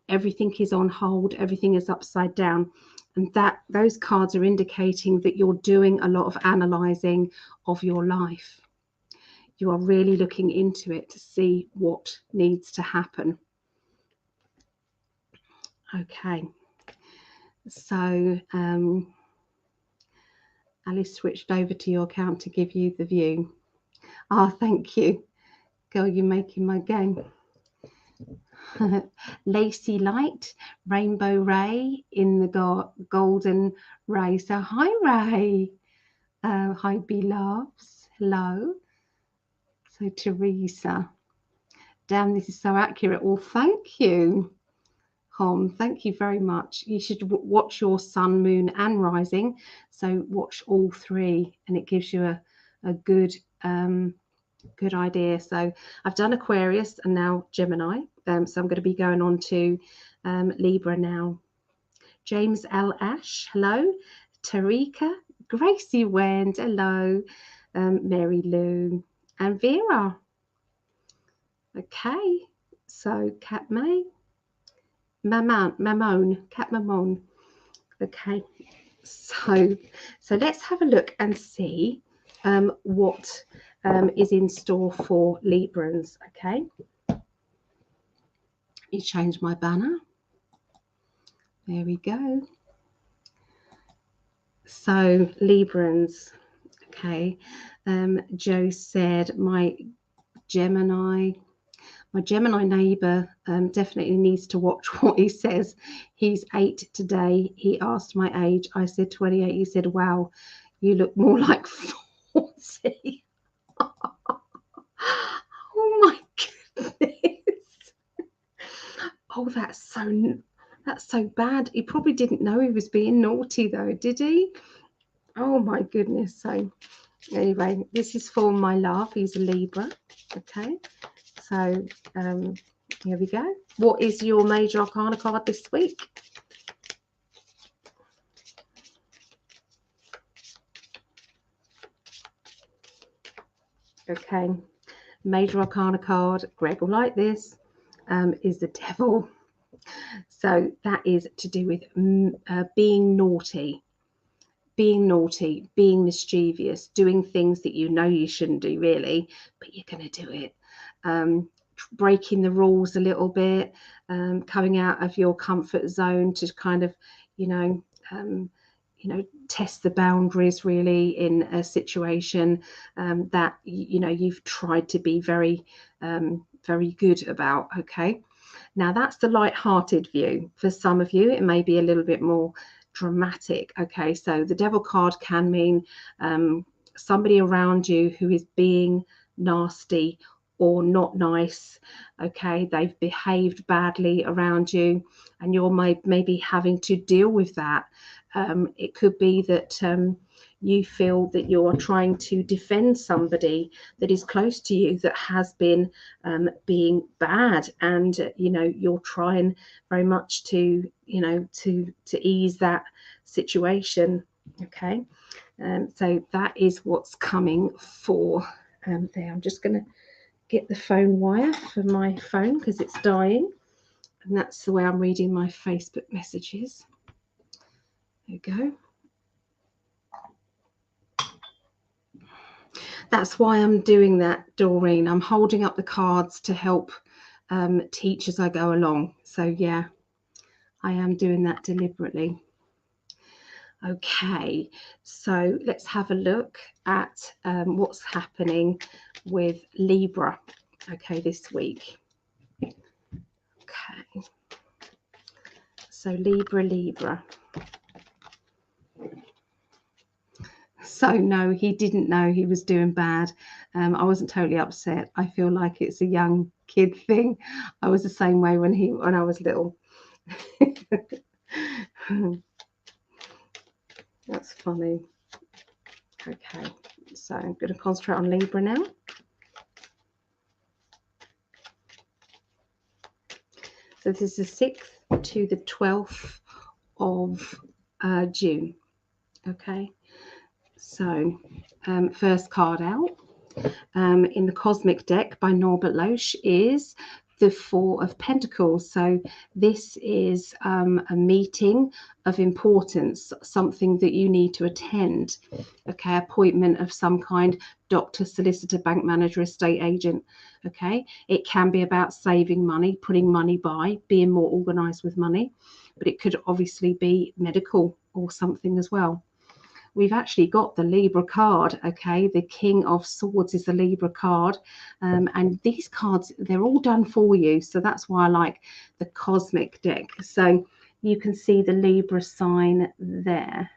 everything is on hold, everything is upside down. And that those cards are indicating that you're doing a lot of analyzing of your life. You are really looking into it to see what needs to happen. Okay, so Alice switched over to your account to give you the view. Oh, thank you. Girl, you're making my game. Lacy Light, Rainbow Ray in the golden ray. So hi, Ray. Hi, beloves. Hello. So Teresa. Damn, this is so accurate. Well, thank you, Hom. Thank you very much. You should watch your sun, moon, and rising. So watch all three, and it gives you a good good idea. So I've done Aquarius and now Gemini. So I'm going to be going on to Libra now. James L. Ash, hello. Tarika, Gracie Wend, hello. Mary Lou and Vera. Okay, so Cat May. Mamone, Cat Mamone. Okay, so let's have a look and see what is in store for Librans. Okay, you change my banner. There we go. So Librans. Okay, Joe said my Gemini neighbour definitely needs to watch what he says. He's 8 today. He asked my age. I said 28. He said, wow, you look more like 40. Oh my goodness. Oh, that's so bad. He probably didn't know he was being naughty though, did he? Oh my goodness. So anyway, this is for my love. He's a Libra. Okay. So here we go. What is your major arcana card this week? Okay, major arcana card, Greg will like this, is the Devil. So that is to do with being naughty, being mischievous, doing things that you know you shouldn't do really, but you're going to do it. Breaking the rules a little bit, coming out of your comfort zone to kind of, test the boundaries really in a situation that you've tried to be very, very good about. Okay, now that's the light-hearted view. For some of you, it may be a little bit more dramatic. Okay, so the Devil card can mean somebody around you who is being nasty or not nice. Okay, they've behaved badly around you, and you're maybe having to deal with that. It could be that you feel that you're trying to defend somebody that is close to you that has been being bad, and you're trying very much to to ease that situation. Okay, so that is what's coming for there. I'm just going to get the phone wire for my phone because it's dying, and that's the way I'm reading my Facebook messages. There you go. That's why I'm doing that, Doreen. I'm holding up the cards to help teach as I go along. So yeah, I am doing that deliberately. Okay, so let's have a look at what's happening with Libra, okay, this week. Okay, so Libra. So no, he didn't know he was doing bad. I wasn't totally upset. I feel like it's a young kid thing. I was the same way when I was little. That's funny. Okay, so I'm going to concentrate on Libra now. So this is the 6th to the 12th of June. Okay, so first card out in the Cosmic Deck by Norbert Loesch is the Four of Pentacles. So this is a meeting of importance, something that you need to attend. Okay, appointment of some kind, doctor, solicitor, bank manager, estate agent. Okay, it can be about saving money, putting money by, being more organized with money, but it could obviously be medical or something as well. We've actually got the Libra card. Okay, the King of Swords is the Libra card, and these cards, they're all done for you, so that's why I like the Cosmic Deck. So you can see the Libra sign there.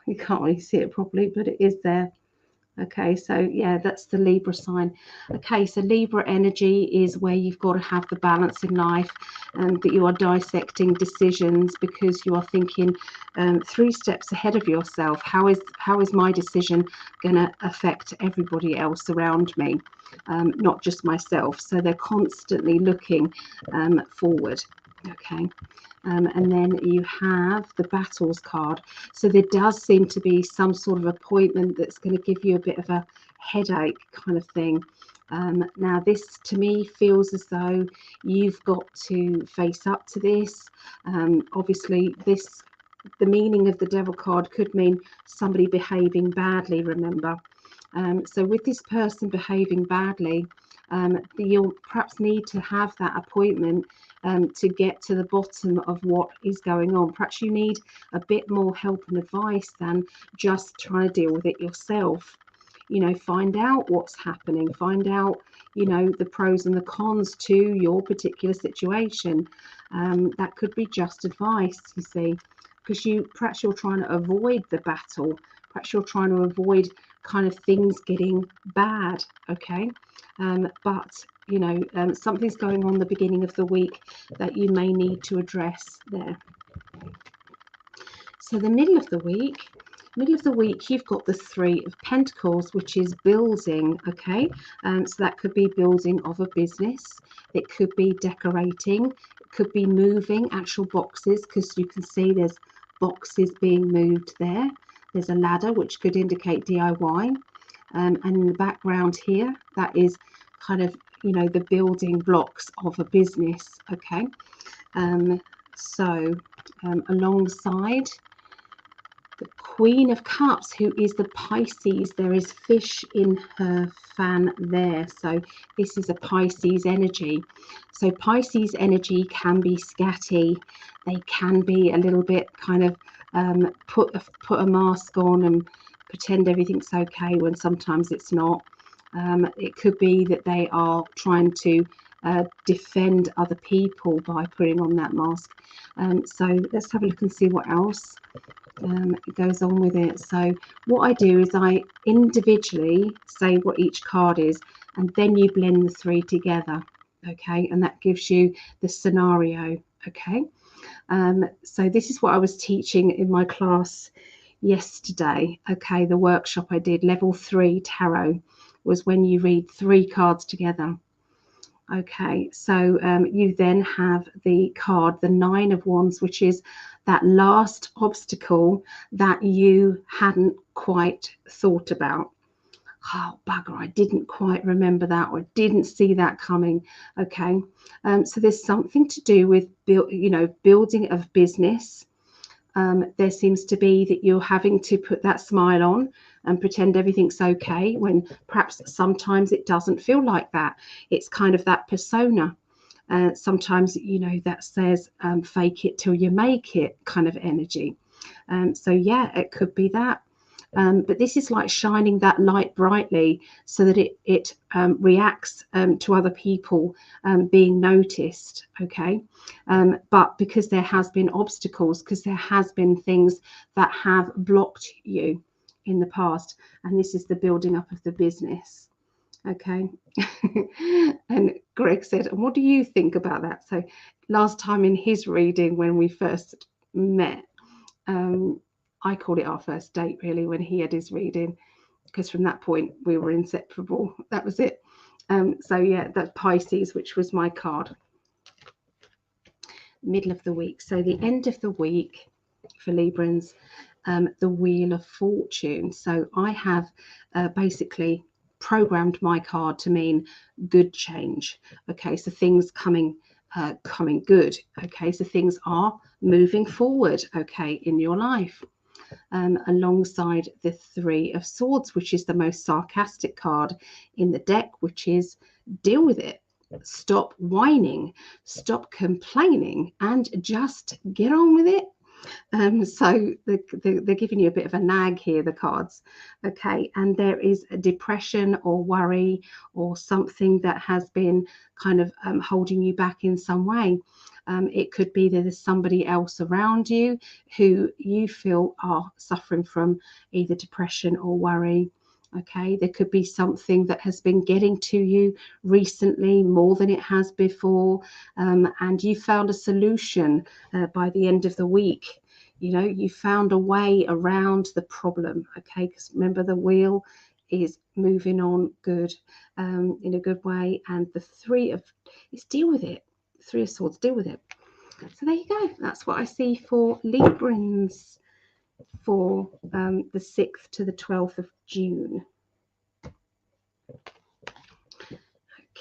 You can't really see it properly, but it is there. Okay, so yeah, that's the Libra sign. Okay, so Libra energy is where you've got to have the balance in life, and that you are dissecting decisions because you are thinking 3 steps ahead of yourself. How is my decision going to affect everybody else around me, not just myself? So they're constantly looking forward. Okay. And then you have the Battles card. So there does seem to be some sort of appointment that's going to give you a bit of a headache kind of thing. Now this to me feels as though you've got to face up to this. Obviously the meaning of the Devil card could mean somebody behaving badly, remember. So with this person behaving badly, you'll perhaps need to have that appointment to get to the bottom of what is going on. Perhaps you need a bit more help and advice than just trying to deal with it yourself. Find out what's happening, find out, the pros and the cons to your particular situation. That could be just advice, you see, because perhaps you're trying to avoid the battle, perhaps you're trying to avoid kind of things getting bad. Okay, but something's going on the beginning of the week that you may need to address there. So the middle of the week, you've got the 3 of Pentacles, which is building. Okay, so that could be building of a business, it could be decorating, it could be moving actual boxes, because you can see there's boxes being moved there. There's a ladder, which could indicate DIY, and in the background here, that is kind of the building blocks of a business. Okay, so alongside the Queen of Cups, who is the Pisces, there is fish in her fan there. So this is a Pisces energy. So Pisces energy can be scatty. They can be a little bit kind of put a mask on and pretend everything's okay when sometimes it's not. It could be that they are trying to defend other people by putting on that mask. So let's have a look and see what else goes on with it. So what I do is I individually say what each card is, and then you blend the three together. Okay, and that gives you the scenario. Okay, so this is what I was teaching in my class yesterday. Okay, the workshop I did, level 3 tarot, was when you read 3 cards together. Okay, so you then have the card, the 9 of Wands, which is that last obstacle that you hadn't quite thought about. Oh, bugger, I didn't quite remember that, or didn't see that coming. Okay, so there's something to do with building of business. There seems to be that you're having to put that smile on and pretend everything's okay, when perhaps sometimes it doesn't feel like that. It's kind of that persona. Sometimes, that says fake it till you make it kind of energy. So yeah, it could be that. But this is like shining that light brightly so that it reacts to other people being noticed. Okay, but because there has been obstacles, because there has been things that have blocked you in the past, and this is the building up of the business. Okay. And Greg said, and what do you think about that? So last time in his reading, when we first met, I called it our first date, really, when he had his reading, because from that point we were inseparable. That was it. So yeah, that's Pisces, which was my card. Middle of the week. So the end of the week for Librans, the Wheel of Fortune. So I have basically programmed my card to mean good change. Okay, so things coming good. Okay, so things are moving forward. Okay, in your life. Alongside the 3 of Swords, which is the most sarcastic card in the deck, which is deal with it. Stop whining, stop complaining, and just get on with it. So they're giving you a bit of a nag here, the cards. Okay, and there is a depression or worry or something that has been kind of holding you back in some way. It could be that there's somebody else around you who you feel are suffering from either depression or worry. Okay, there could be something that has been getting to you recently more than it has before, and you found a solution by the end of the week. You found a way around the problem. Okay, because remember, the wheel is moving on good, in a good way, and the 3 of is deal with it. 3 of Swords, deal with it. So there you go. That's what I see for Librans for the 6th to the 12th of June.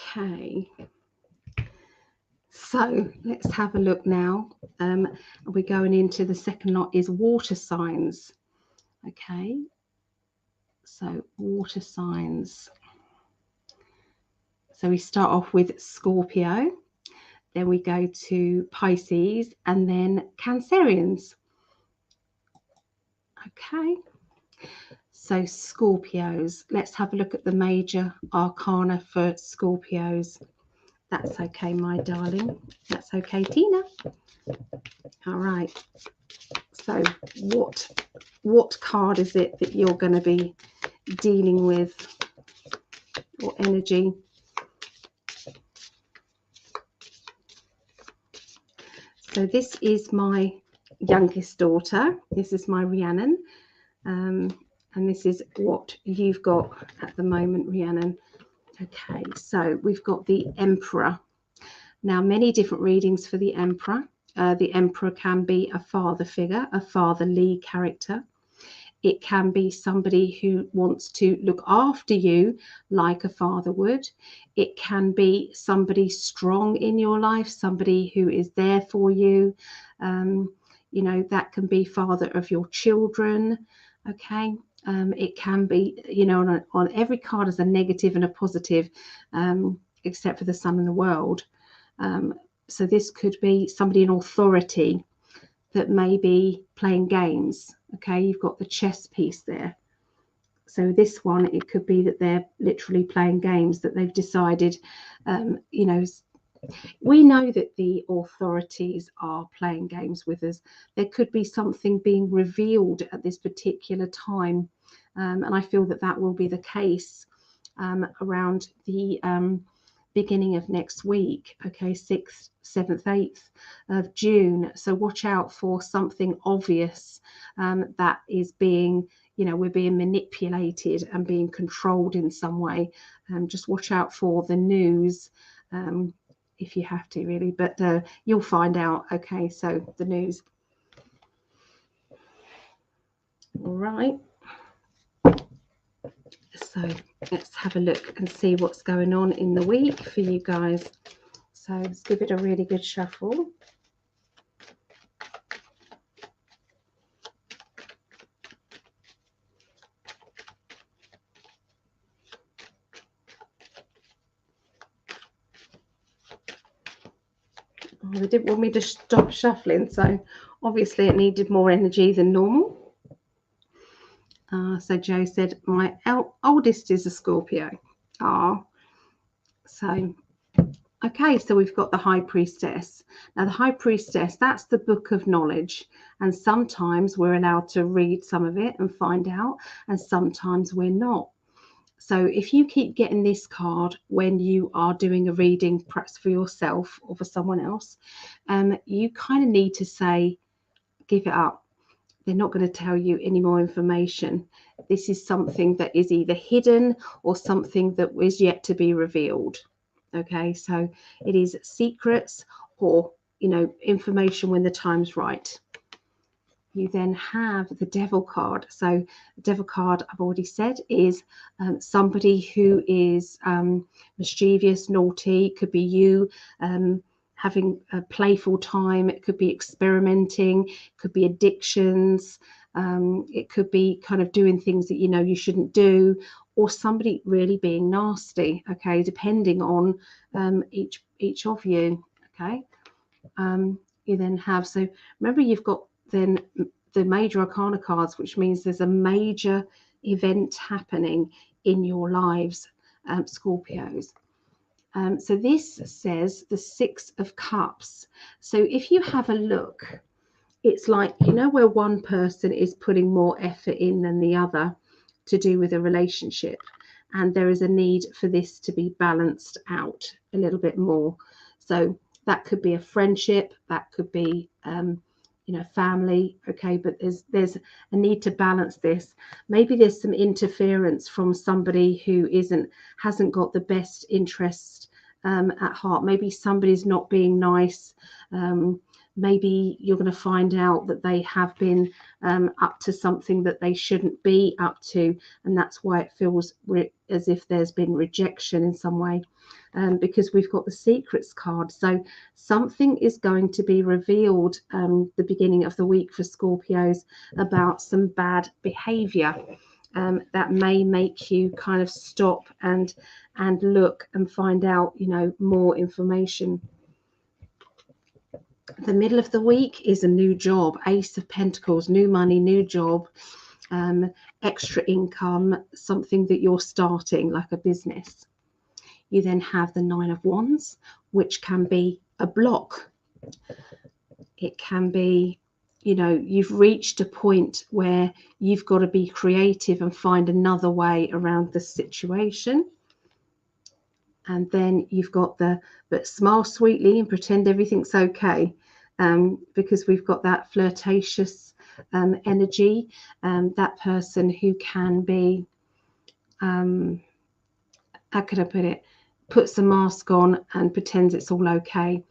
Okay. So let's have a look now. We're going into the second lot is water signs. Okay. So water signs. So we start off with Scorpio. Then we go to Pisces and then Cancerians. Okay. So Scorpios, let's have a look at the major arcana for Scorpios. That's okay, my darling. That's okay, Tina. All right. So what card is it that you're going to be dealing with? What energy? So this is my youngest daughter. This is my Rhiannon. And this is what you've got at the moment, Rhiannon. Okay, so we've got the Emperor. Now, many different readings for the Emperor. The Emperor can be a father figure, a fatherly character. It can be somebody who wants to look after you like a father would. It can be somebody strong in your life, somebody who is there for you. That can be father of your children. Okay. It can be, on every card is a negative and a positive, except for the Sun and the World. So this could be somebody in authority that may be playing games. Okay, you've got the chess piece there. So this one, it could be that they're literally playing games, that they've decided, We know that the authorities are playing games with us. There could be something being revealed at this particular time. And I feel that that will be the case around the beginning of next week, okay, 6th, 7th, 8th of June. So watch out for something obvious that is being, we're being manipulated and being controlled in some way. Just watch out for the news. If you have to, really, but you'll find out. Okay, so the news. All right, so let's have a look and see what's going on in the week for you guys. So let's give it a really good shuffle. Oh, they didn't want me to stop shuffling, so obviously it needed more energy than normal. So Joe said, my oldest is a Scorpio. So okay, so we've got the High Priestess. Now, the High Priestess, that's the book of knowledge. And sometimes we're allowed to read some of it and find out, and sometimes we're not. So if you keep getting this card when you are doing a reading, perhaps for yourself or for someone else, you kind of need to say, give it up. They're not going to tell you any more information. This is something that is either hidden or something that is yet to be revealed. Okay, so it is secrets or, information when the time's right. You then have the Devil card. So the Devil card, I've already said, is somebody who is mischievous, naughty. It could be you having a playful time. It could be experimenting. It could be addictions. It could be kind of doing things that you shouldn't do, or somebody really being nasty. Okay, depending on each of you. Okay, you then have, so remember, you've got then the major arcana cards, which means there's a major event happening in your lives, Scorpios. So this says the Six of Cups. So if you have a look, it's like, where one person is putting more effort in than the other to do with a relationship. And there is a need for this to be balanced out a little bit more. So that could be a friendship, that could be, family. Okay, but there's a need to balance this. Maybe there's some interference from somebody who hasn't got the best interest at heart. Maybe somebody's not being nice. Maybe you're going to find out that they have been up to something that they shouldn't be up to, and that's why it feels as if there's been rejection in some way, because we've got the Secrets card. So something is going to be revealed the beginning of the week for Scorpios about some bad behavior that may make you kind of stop and look and find out, more information. The middle of the week is a new job, Ace of Pentacles, new money, new job, extra income, something that you're starting, like a business. You then have the Nine of Wands, which can be a block. It can be, you've reached a point where you've got to be creative and find another way around the situation. And then you've got but smile sweetly and pretend everything's okay, because we've got that flirtatious energy, that person who can be, how could I put it, puts a mask on and pretends it's all okay,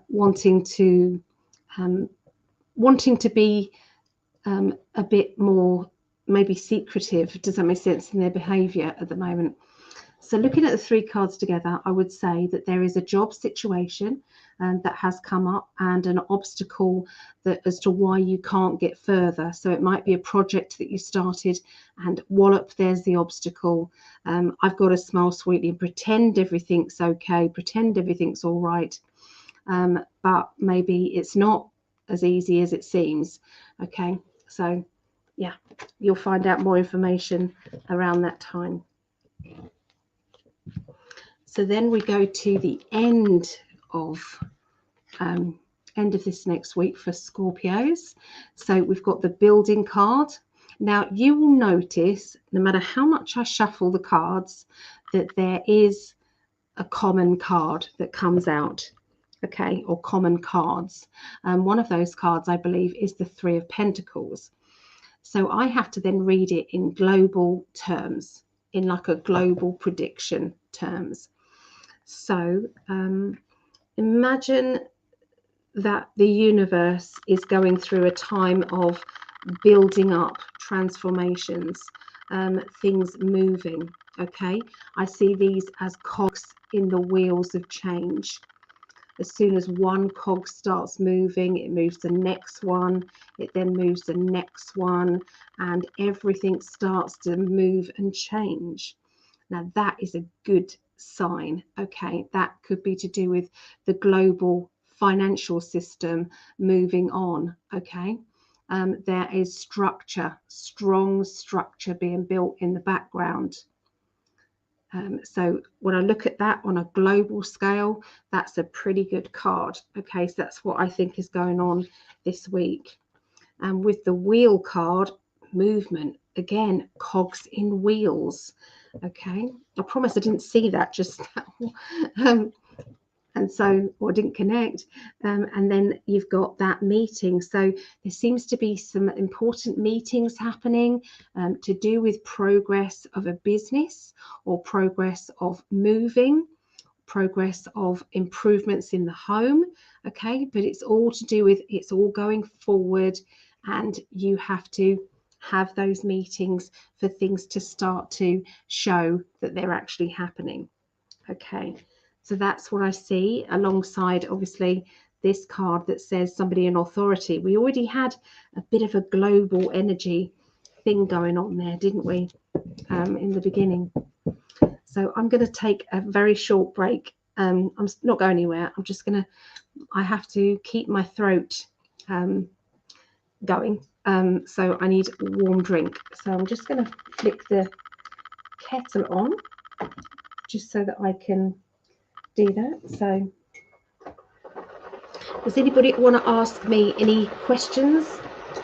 wanting to be a bit more maybe secretive. Does that make sense in their behavior at the moment? So looking at the three cards together, I would say that there is a job situation that has come up and an obstacle as to why you can't get further. So it might be a project that you started and wallop, there's the obstacle. I've got to smile sweetly and pretend everything's okay, pretend everything's all right. But maybe it's not as easy as it seems. Okay, so yeah, you'll find out more information around that time. So then we go to the end of this next week for Scorpios. So we've got the building card. Now you will notice, no matter how much I shuffle the cards, that there is a common card that comes out, okay, or common cards. One of those cards, I believe, is the Three of Pentacles. So I have to then read it in global terms, in like a global prediction terms. So imagine that the universe is going through a time of building up, transformations, things moving. Okay, I see these as cogs in the wheels of change. As soon as one cog starts moving, it moves the next one, it then moves the next one, and everything starts to move and change. Now that is a good sign. Okay, that could be to do with the global financial system moving on. Okay, there is structure, strong structure being built in the background. So when I look at that on a global scale, that's a pretty good card. Okay, so that's what I think is going on this week. And with the wheel card, movement, again, cogs in wheels. Okay, I promise I didn't see that just now. And so, or didn't connect. And then you've got that meeting. So there seems to be some important meetings happening to do with progress of a business or progress of moving, progress of improvements in the home. Okay, but it's all to do with, it's all going forward, and you have to have those meetings for things to start to show that they're actually happening. Okay, so that's what I see alongside, obviously, this card that says somebody in authority. We already had a bit of a global energy thing going on there, didn't we, in the beginning? So I'm going to take a very short break. I'm not going anywhere. I'm just going to, I have to keep my throat going. So I need a warm drink. So I'm just going to flick the kettle on just so that I can do that. So does anybody want to ask me any questions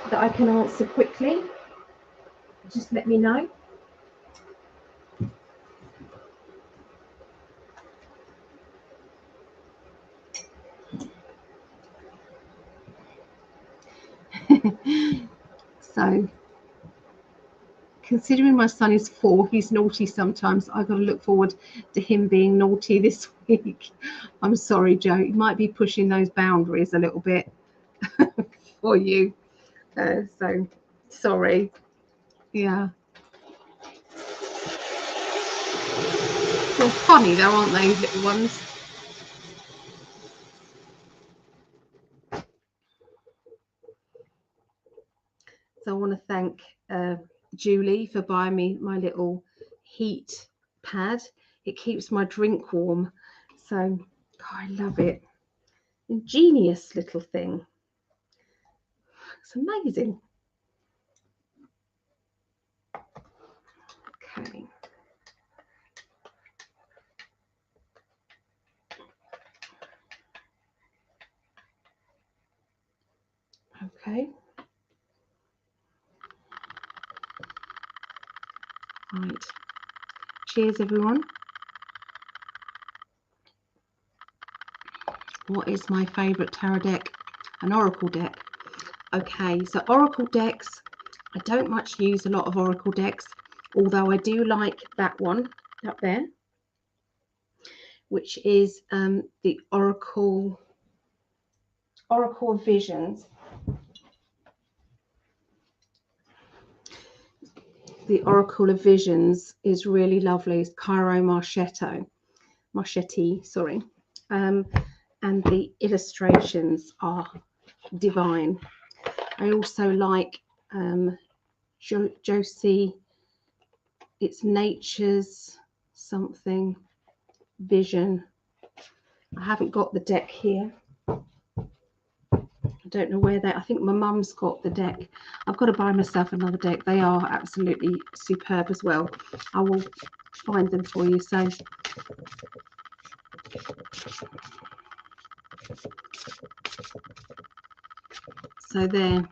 that I can answer quickly? Just let me know. So considering my son is 4, he's naughty sometimes. I've got to look forward to him being naughty this week. I'm sorry, Joe. He might be pushing those boundaries a little bit for you. So sorry. Yeah. Well, funny though, aren't they, little ones? So I want to thank Julie for buying me my little heat pad. It keeps my drink warm. So I love it. Ingenious little thing. It's amazing. Okay. Okay. Right. Cheers, everyone. What is my favourite tarot deck? An oracle deck. Okay, so oracle decks, I don't much use a lot of oracle decks, although I do like that one up there, which is the Oracle Visions. The Oracle of Visions is really lovely. It's Cairo Marchetti, sorry. And the illustrations are divine. I also like Josie, it's Nature's something vision. I haven't got the deck here. I don't know where they, I think my mum's got the deck. I've got to buy myself another deck. They are absolutely superb as well. I will find them for you. So So there.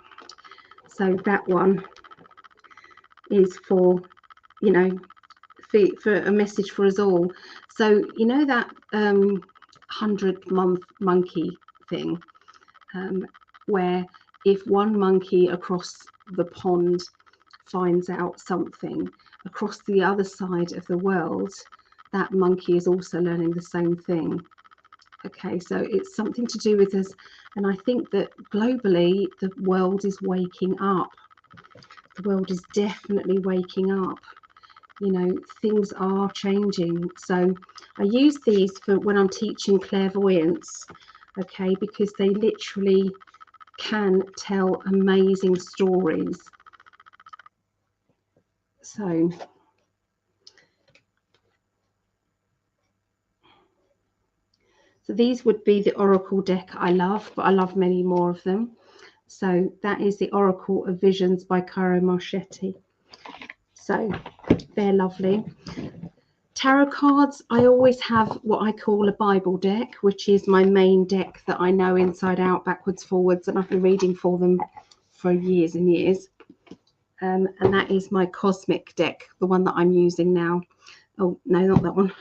So that one is for, you know, for a message for us all. So you know that 100-month monkey thing, where if one monkey across the pond finds out something across the other side of the world, that monkey is also learning the same thing. Okay, so it's something to do with us, and I think that globally the world is waking up. The world is definitely waking up. You know, things are changing. So I use these for when I'm teaching clairvoyance, okay, because they literally can tell amazing stories. So these would be the Oracle deck I love, but I love many more of them. So that is the Oracle of Visions by Caro Marchetti. So they're lovely. Tarot cards, I always have what I call a Bible deck, which is my main deck that I know inside out, backwards, forwards, and I've been reading for them for years and years. And that is my Cosmic deck, the one that I'm using now. Oh, no, not that one.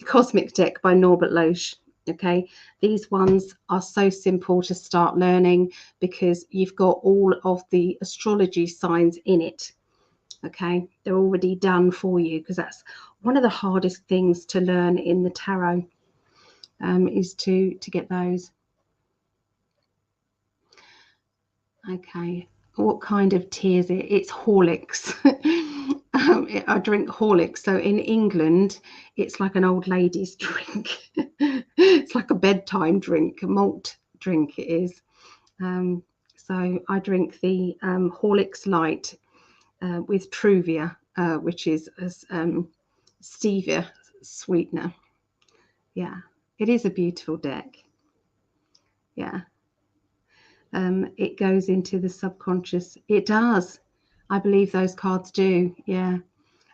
Cosmic deck by Norbert Loesch. Okay, these ones are so simple to start learning because you've got all of the astrology signs in it. Okay, they're already done for you, because that's one of the hardest things to learn in the tarot, is to get those. Okay, what kind of tea is it? It's Horlicks. I drink Horlicks. So in England, it's like an old lady's drink. It's like a bedtime drink, a malt drink it is. So I drink the Horlicks Light with Truvia, which is a stevia sweetener. Yeah, it is a beautiful deck. Yeah. It goes into the subconscious. It does. I believe those cards do. Yeah.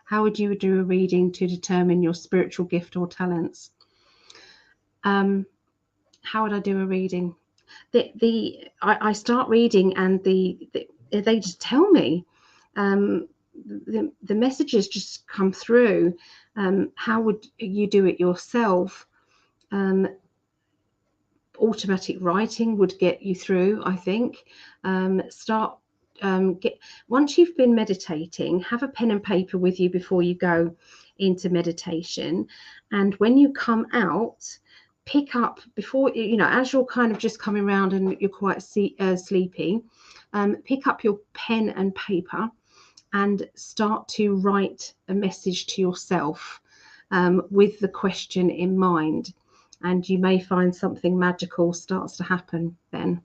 How would you do a reading to determine your spiritual gift or talents? How would I do a reading? I start reading and they just tell me. The messages just come through. How would you do it yourself? Automatic writing would get you through, I think. Once you've been meditating, have a pen and paper with you before you go into meditation, and when you come out, pick up, before, you know, as you're kind of just coming around and you're quite sleepy, pick up your pen and paper and start to write a message to yourself, with the question in mind. And you may find something magical starts to happen then.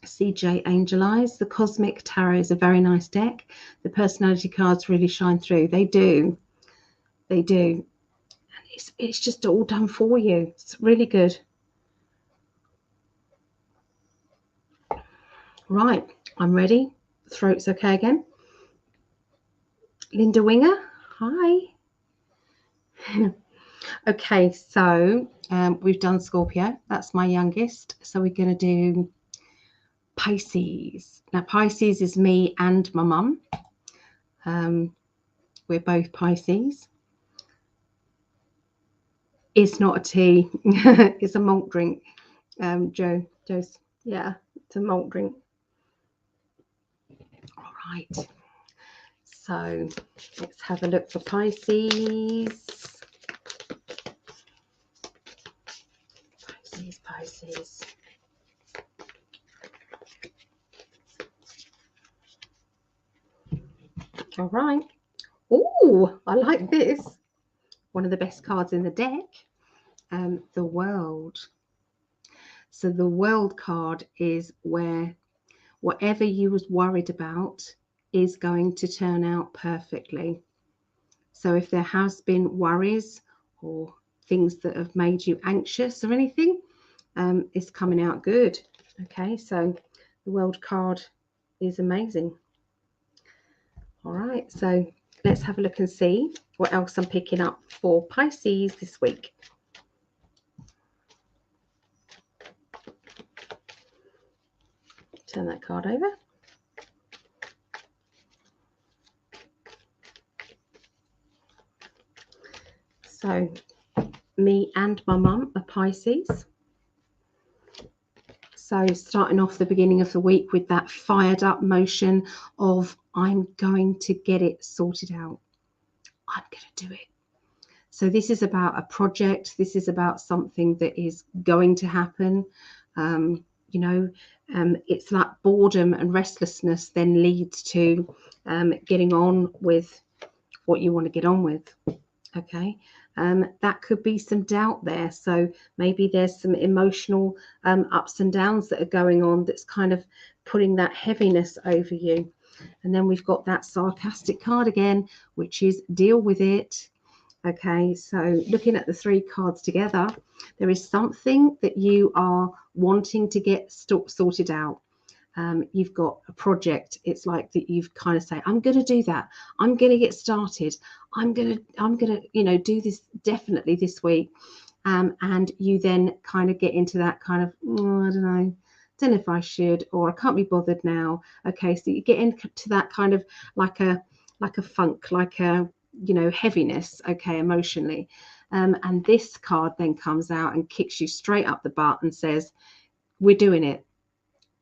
CJ Angel Eyes, the Cosmic Tarot is a very nice deck. The personality cards really shine through. They do. They do. And it's just all done for you. It's really good. Right, I'm ready. Throat's okay again. Linda Winger, hi. Okay, so we've done Scorpio. That's my youngest. So we're going to do Pisces. Now, Pisces is me and my mum. We're both Pisces. It's not a tea. It's a malt drink. Joe's, yeah, it's a malt drink. All right. So let's have a look for Pisces. Pisces. All right. Oh, I like this. One of the best cards in the deck. The World. So the World card is where whatever you was worried about is going to turn out perfectly. So if there has been worries or things that have made you anxious or anything, it's coming out good. Okay, so the World card is amazing. All right, so let's have a look and see what else I'm picking up for Pisces this week. Turn that card over. So, me and my mum are Pisces. So starting off the beginning of the week with that fired up motion of I'm going to get it sorted out. I'm going to do it. So this is about a project. This is about something that is going to happen. It's that boredom and restlessness then leads to getting on with what you want to get on with. Okay. That could be some doubt there. So maybe there's some emotional ups and downs that are going on that's kind of putting that heaviness over you. And then we've got that sarcastic card again, which is deal with it. Okay, so looking at the three cards together, there is something that you are wanting to get sorted out. You've got a project. It's like that you've kind of say, I'm going to do that. I'm going to get started. I'm going to, do this definitely this week. And you then kind of get into that kind of, I don't know if I should, or I can't be bothered now. Okay, so you get into that kind of like a funk, like a, heaviness, okay, emotionally. And this card then comes out and kicks you straight up the butt and says, we're doing it.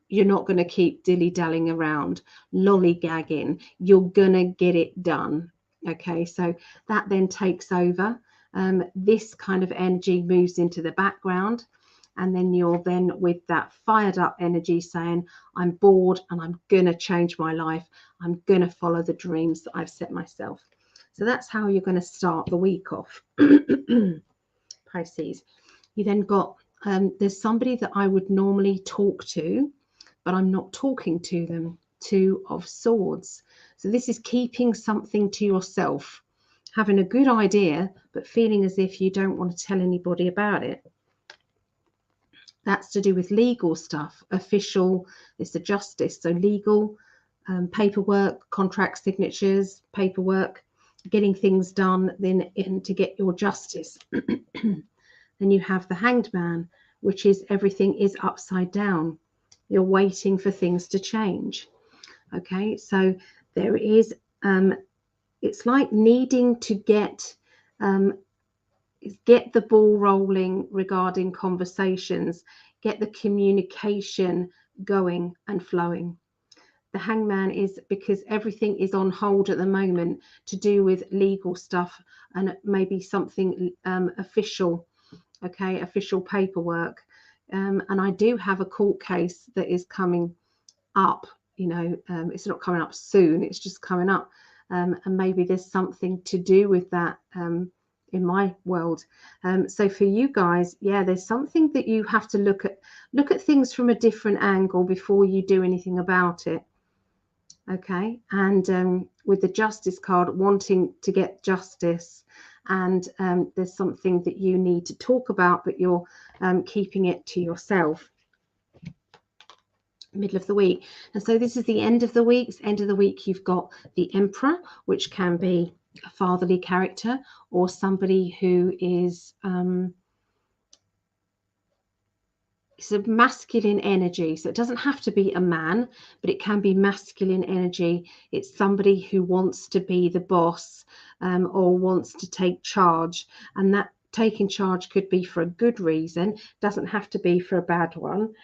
You're not going to keep dilly-dallying around, lollygagging. You're going to get it done. Okay, so that then takes over. This kind of energy moves into the background. And then you're then with that fired up energy saying, I'm bored and I'm going to change my life. I'm going to follow the dreams that I've set myself. So that's how you're going to start the week off. Pisces. You then got, there's somebody that I would normally talk to, but I'm not talking to them. Two of Swords. So this is keeping something to yourself, having a good idea, but feeling as if you don't want to tell anybody about it. That's to do with legal stuff, official, it's the justice. So legal, paperwork, contract signatures, paperwork, getting things done then to get your justice. Then you have the Hanged Man, which is everything is upside down. You're waiting for things to change. Okay, so there is, it's like needing to get the ball rolling regarding conversations, get the communication going and flowing. The Hangman is because everything is on hold at the moment to do with legal stuff and maybe something official, okay, official paperwork. And I do have a court case that is coming up, it's not coming up soon, it's just coming up. And maybe there's something to do with that in my world. So for you guys, yeah, there's something that you have to look at things from a different angle before you do anything about it. Okay, and with the Justice card, wanting to get justice, and there's something that you need to talk about, but you're keeping it to yourself. Middle of the week. And so this is the end of the week. End of the week, you've got the Emperor, which can be a fatherly character or somebody who is it's a masculine energy. So it doesn't have to be a man, but it can be masculine energy. It's somebody who wants to be the boss or wants to take charge, and that taking charge could be for a good reason, doesn't have to be for a bad one,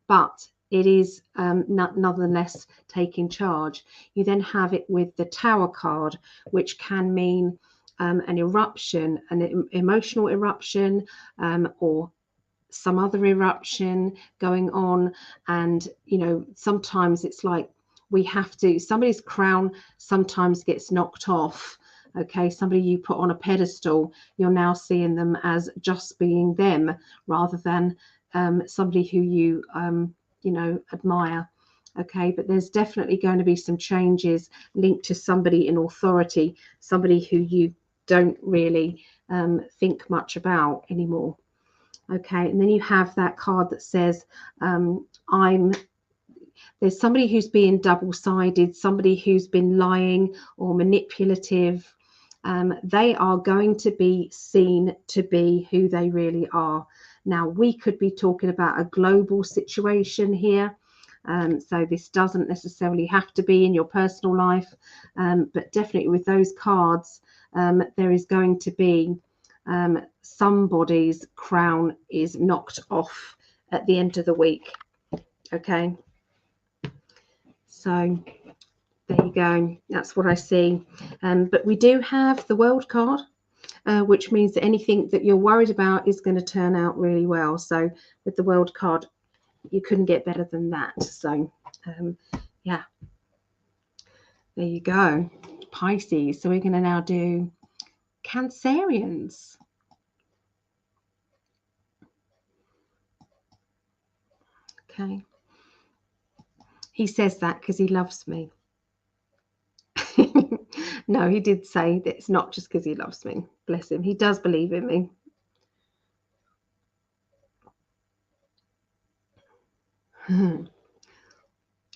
but it is nonetheless taking charge. You then have it with the Tower card, which can mean an eruption, an emotional eruption, or some other eruption going on. And sometimes it's like somebody's crown sometimes gets knocked off. Okay, somebody you put on a pedestal, you're now seeing them as just being them rather than somebody who you admire. Okay, but there's definitely going to be some changes linked to somebody in authority, somebody who you don't really think much about anymore. Okay, and then you have that card that says I'm there's somebody who's being double-sided, somebody who's been lying or manipulative. They are going to be seen to be who they really are. Now, we could be talking about a global situation here. So this doesn't necessarily have to be in your personal life, but definitely with those cards, there is going to be somebody's crown is knocked off at the end of the week. Okay, so there you go. That's what I see. But we do have the World card, which means that anything that you're worried about is going to turn out really well. So with the World card, you couldn't get better than that. So yeah, there you go. Pisces. So we're going to now do Cancerians. Okay. He says that because he loves me. No, he did say that it's not just because he loves me. Bless him. He does believe in me.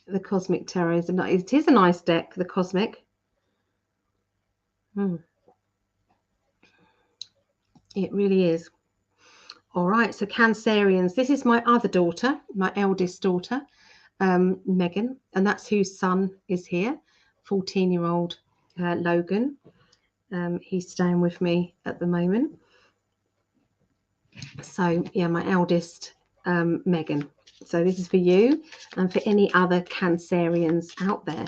The Cosmic Tarot is it is a nice deck, the Cosmic. It really is. All right, so Cancerians. This is my other daughter, my eldest daughter, Megan, and that's whose son is here, 14-year-old Logan. He's staying with me at the moment. So yeah, my eldest, Megan. So this is for you and for any other Cancerians out there.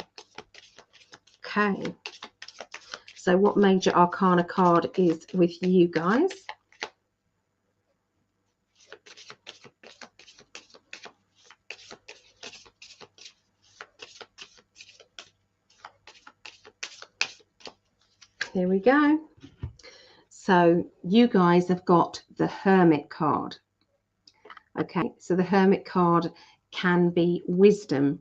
Okay. So what major arcana card is with you guys? Here we go. So you guys have got the Hermit card. Okay, so the Hermit card can be wisdom.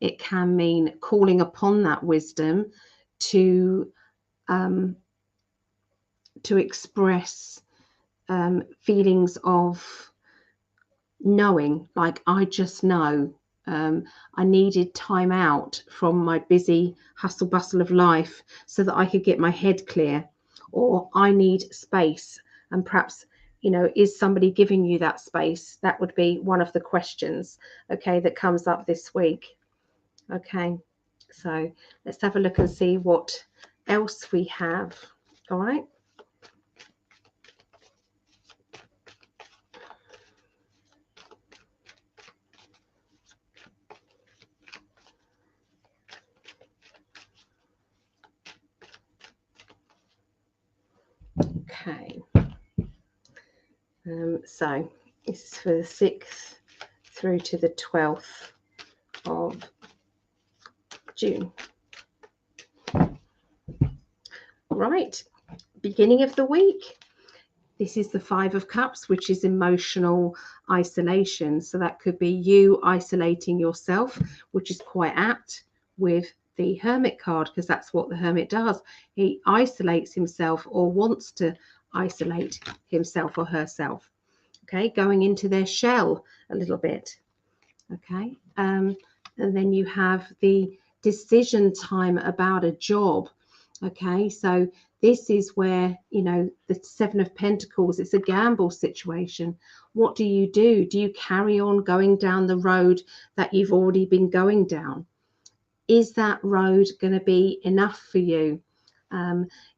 It can mean calling upon that wisdom to express feelings of knowing, like I just know. I needed time out from my busy hustle bustle of life so that I could get my head clear, or I need space. And perhaps, you know, is somebody giving you that space? That would be one of the questions, okay, that comes up this week. Okay, so let's have a look and see what else we have. All right. Okay, so this is for the 6th through to the 12th of June. Right, beginning of the week. This is the 5 of Cups, which is emotional isolation. So that could be you isolating yourself, which is quite apt with the Hermit card, because that's what the Hermit does. He isolates himself, or wants to isolate himself or herself. Okay, going into their shell a little bit. Okay, and then you have the decision time about a job. Okay, so this is where, you know, the 7 of Pentacles, it's a gamble situation. What do you do? Do you carry on going down the road that you've already been going down? Is that road going to be enough for you?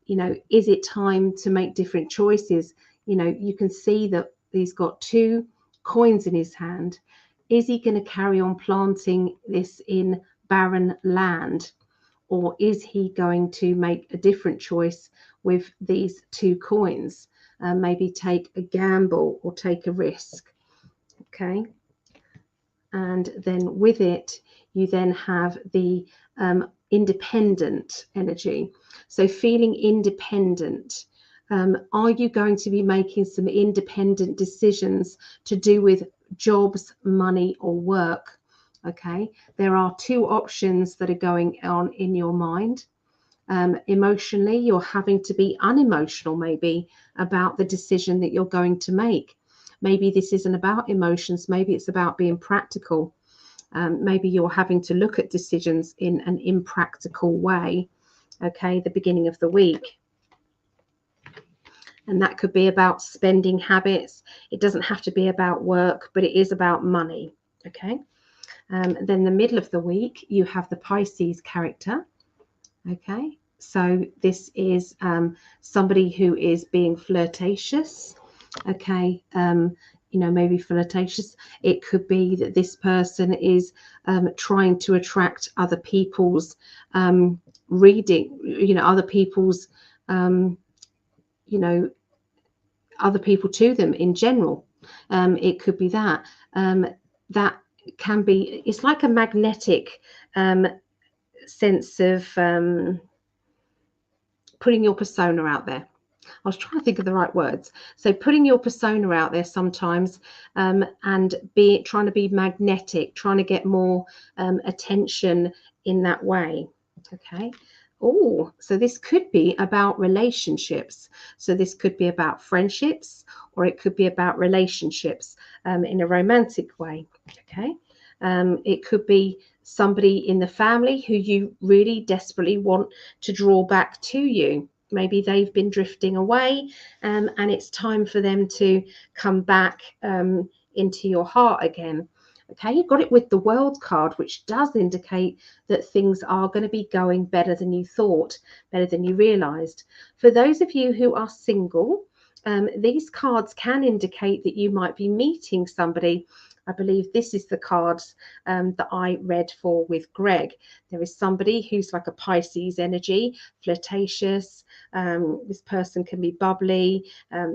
You know, is it time to make different choices? You know, you can see that he's got 2 coins in his hand. Is he going to carry on planting this in barren land? Or is he going to make a different choice with these 2 coins? Maybe take a gamble or take a risk. Okay. And then with it, you then have the independent energy. So feeling independent. Are you going to be making some independent decisions to do with jobs, money, or work? Okay, there are 2 options that are going on in your mind. Emotionally, you're having to be unemotional maybe about the decision that you're going to make. Maybe this isn't about emotions, maybe it's about being practical. Maybe you're having to look at decisions in an impractical way. Okay, the beginning of the week. And that could be about spending habits. It doesn't have to be about work, but it is about money. Okay. Then the middle of the week, you have the Pisces character. Okay. So this is somebody who is being flirtatious. Okay. Maybe flirtatious. It could be that this person is trying to attract other people's reading, other people's other people to them in general. It could be that. That can be, it's like a magnetic sense of putting your persona out there. I was trying to think of the right words. So putting your persona out there sometimes, and trying to be magnetic, trying to get more attention in that way. Okay. Oh, so this could be about relationships. So this could be about friendships, or it could be about relationships in a romantic way. Okay. It could be somebody in the family who you really desperately want to draw back to you. Maybe they've been drifting away, and it's time for them to come back into your heart again. Okay, you've got it with the World card, which does indicate that things are going to be going better than you thought, better than you realized. For those of you who are single, these cards can indicate that you might be meeting somebody. I believe this is the cards that I read for with Greg. There is somebody who's like a Pisces energy, flirtatious. This person can be bubbly.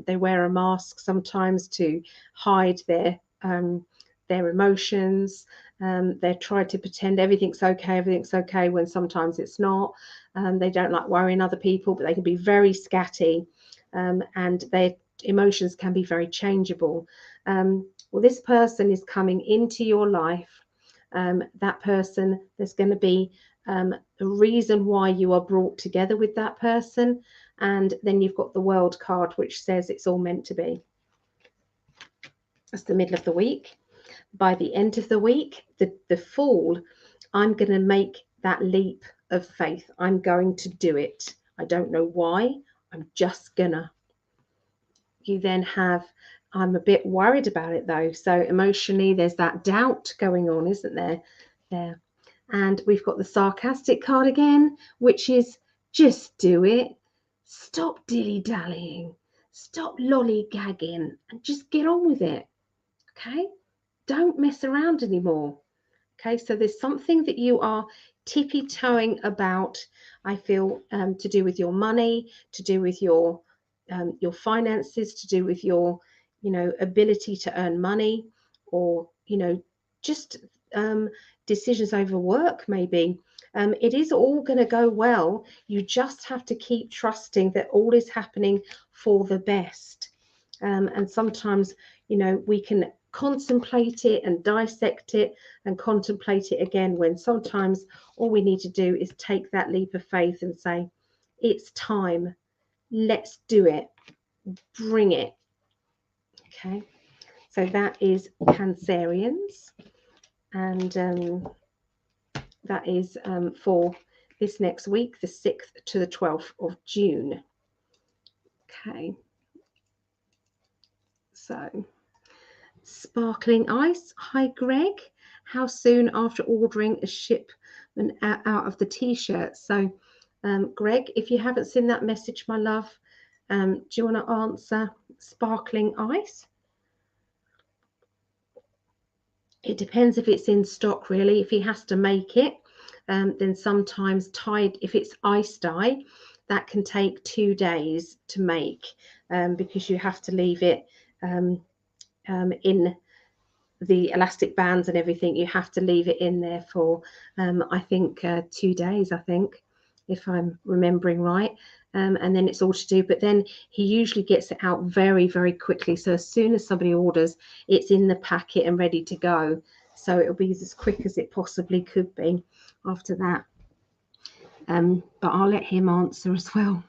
They wear a mask sometimes to hide their emotions. They try to pretend everything's okay when sometimes it's not. They don't like worrying other people, but they can be very scatty, and their emotions can be very changeable. Well, this person is coming into your life. That person, there's going to be a reason why you are brought together with that person. And then you've got the World card, which says it's all meant to be. That's the middle of the week. By the end of the week, the Fool, I'm going to make that leap of faith. I'm going to do it. I don't know why. I'm just gonna. You then have, I'm a bit worried about it though. So emotionally, there's that doubt going on, isn't there? There. And we've got the sarcastic card again, which is just do it. Stop dilly-dallying. Stop lollygagging and just get on with it. Okay? Don't mess around anymore. Okay, so there's something that you are tippy-toeing about, I feel, to do with your money, to do with your finances, to do with your, ability to earn money, or, just decisions over work, maybe. It is all going to go well. You just have to keep trusting that all is happening for the best. And sometimes, we can contemplate it and dissect it and contemplate it again, when sometimes all we need to do is take that leap of faith and say, it's time, let's do it, bring it. Okay, so that is Cancerians, and that is for this next week, the 6th to the 12th of June. Okay, so Sparkling Ice. Hi, Greg. How soon after ordering a shipment out of the t-shirt? So, Greg, if you haven't seen that message, my love, do you want to answer Sparkling Ice? It depends if it's in stock, really. If he has to make it, then sometimes if it's ice dye, that can take 2 days to make, because you have to leave it in the elastic bands and everything. You have to leave it in there for I think 2 days, I think, if I'm remembering right, and then it's all to do. But then he usually gets it out very, very quickly, so as soon as somebody orders, it's in the packet and ready to go. So it'll be as quick as it possibly could be after that. But I'll let him answer as well,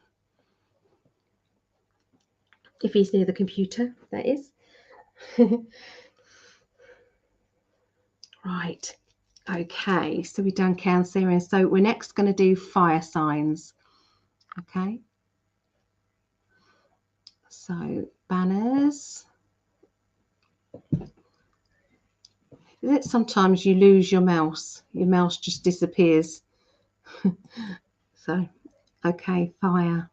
if he's near the computer, that is. Right. Okay, so we've done Cancerian. So we're next going to do fire signs. Okay. So banners. Is it sometimes you lose your mouse? Your mouse just disappears. So, okay, fire.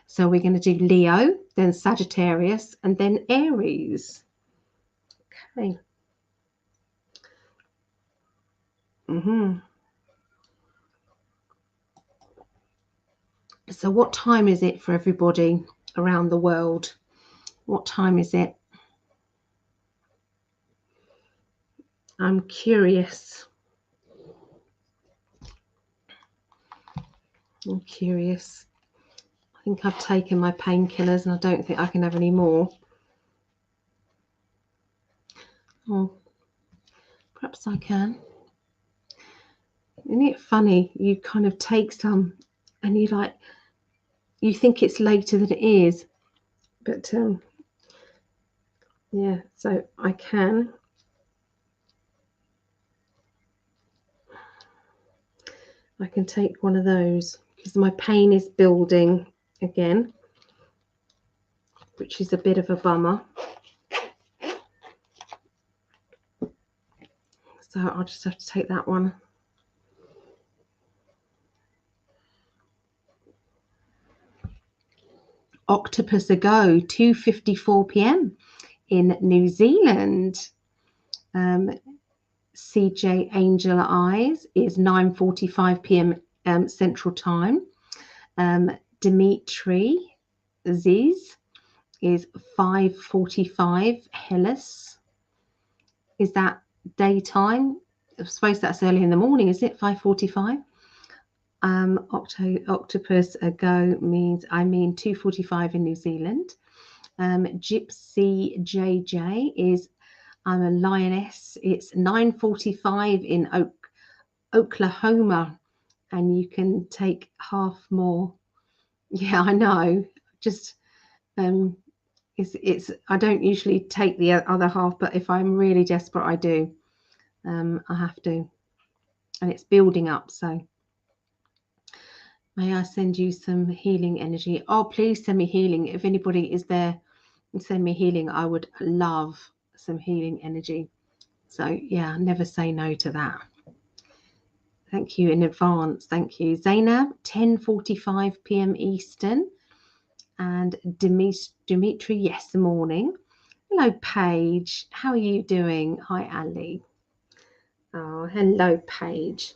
So we're going to do Leo, then Sagittarius, and then Aries. Okay. So what time is it for everybody around the world? What time is it? I'm curious. I'm curious. I think I've taken my painkillers and I don't think I can have any more. Oh, perhaps I can. Isn't it funny? You kind of take some and you think it's later than it is. But yeah, so I can. I can take one of those because my pain is building again, which is a bit of a bummer. So I'll just have to take that one. Octopus a go, 2:54 p.m. in New Zealand. CJ Angel Eyes is 9:45 p.m. Central Time. Dimitri Ziz is 5:45 Hellas. Is that daytime? I suppose that's early in the morning, is it? 5:45. Octopus a go means 2:45 in New Zealand. Gypsy JJ is I'm a lioness. It's 9:45 in Oklahoma, and you can take half more. Yeah, I know. Just it's I don't usually take the other half, but if I'm really desperate, I do. I have to, and it's building up. So, may I send you some healing energy? Oh, please send me healing. If anybody is there and send me healing, I would love some healing energy. So yeah, never say no to that. Thank you in advance. Thank you. Zainab, 10:45 p.m. Eastern. And Dimitri, yes, the morning. Hello, Paige. How are you doing? Hi, Ali. Oh, hello, Paige.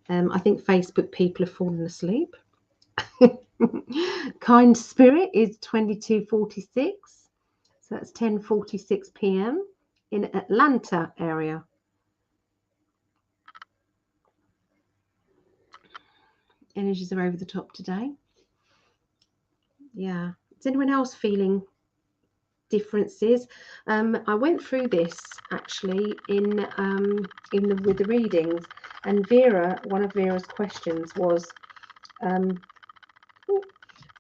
I think Facebook people have fallen asleep. Kind Spirit is 22:46. So that's 10:46 p.m. in Atlanta area. Energies are over the top today. Yeah. Is anyone else feeling differences? I went through this actually with the readings, and Vera, one of Vera's questions was,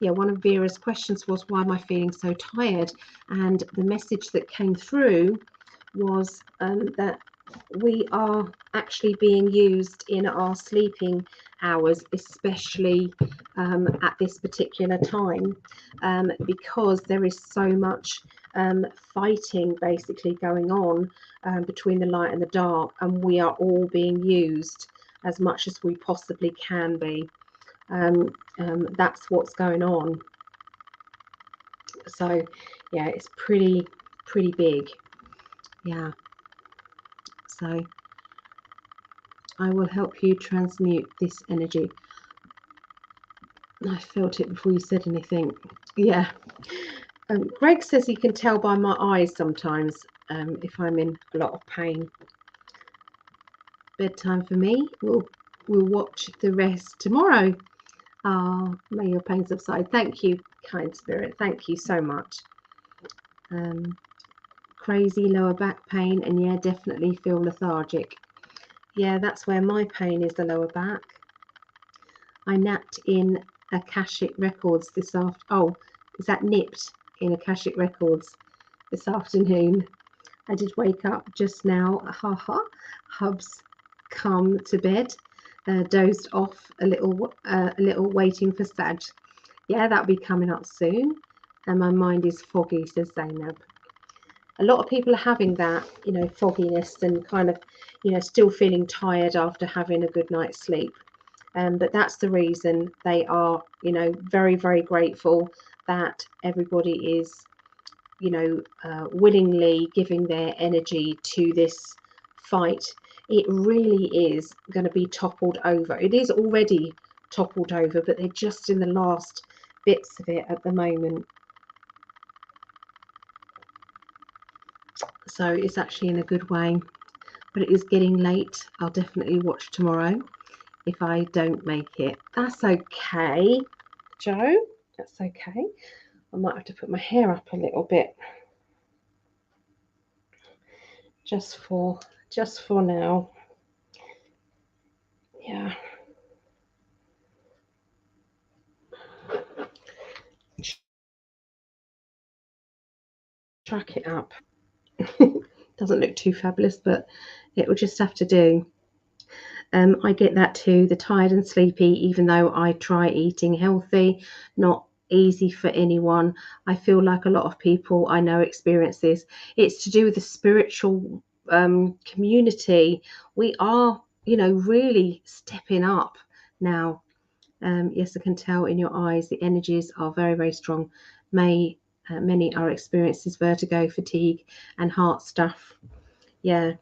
one of Vera's questions was, why am I feeling so tired? And the message that came through was that we are actually being used in our sleeping hours, especially at this particular time, because there is so much fighting basically going on between the light and the dark, and we are all being used as much as we possibly can be. That's what's going on. So yeah, it's pretty big. Yeah. So I will help you transmute this energy. I felt it before you said anything. Yeah. Greg says he can tell by my eyes sometimes if I'm in a lot of pain. Bedtime for me. We'll watch the rest tomorrow. May your pain subside. Thank you, kind spirit. Thank you so much. Crazy lower back pain, and yeah, definitely feel lethargic. Yeah, that's where my pain is, the lower back. I napped in Akashic Records this afternoon. Oh, is that nipped in Akashic Records this afternoon? I did wake up just now. Hubs come to bed, dozed off a little waiting for Sag. Yeah, that'll be coming up soon. And my mind is foggy, says Zainab. A lot of people are having that, fogginess and kind of, still feeling tired after having a good night's sleep. But that's the reason they are, very, very grateful that everybody is, willingly giving their energy to this fight. It really is going to be toppled over. It is already toppled over, but they're just in the last bits of it at the moment. So it's actually in a good way, but it is getting late. I'll definitely watch tomorrow if I don't make it. That's okay, Joe. That's okay. I might have to put my hair up a little bit just for now. Yeah. Track it up. Doesn't look too fabulous, but it will just have to do. I get that too, the tired and sleepy, even though I try eating healthy. Not easy for anyone. I feel like a lot of people I know experience this. It's to do with the spiritual community. We are, really stepping up now. Yes, I can tell in your eyes the energies are very, very strong. Many are experiencing vertigo, fatigue, and heart stuff. Yeah.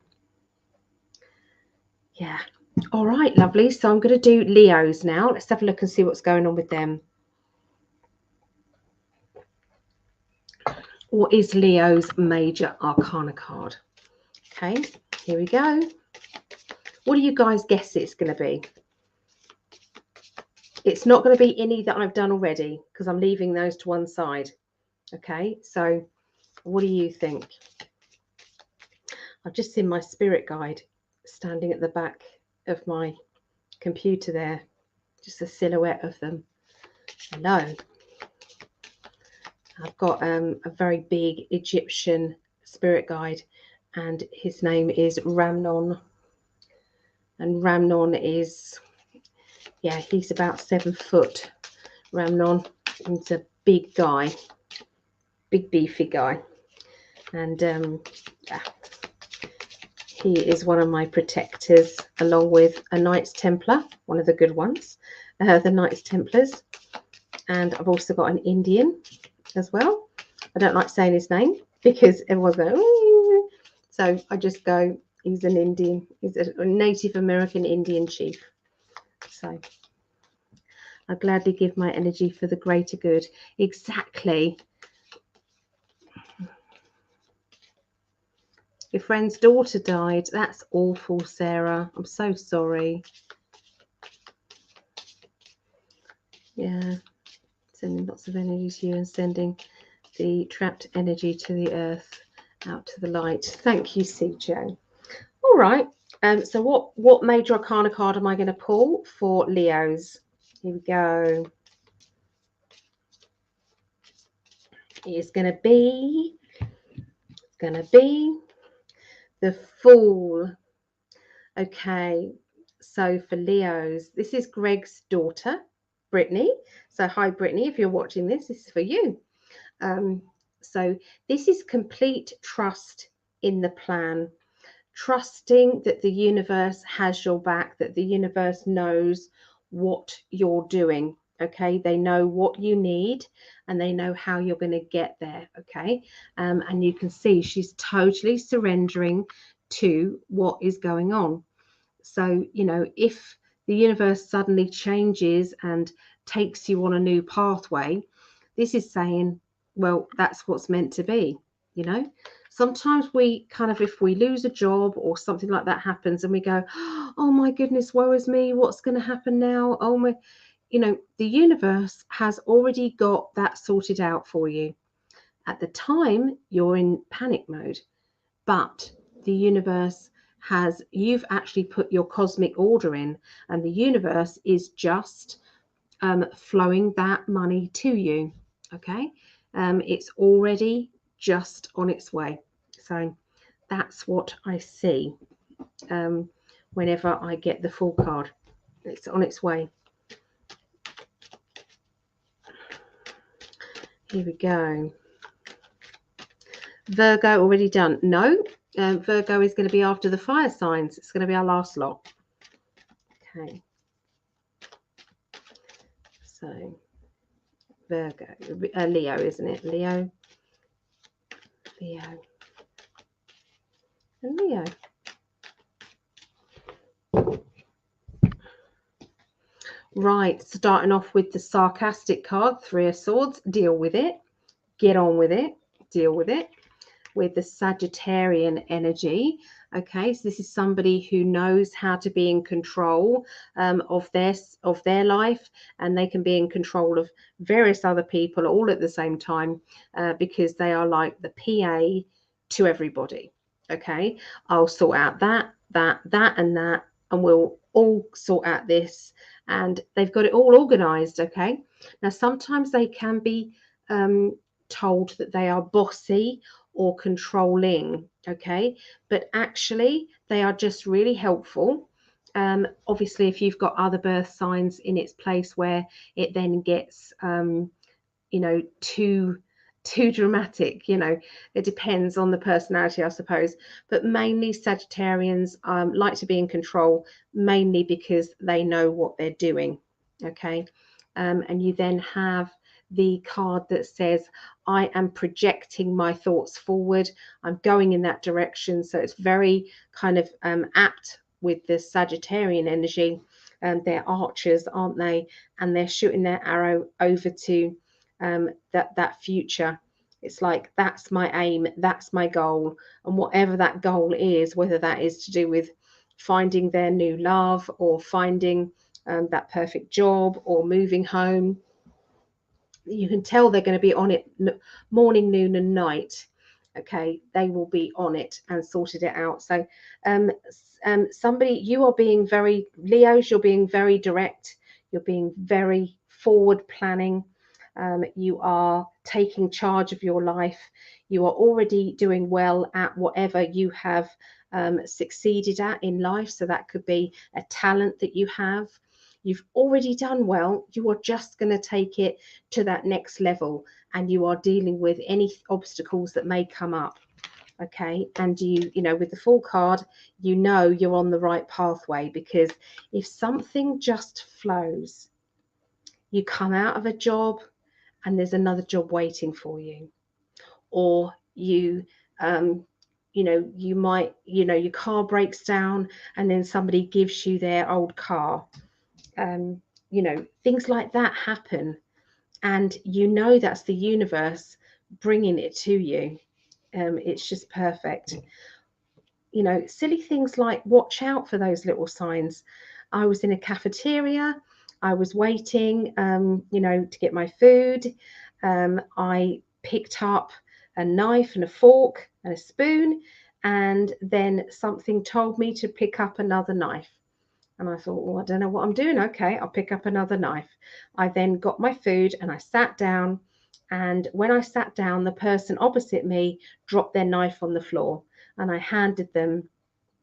All right, lovely. So I'm going to do Leos now. Let's have a look and see what's going on with them. What is Leo's major arcana card? Okay, here we go. What do you guys guess it's going to be? It's not going to be any that I've done already because I'm leaving those to one side. Okay, so what do you think? I've just seen my spirit guide standing at the back of my computer there. Just a silhouette of them. Hello. I've got a very big Egyptian spirit guide, and his name is Ramnon. And Ramnon is, he's about 7 foot. Ramnon, he's a big guy, big beefy guy, and he is one of my protectors, along with a Knights Templar, one of the good ones, the Knights Templars, and I've also got an Indian as well. I don't like saying his name because everyone's going, ooh. So I just go, he's an Indian, he's a Native American Indian chief. So I gladly give my energy for the greater good. Exactly. Your friend's daughter died. That's awful, Sarah. I'm so sorry. Yeah. Sending lots of energy to you and sending the trapped energy to the earth out to the light. Thank you, CJ. All right. So what major arcana card am I going to pull for Leos? Here we go. It's going to be the Fool. Okay. So for Leos, this is Greg's daughter, Brittany. So hi, Brittany, if you're watching this is for you. So this is complete trust in the plan. Trusting that the universe has your back, that the universe knows what you're doing. Okay, they know what you need and they know how you're going to get there. Okay, and you can see she's totally surrendering to what is going on. So, if the universe suddenly changes and takes you on a new pathway, this is saying, well, that's what's meant to be. Sometimes we kind of, if we lose a job or something like that happens and we go, oh my goodness, woe is me, what's going to happen now? Oh my, the universe has already got that sorted out for you. At the time, you're in panic mode, but the universe you've actually put your cosmic order in, and the universe is just flowing that money to you. Okay, it's already just on its way. So that's what I see. whenever I get the full card. It's on its way. Here we go. Virgo already done. No, Virgo is going to be after the fire signs. It's going to be our last lot. Okay. So Virgo, Leo, isn't it? Leo, and Leo. Right, starting off with the sarcastic card, Three of Swords. Deal with it. Get on with it. Deal with it. With the Sagittarian energy. Okay, so this is somebody who knows how to be in control of their life, and they can be in control of various other people all at the same time because they are like the PA to everybody. Okay, I'll sort out that, and we'll all sort out this, and they've got it all organized. Okay, now sometimes they can be told that they are bossy or controlling, okay, but actually they are just really helpful. Obviously, if you've got other birth signs in its place where it then gets too dramatic, it depends on the personality, I suppose, but mainly Sagittarians like to be in control, mainly because they know what they're doing. Okay, and you then have the card that says, I am projecting my thoughts forward. I'm going in that direction. So it's very kind of apt with the Sagittarian energy. They're archers, aren't they? And they're shooting their arrow over to that future. It's like, that's my aim, that's my goal. And whatever that goal is, whether that is to do with finding their new love or finding that perfect job or moving home, you can tell they're going to be on it morning, noon, and night. Okay, they will be on it and sorted it out. So somebody, you are being very, Leos, you're being very direct, you're being very forward planning, you are taking charge of your life, you are already doing well at whatever you have succeeded at in life. So that could be a talent that you have. You've already done well. You are just going to take it to that next level, and you are dealing with any obstacles that may come up. Okay, and with the full card, you're on the right pathway, because if something just flows, you come out of a job and there's another job waiting for you, or you might, your car breaks down and then somebody gives you their old car. Things like that happen, and that's the universe bringing it to you. It's just perfect. Silly things like, watch out for those little signs. I was in a cafeteria, I was waiting to get my food. I picked up a knife and a fork and a spoon, and then something told me to pick up another knife. And I thought, well, I don't know what I'm doing. Okay, I'll pick up another knife. I then got my food and I sat down. And when I sat down, the person opposite me dropped their knife on the floor, and I handed them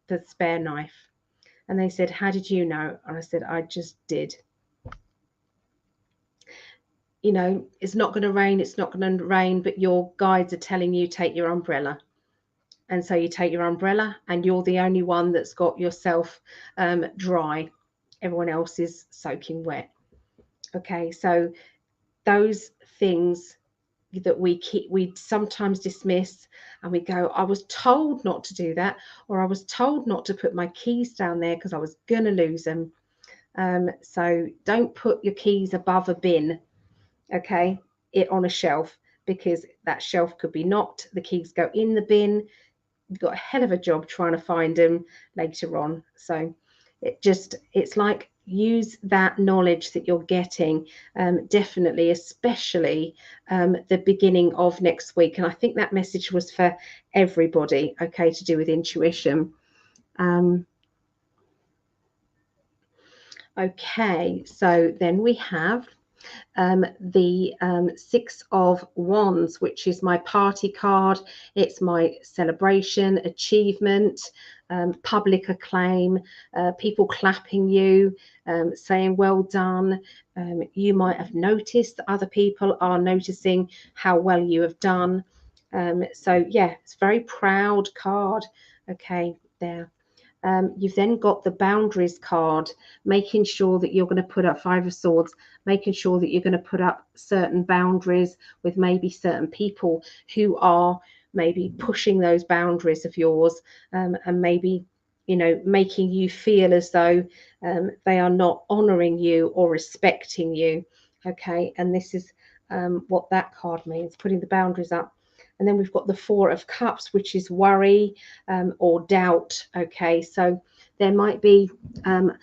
the spare knife. And they said, how did you know? And I said, I just did. It's not going to rain. It's not going to rain, but your guides are telling you, take your umbrella. And so you take your umbrella, and you're the only one that's got yourself dry. Everyone else is soaking wet. Okay, so those things that we sometimes dismiss, and we go, I was told not to do that, or I was told not to put my keys down there because I was going to lose them. So don't put your keys above a bin, okay, it on a shelf, because that shelf could be knocked, the keys go in the bin. You've got a hell of a job trying to find them later on. So it's like, use that knowledge that you're getting, definitely, especially the beginning of next week. And I think that message was for everybody, okay, to do with intuition. Okay, so then we have The Six of Wands, which is my party card. It's my celebration, achievement, public acclaim, people clapping you, saying well done. You might have noticed that other people are noticing how well you have done. So yeah, it's a very proud card. Okay, there. You've then got the boundaries card, making sure that you're going to put up Five of Swords, making sure that you're going to put up certain boundaries with maybe certain people who are maybe pushing those boundaries of yours, and maybe, you know, making you feel as though they are not honoring you or respecting you. Okay, and this is what that card means, putting the boundaries up. And then we've got the Four of Cups, which is worry or doubt. Okay, so there might be, so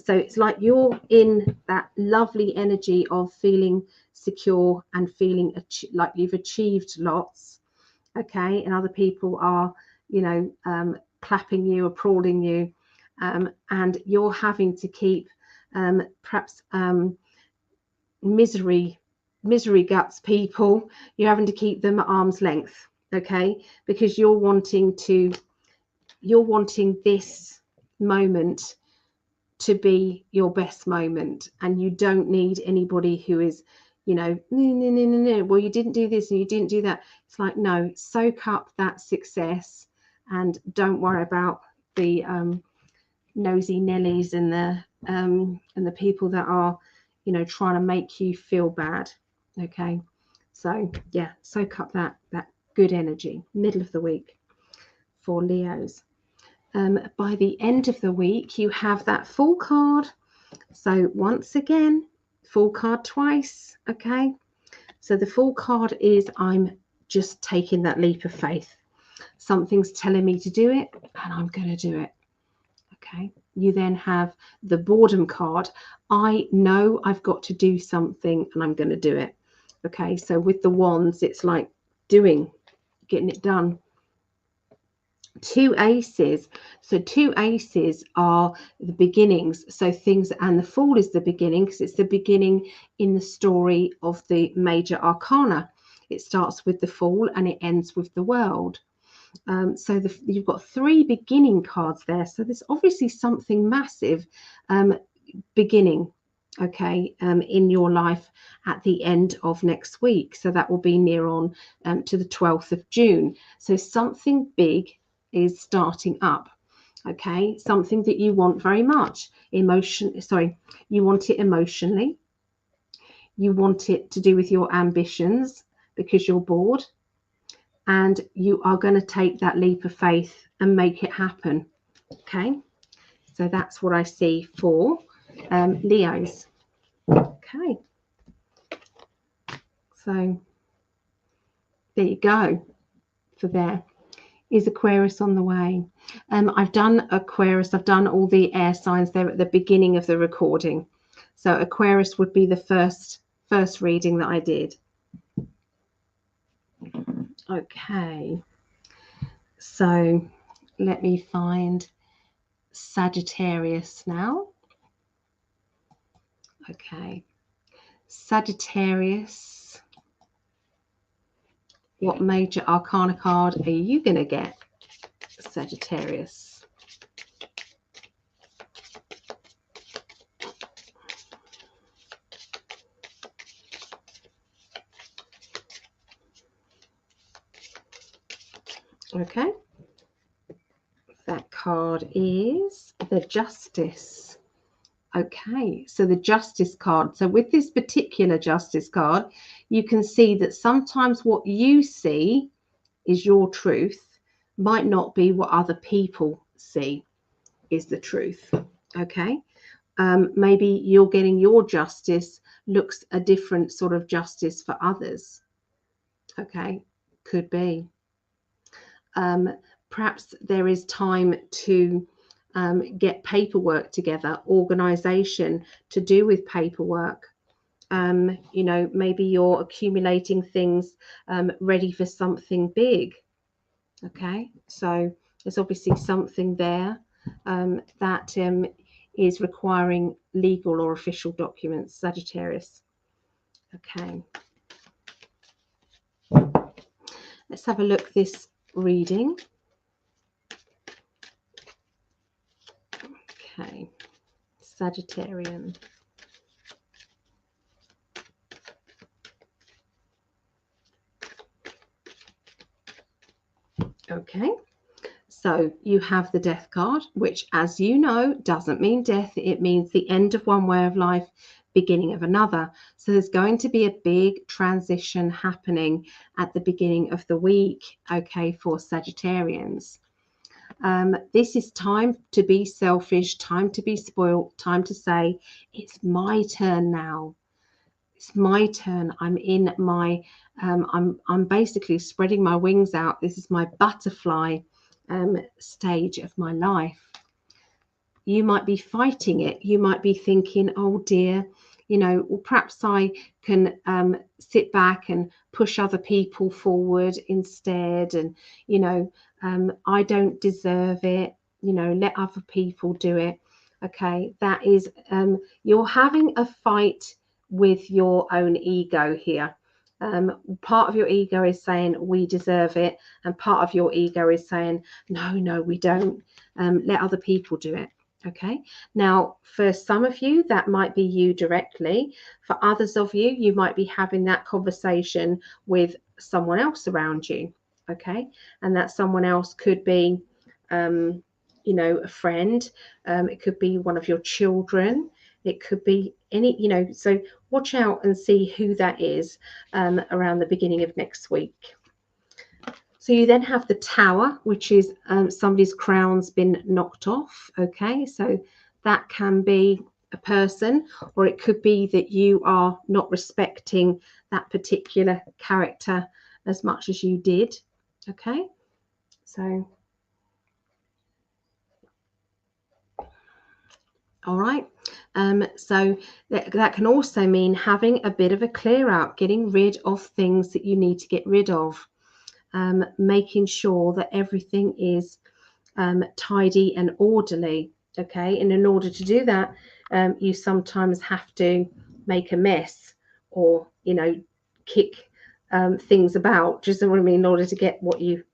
it's like you're in that lovely energy of feeling secure and feeling like you've achieved lots. Okay, and other people are, you know, clapping you, applauding you, and you're having to keep perhaps misery guts people, you're having to keep them at arm's length. Okay, because you're wanting this moment to be your best moment, and you don't need anybody who is, you know, no, well, you didn't do this and you didn't do that. It's like, no, soak up that success and don't worry about the nosy Nellies and the people that are, you know, trying to make you feel bad. Okay, so yeah, soak up that good energy. Middle of the week for Leos. By the end of the week, you have that Fool card. So once again, Fool card twice. Okay, so the Fool card is, I'm just taking that leap of faith. Something's telling me to do it, and I'm going to do it. Okay, you then have the Boredom card. I know I've got to do something and I'm going to do it. Okay, so with the Wands, it's like getting it done. Two Aces. So two Aces are the beginnings. So things, and the Fool is the beginning because it's the beginning in the story of the major arcana. It starts with the Fool and it ends with the World. So you've got three beginning cards there. So there's obviously something massive beginning, okay, in your life at the end of next week. So that will be near on to the 12th of June. So something big is starting up. Okay, something that you want very much. You want it emotionally. You want it to do with your ambitions because you're bored. And you are going to take that leap of faith and make it happen. Okay, so that's what I see for Leos. Okay, so there you go. For there is Aquarius on the way. I've done Aquarius. I've done all the air signs there at the beginning of the recording. So Aquarius would be the first reading that I did. Okay, so let me find Sagittarius now. Okay, Sagittarius, what major arcana card are you going to get, Sagittarius? Okay, that card is the Justice. Okay, so the Justice card. So with this particular Justice card, you can see that sometimes what you see is your truth might not be what other people see is the truth. Okay, maybe you're getting your justice looks a different sort of justice for others. Okay, could be. Perhaps there is time to get paperwork together, organization to do with paperwork. You know, maybe you're accumulating things ready for something big. Okay, so there's obviously something there that is requiring legal or official documents, Sagittarius. Okay. Let's have a look this reading. Okay. Sagittarian. Okay. So you have the death card, which, as you know, doesn't mean death. It means the end of one way of life, beginning of another. So there's going to be a big transition happening at the beginning of the week, okay, for Sagittarians. This is time to be selfish, time to be spoiled, time to say, it's my turn now. It's my turn. I'm in my, I'm basically spreading my wings out. This is my butterfly stage of my life. You might be fighting it. You might be thinking, oh dear, you know, well, perhaps I can sit back and push other people forward instead. And, you know, I don't deserve it. You know, let other people do it. Okay, that is, you're having a fight with your own ego here. Part of your ego is saying we deserve it, and part of your ego is saying no, we don't. Let other people do it. Okay, now for some of you that might be you directly. For others of you, you might be having that conversation with someone else around you. Okay, and that someone else could be you know, a friend, it could be one of your children, it could be any, you know, so watch out and see who that is around the beginning of next week. So you then have the Tower, which is somebody's crown's been knocked off. Okay, so that can be a person, or it could be that you are not respecting that particular character as much as you did. Okay, so all right. So that can also mean having a bit of a clear out, getting rid of things that you need to get rid of, making sure that everything is tidy and orderly. Okay, and in order to do that, you sometimes have to make a mess, or you know, kick things about. Just what I mean, in order to get what you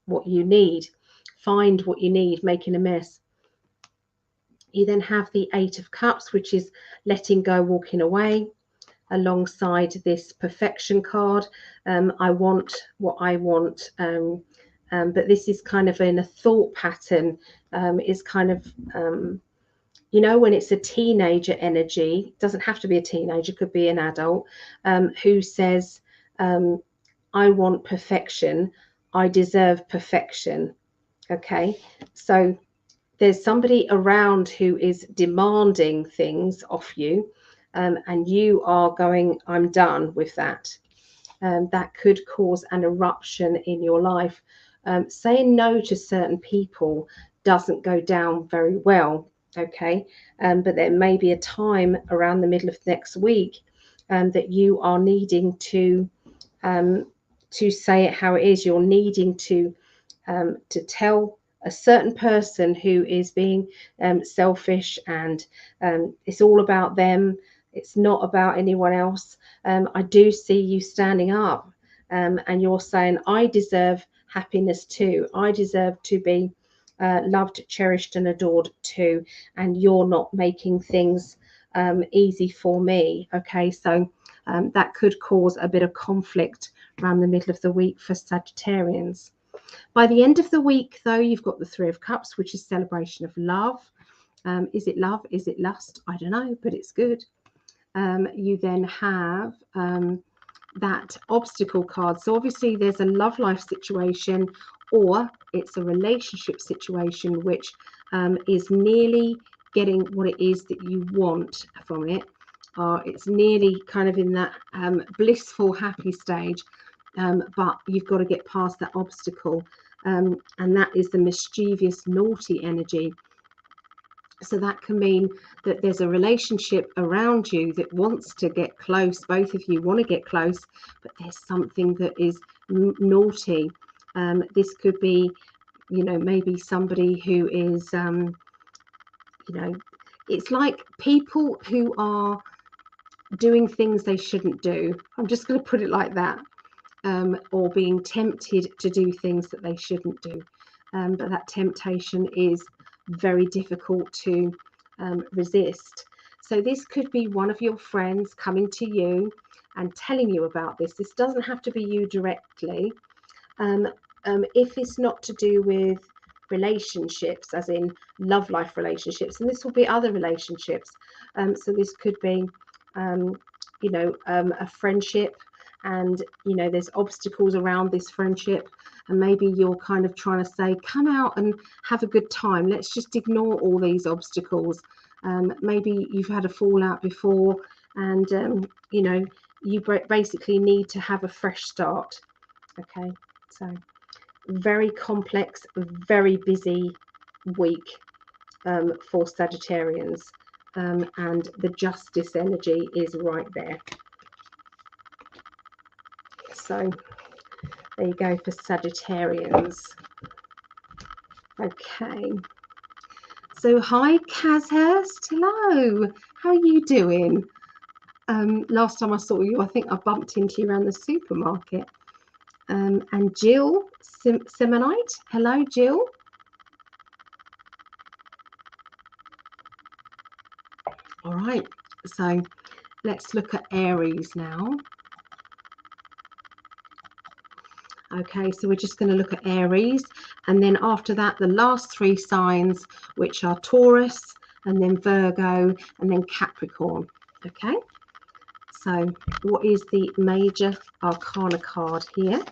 need, find what you need, making a mess. You then have the Eight of Cups, which is letting go, walking away, alongside this perfection card. I want what I want, but this is kind of in a thought pattern, is kind of, you know, when it's a teenager energy, doesn't have to be a teenager, could be an adult, who says, I want perfection, I deserve perfection. Okay, so there's somebody around who is demanding things off you, and you are going, I'm done with that. That could cause an eruption in your life. Saying no to certain people doesn't go down very well. Okay, but there may be a time around the middle of next week that you are needing to say it how it is. You're needing to tell a certain person who is being selfish, and it's all about them, it's not about anyone else. I do see you standing up, and you're saying, I deserve happiness too, I deserve to be loved, cherished and adored too, and you're not making things easy for me. Okay, so that could cause a bit of conflict around the middle of the week for Sagittarians. By the end of the week, though, you've got the Three of Cups, which is celebration of love. Is it love? Is it lust? I don't know, but it's good. You then have that obstacle card. So obviously there's a love life situation, or it's a relationship situation, which is nearly getting what it is that you want from it. It's nearly kind of in that blissful, happy stage. But you've got to get past that obstacle, and that is the mischievous, naughty energy. So that can mean that there's a relationship around you that wants to get close. Both of you want to get close, but there's something that is naughty. This could be, you know, maybe somebody who is, you know, it's like people who are doing things they shouldn't do. I'm just going to put it like that. Or being tempted to do things that they shouldn't do. But that temptation is very difficult to resist. So this could be one of your friends coming to you and telling you about this. This doesn't have to be you directly. If it's not to do with relationships, as in love life relationships, and this will be other relationships. So this could be, a friendship, and there's obstacles around this friendship, and maybe you're kind of trying to say, come out and have a good time, let's just ignore all these obstacles. Maybe you've had a fallout before, and you basically need to have a fresh start. Okay, so very complex, very busy week for Sagittarians, and the justice energy is right there. So there you go for Sagittarians. Okay. So hi, Kazhurst. Hello. How are you doing? Last time I saw you, I think I bumped into you around the supermarket. And Jill Semonite. Hello, Jill. All right. So let's look at Aries now. Okay, so we're just going to look at Aries, and then after that, the last three signs, which are Taurus, and then Virgo, and then Capricorn. Okay, so what is the major arcana card here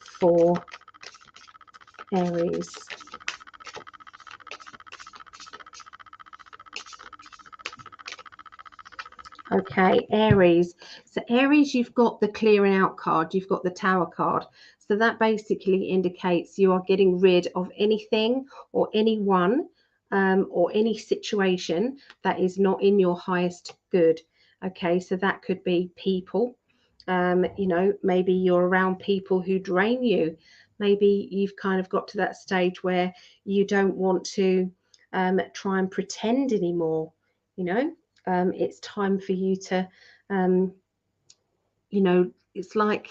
for Aries? Okay, Aries. So Aries, you've got the clearing out card, you've got the Tower card. So that basically indicates you are getting rid of anything or anyone or any situation that is not in your highest good. Okay, so that could be people. Maybe you're around people who drain you. Maybe you've kind of got to that stage where you don't want to try and pretend anymore. It's time for you to, it's like,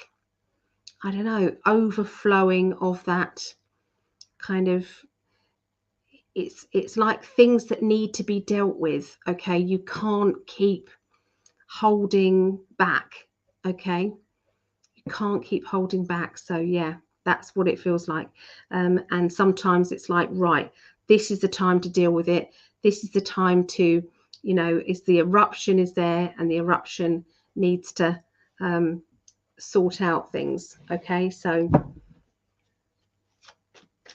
I don't know, overflowing of that kind of, it's like things that need to be dealt with. Okay, you can't keep holding back. Okay, you can't keep holding back. So yeah, that's what it feels like. And sometimes it's like, right, this is the time to deal with it. This is the time to, is the eruption is there, and the eruption needs to sort out things. Okay, so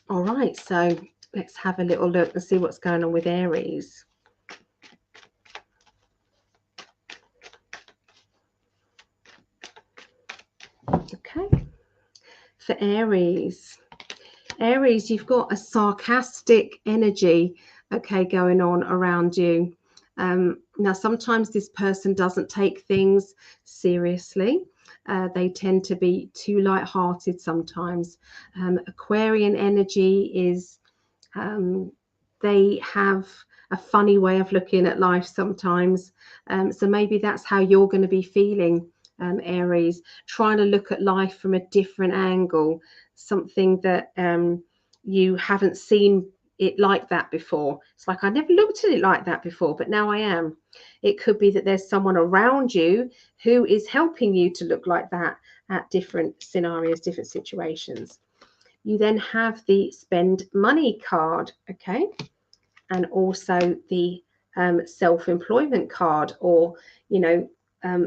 all right, so let's have a little look and see what's going on with Aries. Okay, for Aries, you've got a sarcastic energy, okay, going on around you. Now, sometimes this person doesn't take things seriously. They tend to be too light-hearted sometimes. Aquarian energy is, they have a funny way of looking at life sometimes. So maybe that's how you're going to be feeling, Aries, trying to look at life from a different angle, something that you haven't seen it like that before. It's like, I never looked at it like that before, but now I am. It could be that there's someone around you who is helping you to look like that at different scenarios, different situations. You then have the spend money card, okay, and also the self-employment card, or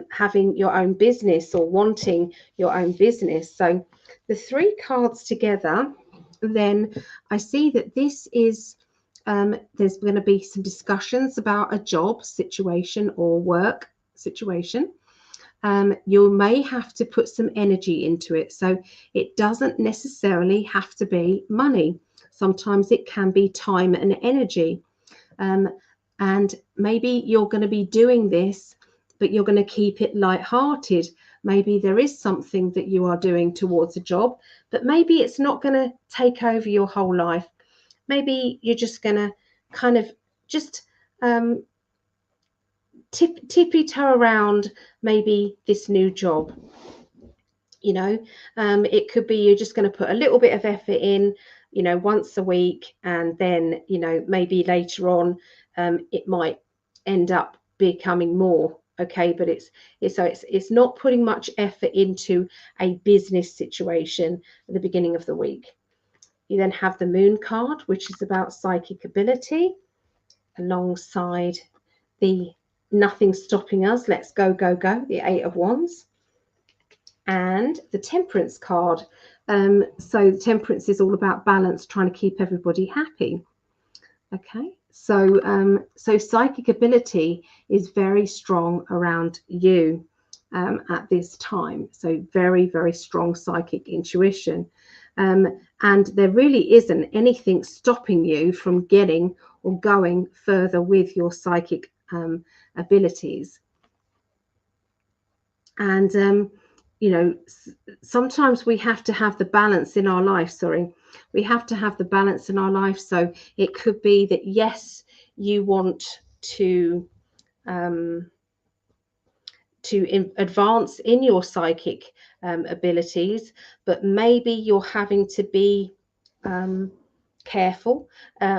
having your own business or wanting your own business. So the three cards together, then I see that this is there's going to be some discussions about a job situation or work situation. You may have to put some energy into it. So it doesn't necessarily have to be money. Sometimes it can be time and energy. And maybe you're going to be doing this, but you're going to keep it light-hearted. Maybe there is something that you are doing towards a job, but maybe it's not going to take over your whole life. Maybe you're just going to kind of just tippy-toe around maybe this new job. You know, it could be you're just going to put a little bit of effort in, you know, once a week, and then, you know, maybe later on it might end up becoming more. Okay, but it's not putting much effort into a business situation at the beginning of the week. You then have the moon card, which is about psychic ability, alongside the nothing stopping us, let's go, go, go, the 8 of Wands, and the temperance card. So the temperance is all about balance, trying to keep everybody happy. Okay, so so psychic ability is very strong around you at this time. So very, very strong psychic intuition. And there really isn't anything stopping you from getting or going further with your psychic abilities. And you know, sometimes we have to have the balance in our life. We have to have the balance in our life. So it could be that, yes, you want to advance in your psychic abilities, but maybe you're having to be careful.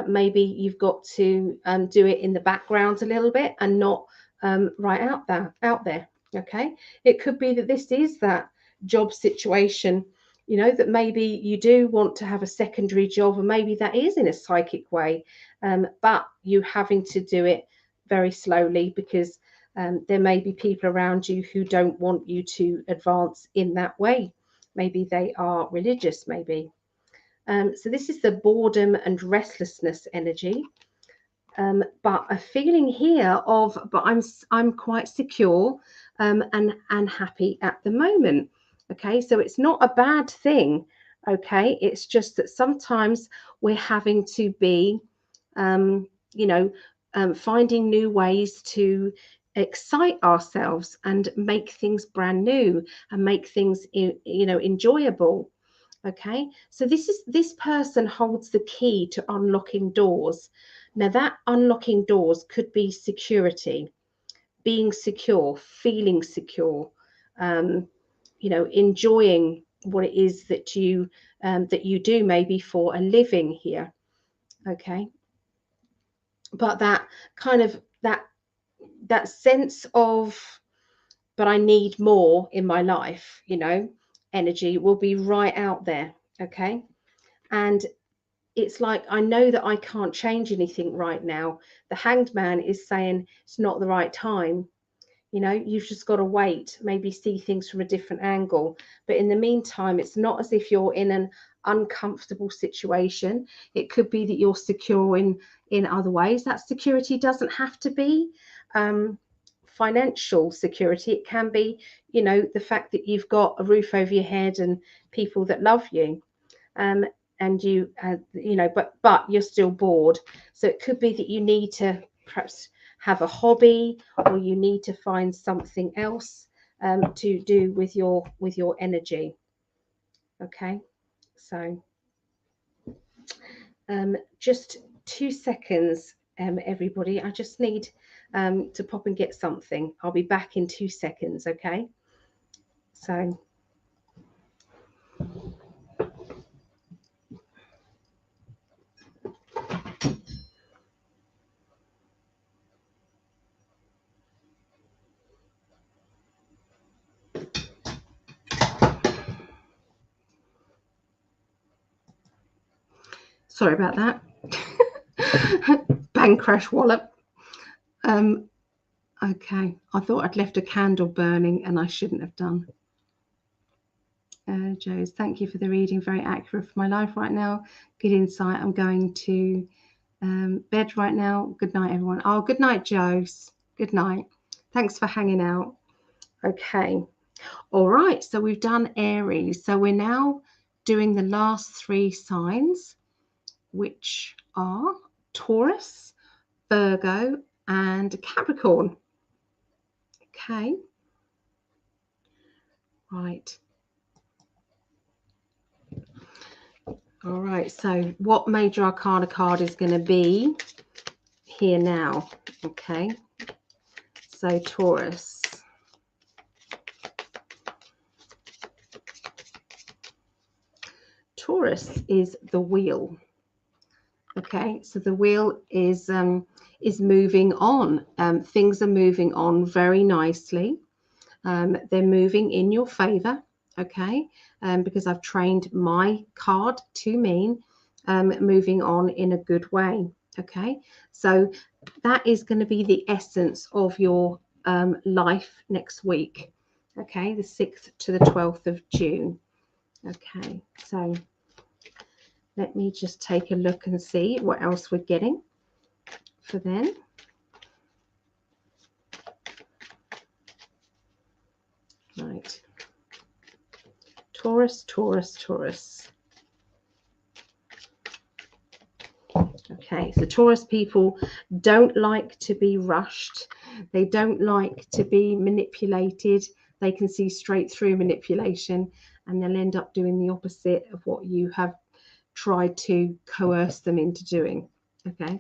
Maybe you've got to do it in the background a little bit and not right out there. Okay, it could be that this is that job situation, you know, that maybe you do want to have a secondary job, and maybe that is in a psychic way, but you having to do it very slowly, because there may be people around you who don't want you to advance in that way. Maybe they are religious, maybe. So this is the boredom and restlessness energy. But a feeling here of, but I'm quite secure and happy at the moment. Okay, so it's not a bad thing. Okay, it's just that sometimes we're having to be, you know, finding new ways to excite ourselves and make things brand new and make things, you know, enjoyable. Okay, so this person holds the key to unlocking doors. Now that unlocking doors could be security, being secure, feeling secure, you know, enjoying what it is that you do maybe for a living here. Okay, but that kind of that sense of, but I need more in my life, you know, energy will be right out there. Okay, and it's like, I know that I can't change anything right now. The Hanged Man is saying it's not the right time. You know, you've just got to wait, maybe see things from a different angle. But in the meantime, it's not as if you're in an uncomfortable situation. It could be that you're secure in other ways. That security doesn't have to be financial security. It can be, you know, the fact that you've got a roof over your head and people that love you. And you, you know, but you're still bored. So it could be that you need to perhaps have a hobby, or you need to find something else to do with your energy. Okay, so just 2 seconds, everybody. I just need to pop and get something. I'll be back in 2 seconds. Okay, so. Sorry about that. Bang, crash, wallop. Okay, I thought I'd left a candle burning and I shouldn't have done. Joe's, thank you for the reading. Very accurate for my life right now. Good insight. I'm going to bed right now. Good night, everyone. Oh, good night, Joe's. Good night. Thanks for hanging out. Okay. All right. So we've done Aries. So we're now doing the last 3 signs, which are Taurus, Virgo, and Capricorn. Okay. Right. All right. So what major arcana card is going to be here now? Okay. So Taurus. Taurus is the wheel. Okay, so the wheel is moving on. Things are moving on very nicely. They're moving in your favor. Okay, because I've trained my card to mean moving on in a good way. Okay, so that is going to be the essence of your life next week. Okay, the 6th to the 12th of June. Okay, so let me just take a look and see what else we're getting for then. Right. Taurus, Taurus, Taurus. Okay, so Taurus people don't like to be rushed. They don't like to be manipulated. They can see straight through manipulation, and they'll end up doing the opposite of what you have tried to coerce them into doing. Okay,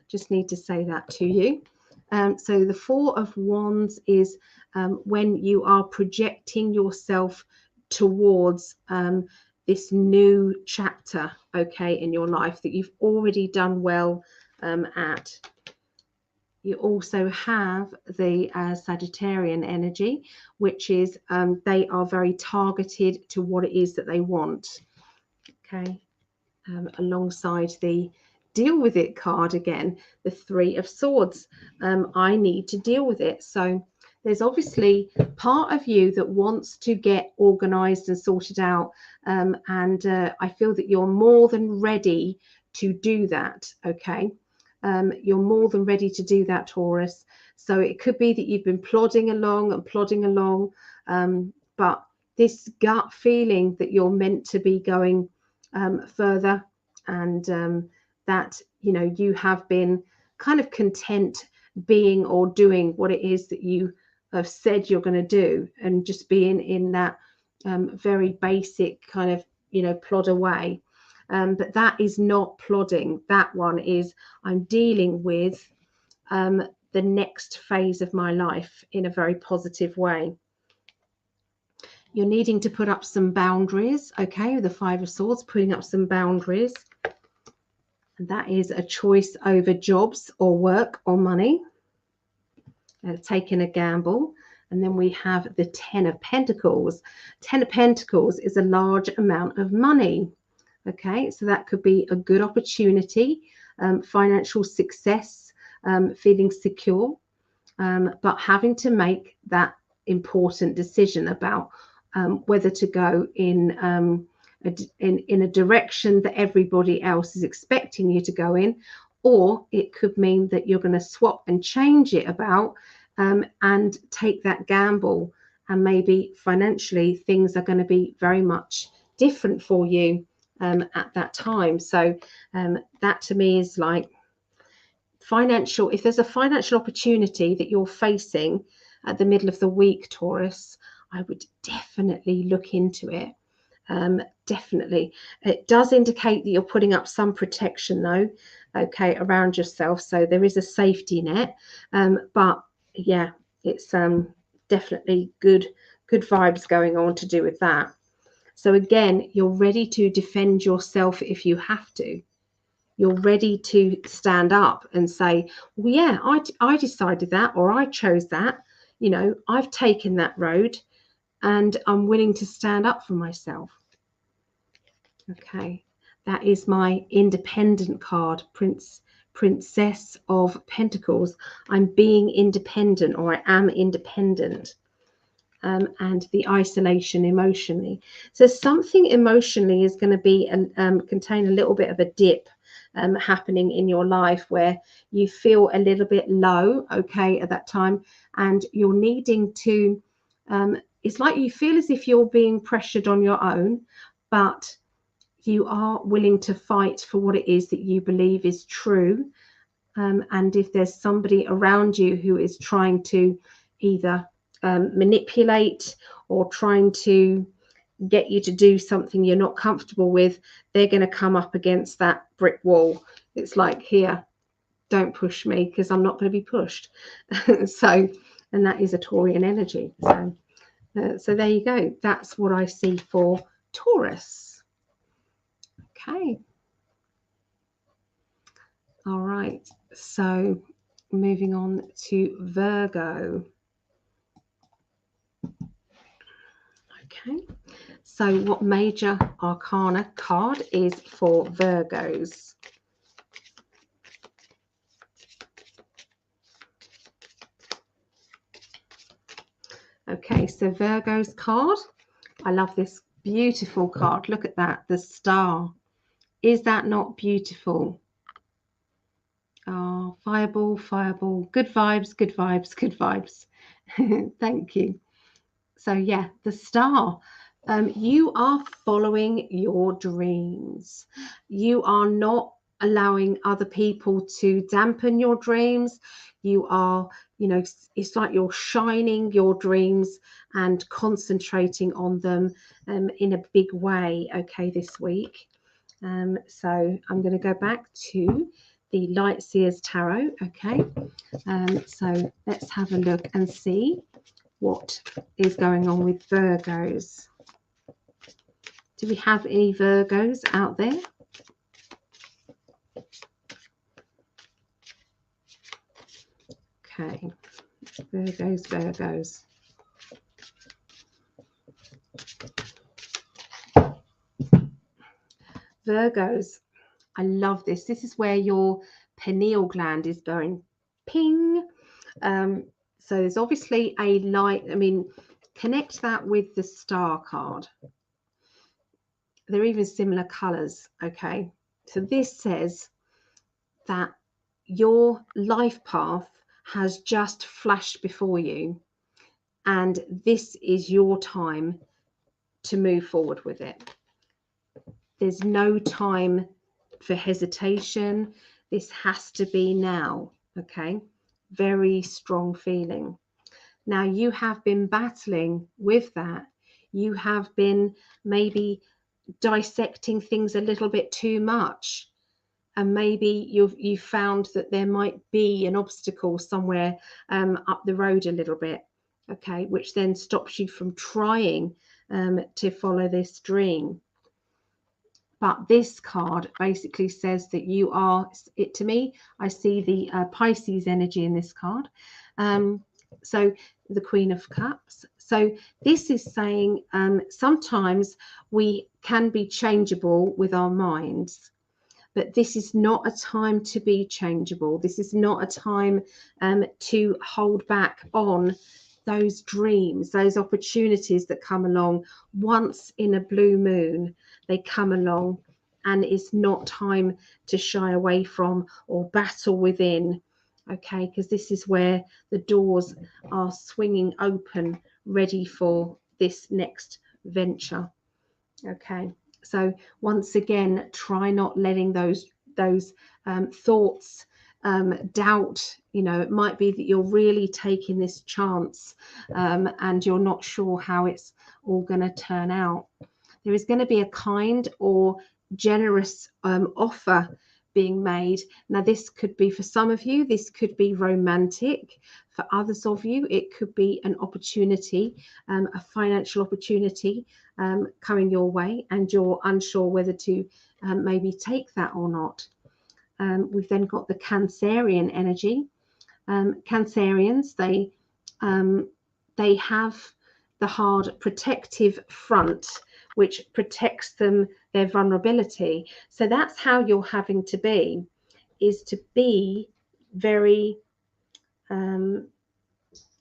just need to say that to you. So the 4 of Wands is when you are projecting yourself towards this new chapter, okay, in your life that you've already done well at. You also have the Sagittarian energy, which is they are very targeted to what it is that they want. Okay, alongside the deal with it card again, the 3 of Swords. I need to deal with it. So there's obviously part of you that wants to get organized and sorted out. And I feel that you're more than ready to do that. Okay. You're more than ready to do that, Taurus. So it could be that you've been plodding along, but this gut feeling that you're meant to be going further, and that you have been kind of content being or doing what it is that you have said you're going to do, and just being in that very basic kind of plod away. But that is not plodding. That one is, I'm dealing with the next phase of my life in a very positive way. You're needing to put up some boundaries, okay? The 5 of Swords, putting up some boundaries. And that is a choice over jobs or work or money. Taking a gamble. And then we have the 10 of Pentacles. 10 of Pentacles is a large amount of money. Okay, so that could be a good opportunity, financial success, feeling secure, but having to make that important decision about whether to go in a direction that everybody else is expecting you to go in, or it could mean that you're going to swap and change it about and take that gamble, and maybe financially things are going to be very much different for you at that time. So that to me is like financial. If there's a financial opportunity that you're facing at the middle of the week, Taurus, I would definitely look into it. Definitely. It does indicate that you're putting up some protection though, okay, around yourself. So there is a safety net. But yeah, it's definitely good vibes going on to do with that. So again, you're ready to defend yourself if you have to. You're ready to stand up and say, well, yeah, I decided that, or I chose that. I've taken that road and I'm willing to stand up for myself. Okay, that is my independent card, Princess of Pentacles. I'm being independent, or I am independent. And the isolation emotionally. So something emotionally is going to be contain a little bit of a dip happening in your life, where you feel a little bit low, okay, at that time, and you're needing to it's like you feel as if you're being pressured on your own, but you are willing to fight for what it is that you believe is true. And if there's somebody around you who is trying to either manipulate or trying to get you to do something you're not comfortable with, they're going to come up against that brick wall. It's like, here, don't push me, because I'm not going to be pushed. So and that is a Taurian energy. So there you go. That's what I see for Taurus. Okay. All right. So moving on to Virgo. Okay. So what major arcana card is for Virgos? Okay, so Virgo's card. I love this beautiful card. Look at that, the star. Is that not beautiful? Oh, fireball, fireball. Good vibes, good vibes, good vibes. Thank you. So yeah, the star. You are following your dreams. You are not allowing other people to dampen your dreams. You are, it's like you're shining your dreams and concentrating on them in a big way, okay, this week. So I'm going to go back to the Light Seers Tarot, okay. So let's have a look and see what is going on with Virgos. Do we have any Virgos out there? Okay, Virgos. Virgos, I love this. This is where your pineal gland is going ping. So there's obviously a light. I mean, connect that with the star card. They're even similar colors, okay? So this says that your life path has just flashed before you, and this is your time to move forward with it. There's no time for hesitation. This has to be now, okay? Very strong feeling. Now, you have been battling with that. You have been maybe dissecting things a little bit too much, and maybe you've found that there might be an obstacle somewhere up the road a little bit, okay, which then stops you from trying to follow this dream. But this card basically says that you are, it to me, I see the Pisces energy in this card. So the Queen of Cups. So this is saying sometimes we can be changeable with our minds, but this is not a time to be changeable. This is not a time to hold back on those dreams, those opportunities that come along once in a blue moon. They come along, and it's not time to shy away from or battle within, okay, because this is where the doors are swinging open, ready for this next venture, okay. So once again, try not letting those thoughts, doubt. It might be that you're really taking this chance and you're not sure how it's all going to turn out. There is going to be a kind or generous offer being made. Now, this could be, for some of you, this could be romantic. For others of you, it could be an opportunity, a financial opportunity coming your way, and you're unsure whether to maybe take that or not. We've then got the Cancerian energy. Cancerians, they have the hard protective front, which protects them, their vulnerability. So that's how you're having to be, is to be very,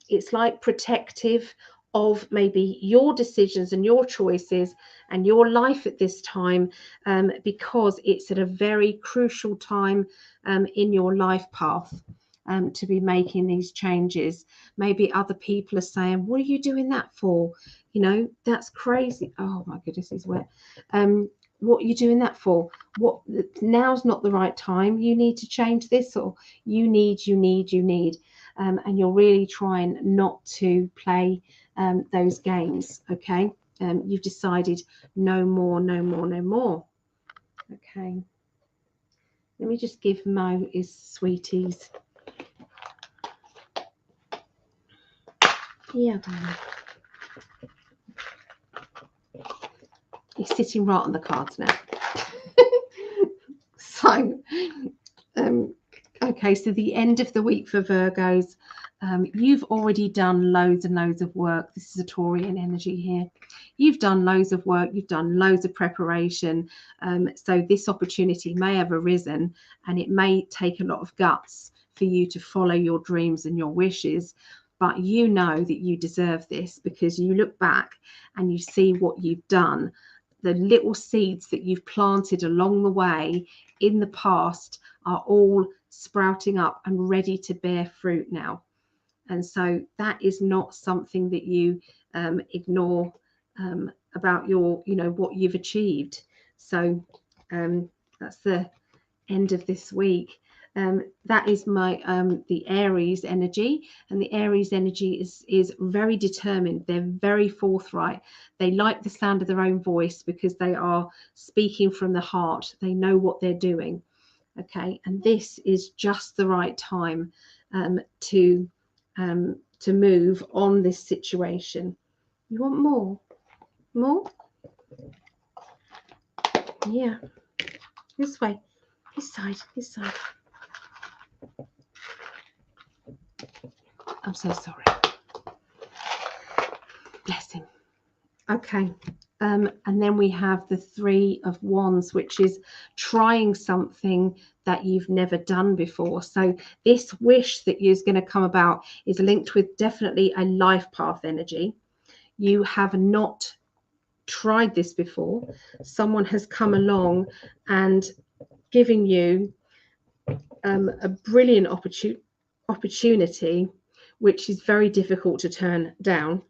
it's like protective of maybe your decisions and your choices and your life at this time, because it's at a very crucial time in your life path to be making these changes. Maybe other people are saying, what are you doing that for? That's crazy. Oh my goodness, he's wet. What are you doing that for? What, now's not the right time. You need to change this, or you need. And you're really trying not to play those games, okay? You've decided no more. Okay. Let me just give Mo his sweeties. Yeah, he's sitting right on the cards now. So, okay, so the end of the week for Virgos. You've already done loads and loads of work. This is a Taurian energy here. You've done loads of work. You've done loads of preparation. So this opportunity may have arisen, and it may take a lot of guts for you to follow your dreams and your wishes. But you know that you deserve this because you look back and you see what you've done. The little seeds that you've planted along the way in the past are all sprouting up and ready to bear fruit now. And so that is not something that you ignore about your, what you've achieved. So that's the end of this week. That is my the Aries energy, and the Aries energy is very determined. They're very forthright. They like the sound of their own voice because they are speaking from the heart. They know what they're doing. Okay, and this is just the right time to move on this situation. You want more? More? Yeah. This way. This side. This side. I'm so sorry. Bless him. Okay. And then we have the Three of Wands, which is trying something that you've never done before. So this wish that is going to come about is linked with definitely a life path energy. You have not tried this before. Someone has come along and given you a brilliant opportunity, which is very difficult to turn down.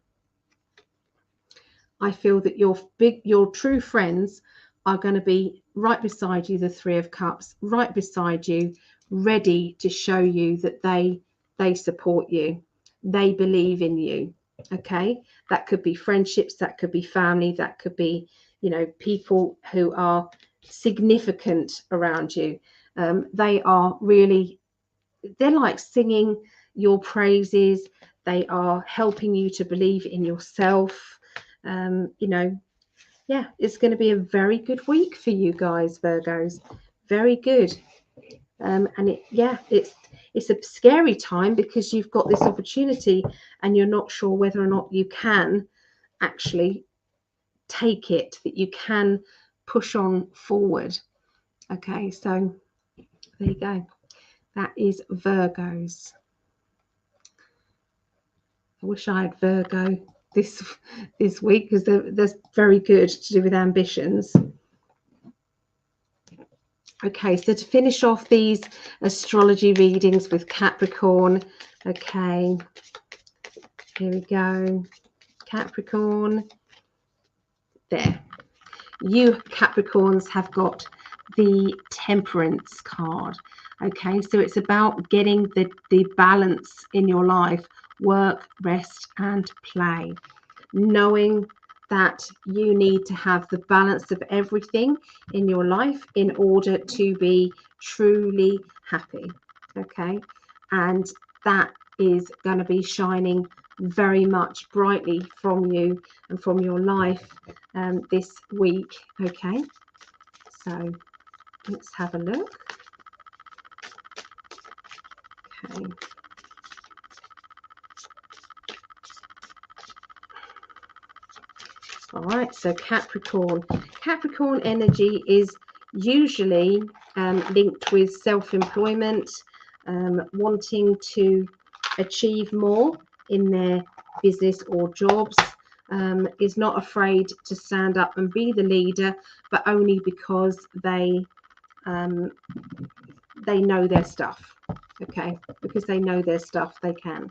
I feel that your true friends are going to be right beside you, the Three of Cups, right beside you, ready to show you that they support you. They believe in you. Okay, that could be friendships, that could be family, that could be, people who are significant around you. They are really, they're like singing your praises. They are helping you to believe in yourself. Yeah, it's going to be a very good week for you guys, Virgos. Very good. And it's a scary time because you've got this opportunity and you're not sure whether or not you can actually take it, that you can push on forward. Okay, so there you go. That is Virgos. I wish I had Virgo this week because they're very good to do with ambitions. Okay, so to finish off these astrology readings with Capricorn, okay, here we go. Capricorn, there. You Capricorns have got the Temperance card. Okay, so it's about getting the balance in your life, work, rest, and play. Knowing that you need to have the balance of everything in your life in order to be truly happy. Okay, and that is going to be shining very much brightly from you and from your life this week. Okay, so let's have a look. Okay. All right, so Capricorn energy is usually linked with self-employment, wanting to achieve more in their business or jobs, is not afraid to stand up and be the leader, but only because they know their stuff. Okay, because they know their stuff, they can.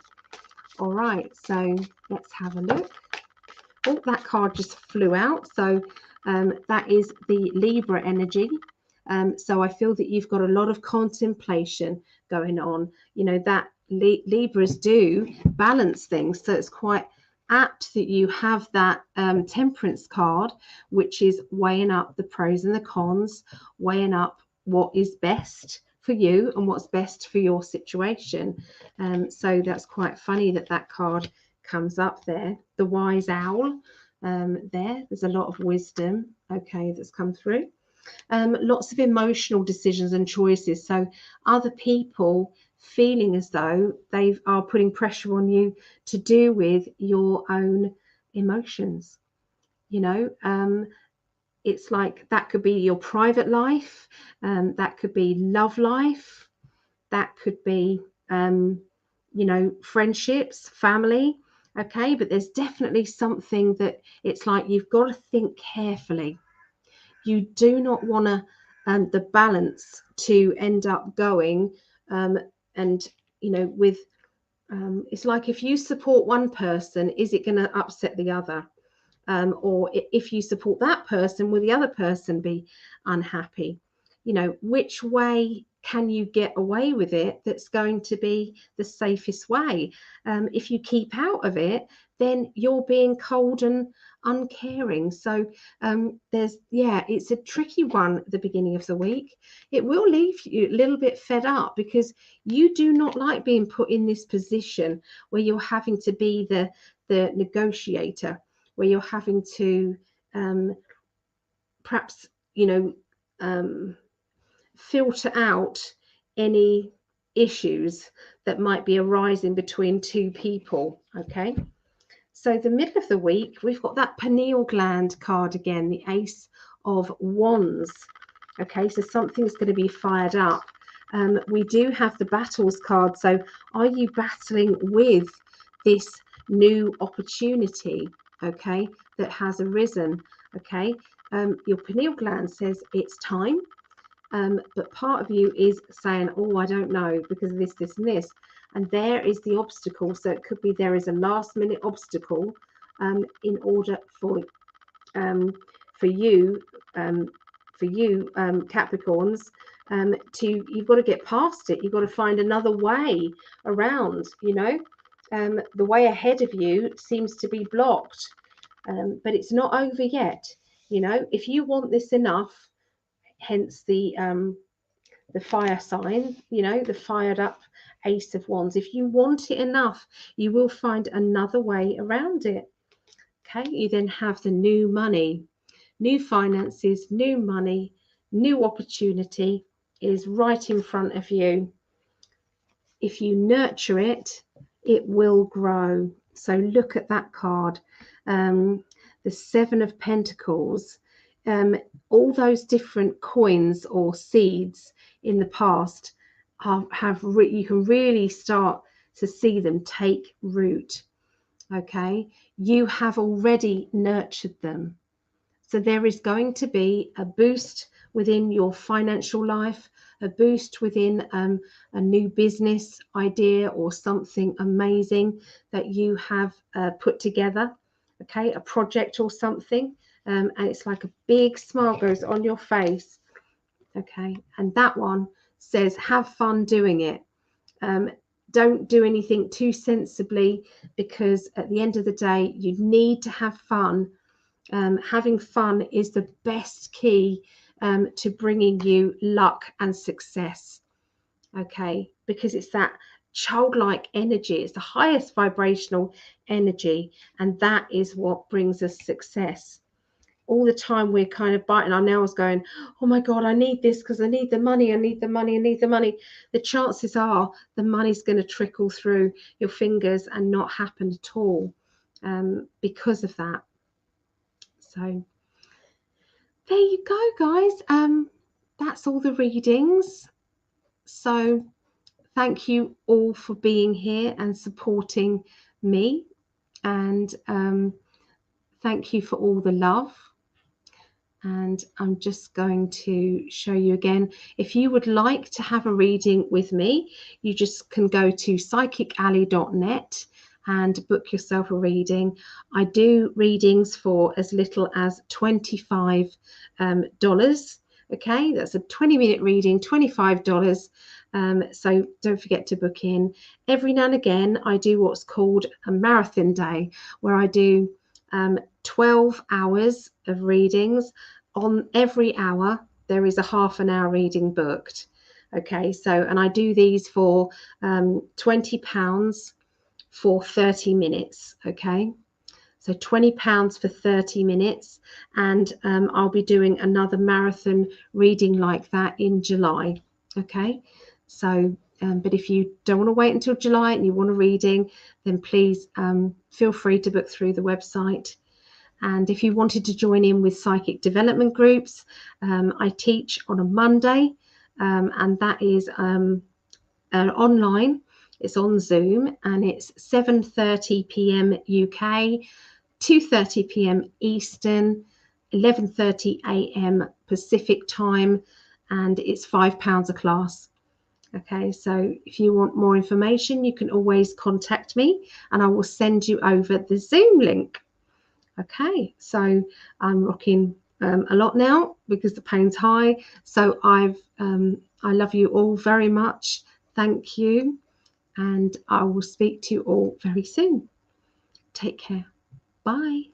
All right, so let's have a look. Oh, that card just flew out. So that is the Libra energy. So I feel that you've got a lot of contemplation going on. That Libras do balance things. So it's quite apt that you have that Temperance card, which is weighing up the pros and the cons, weighing up what is best for you and what's best for your situation. So that's quite funny that card comes up there, the wise owl. There's a lot of wisdom, okay, that's come through. Lots of emotional decisions and choices. So other people feeling as though they are putting pressure on you to do with your own emotions. You know, it's like that could be your private life, that could be love life, that could be, friendships, family. Okay, but there's definitely something that it's like you've got to think carefully. You do not want to the balance to end up going and with it's like if you support one person, is it going to upset the other? Or if you support that person, will the other person be unhappy? Which way can you get away with it that's going to be the safest way? If you keep out of it, then you're being cold and uncaring. So it's a tricky one at the beginning of the week. It will leave you a little bit fed up because you do not like being put in this position where you're having to be the negotiator, where you're having to perhaps filter out any issues that might be arising between two people. Okay, so the middle of the week, we've got that pineal gland card again, the Ace of Wands. Okay, so something's going to be fired up. We do have the battles card. So are you battling with this new opportunity, okay, that has arisen? Okay, your pineal gland says it's time, but part of you is saying, oh, I don't know, because of this, this, and this. And there is the obstacle. So it could be there is a last minute obstacle in order for you, Capricorns, you've got to get past it. You've got to find another way around. The way ahead of you seems to be blocked, but it's not over yet. If you want this enough, hence the fire sign, the fired up Ace of Wands. If you want it enough, you will find another way around it. Okay, you then have the new money, new finances, new money, new opportunity is right in front of you. If you nurture it, it will grow. So look at that card, the Seven of Pentacles. All those different coins or seeds in the past you can really start to see them take root. Okay, you have already nurtured them. So there is going to be a boost within your financial life, a boost within a new business idea or something amazing that you have put together, okay, a project or something. And it's like a big smile goes on your face, okay, and that one says have fun doing it. Don't do anything too sensibly, because at the end of the day you need to have fun. Having fun is the best key to bringing you luck and success, okay, because it's that childlike energy, it's the highest vibrational energy, and that is what brings us success. All the time we're kind of biting our nails going, oh my God, I need this because I need the money, I need the money, I need the money. The chances are the money's going to trickle through your fingers and not happen at all because of that. So there you go, guys. That's all the readings. So thank you all for being here and supporting me. And thank you for all the love. And I'm just going to show you again. If you would like to have a reading with me, you just can go to psychicalley.net and book yourself a reading. I do readings for as little as $25. Okay, that's a 20-minute reading, $25. So don't forget to book in. Every now and again, I do what's called a marathon day, where I do 12 hours of readings. On every hour there is a half an hour reading booked. Okay, so and I do these for £20 for 30 minutes. Okay, so £20 for 30 minutes, and I'll be doing another marathon reading like that in July. Okay, so but if you don't want to wait until July and you want a reading, then please feel free to book through the website. And if you wanted to join in with psychic development groups, I teach on a Monday, and that is online. It's on Zoom, and it's 7:30 p.m. UK, 2:30 p.m. Eastern, 11:30 a.m. Pacific time, and it's £5 a class. Okay, so if you want more information, you can always contact me and I will send you over the Zoom link. Okay, so I'm rocking a lot now because the pain's high. So I love you all very much. Thank you, and I will speak to you all very soon. Take care. Bye.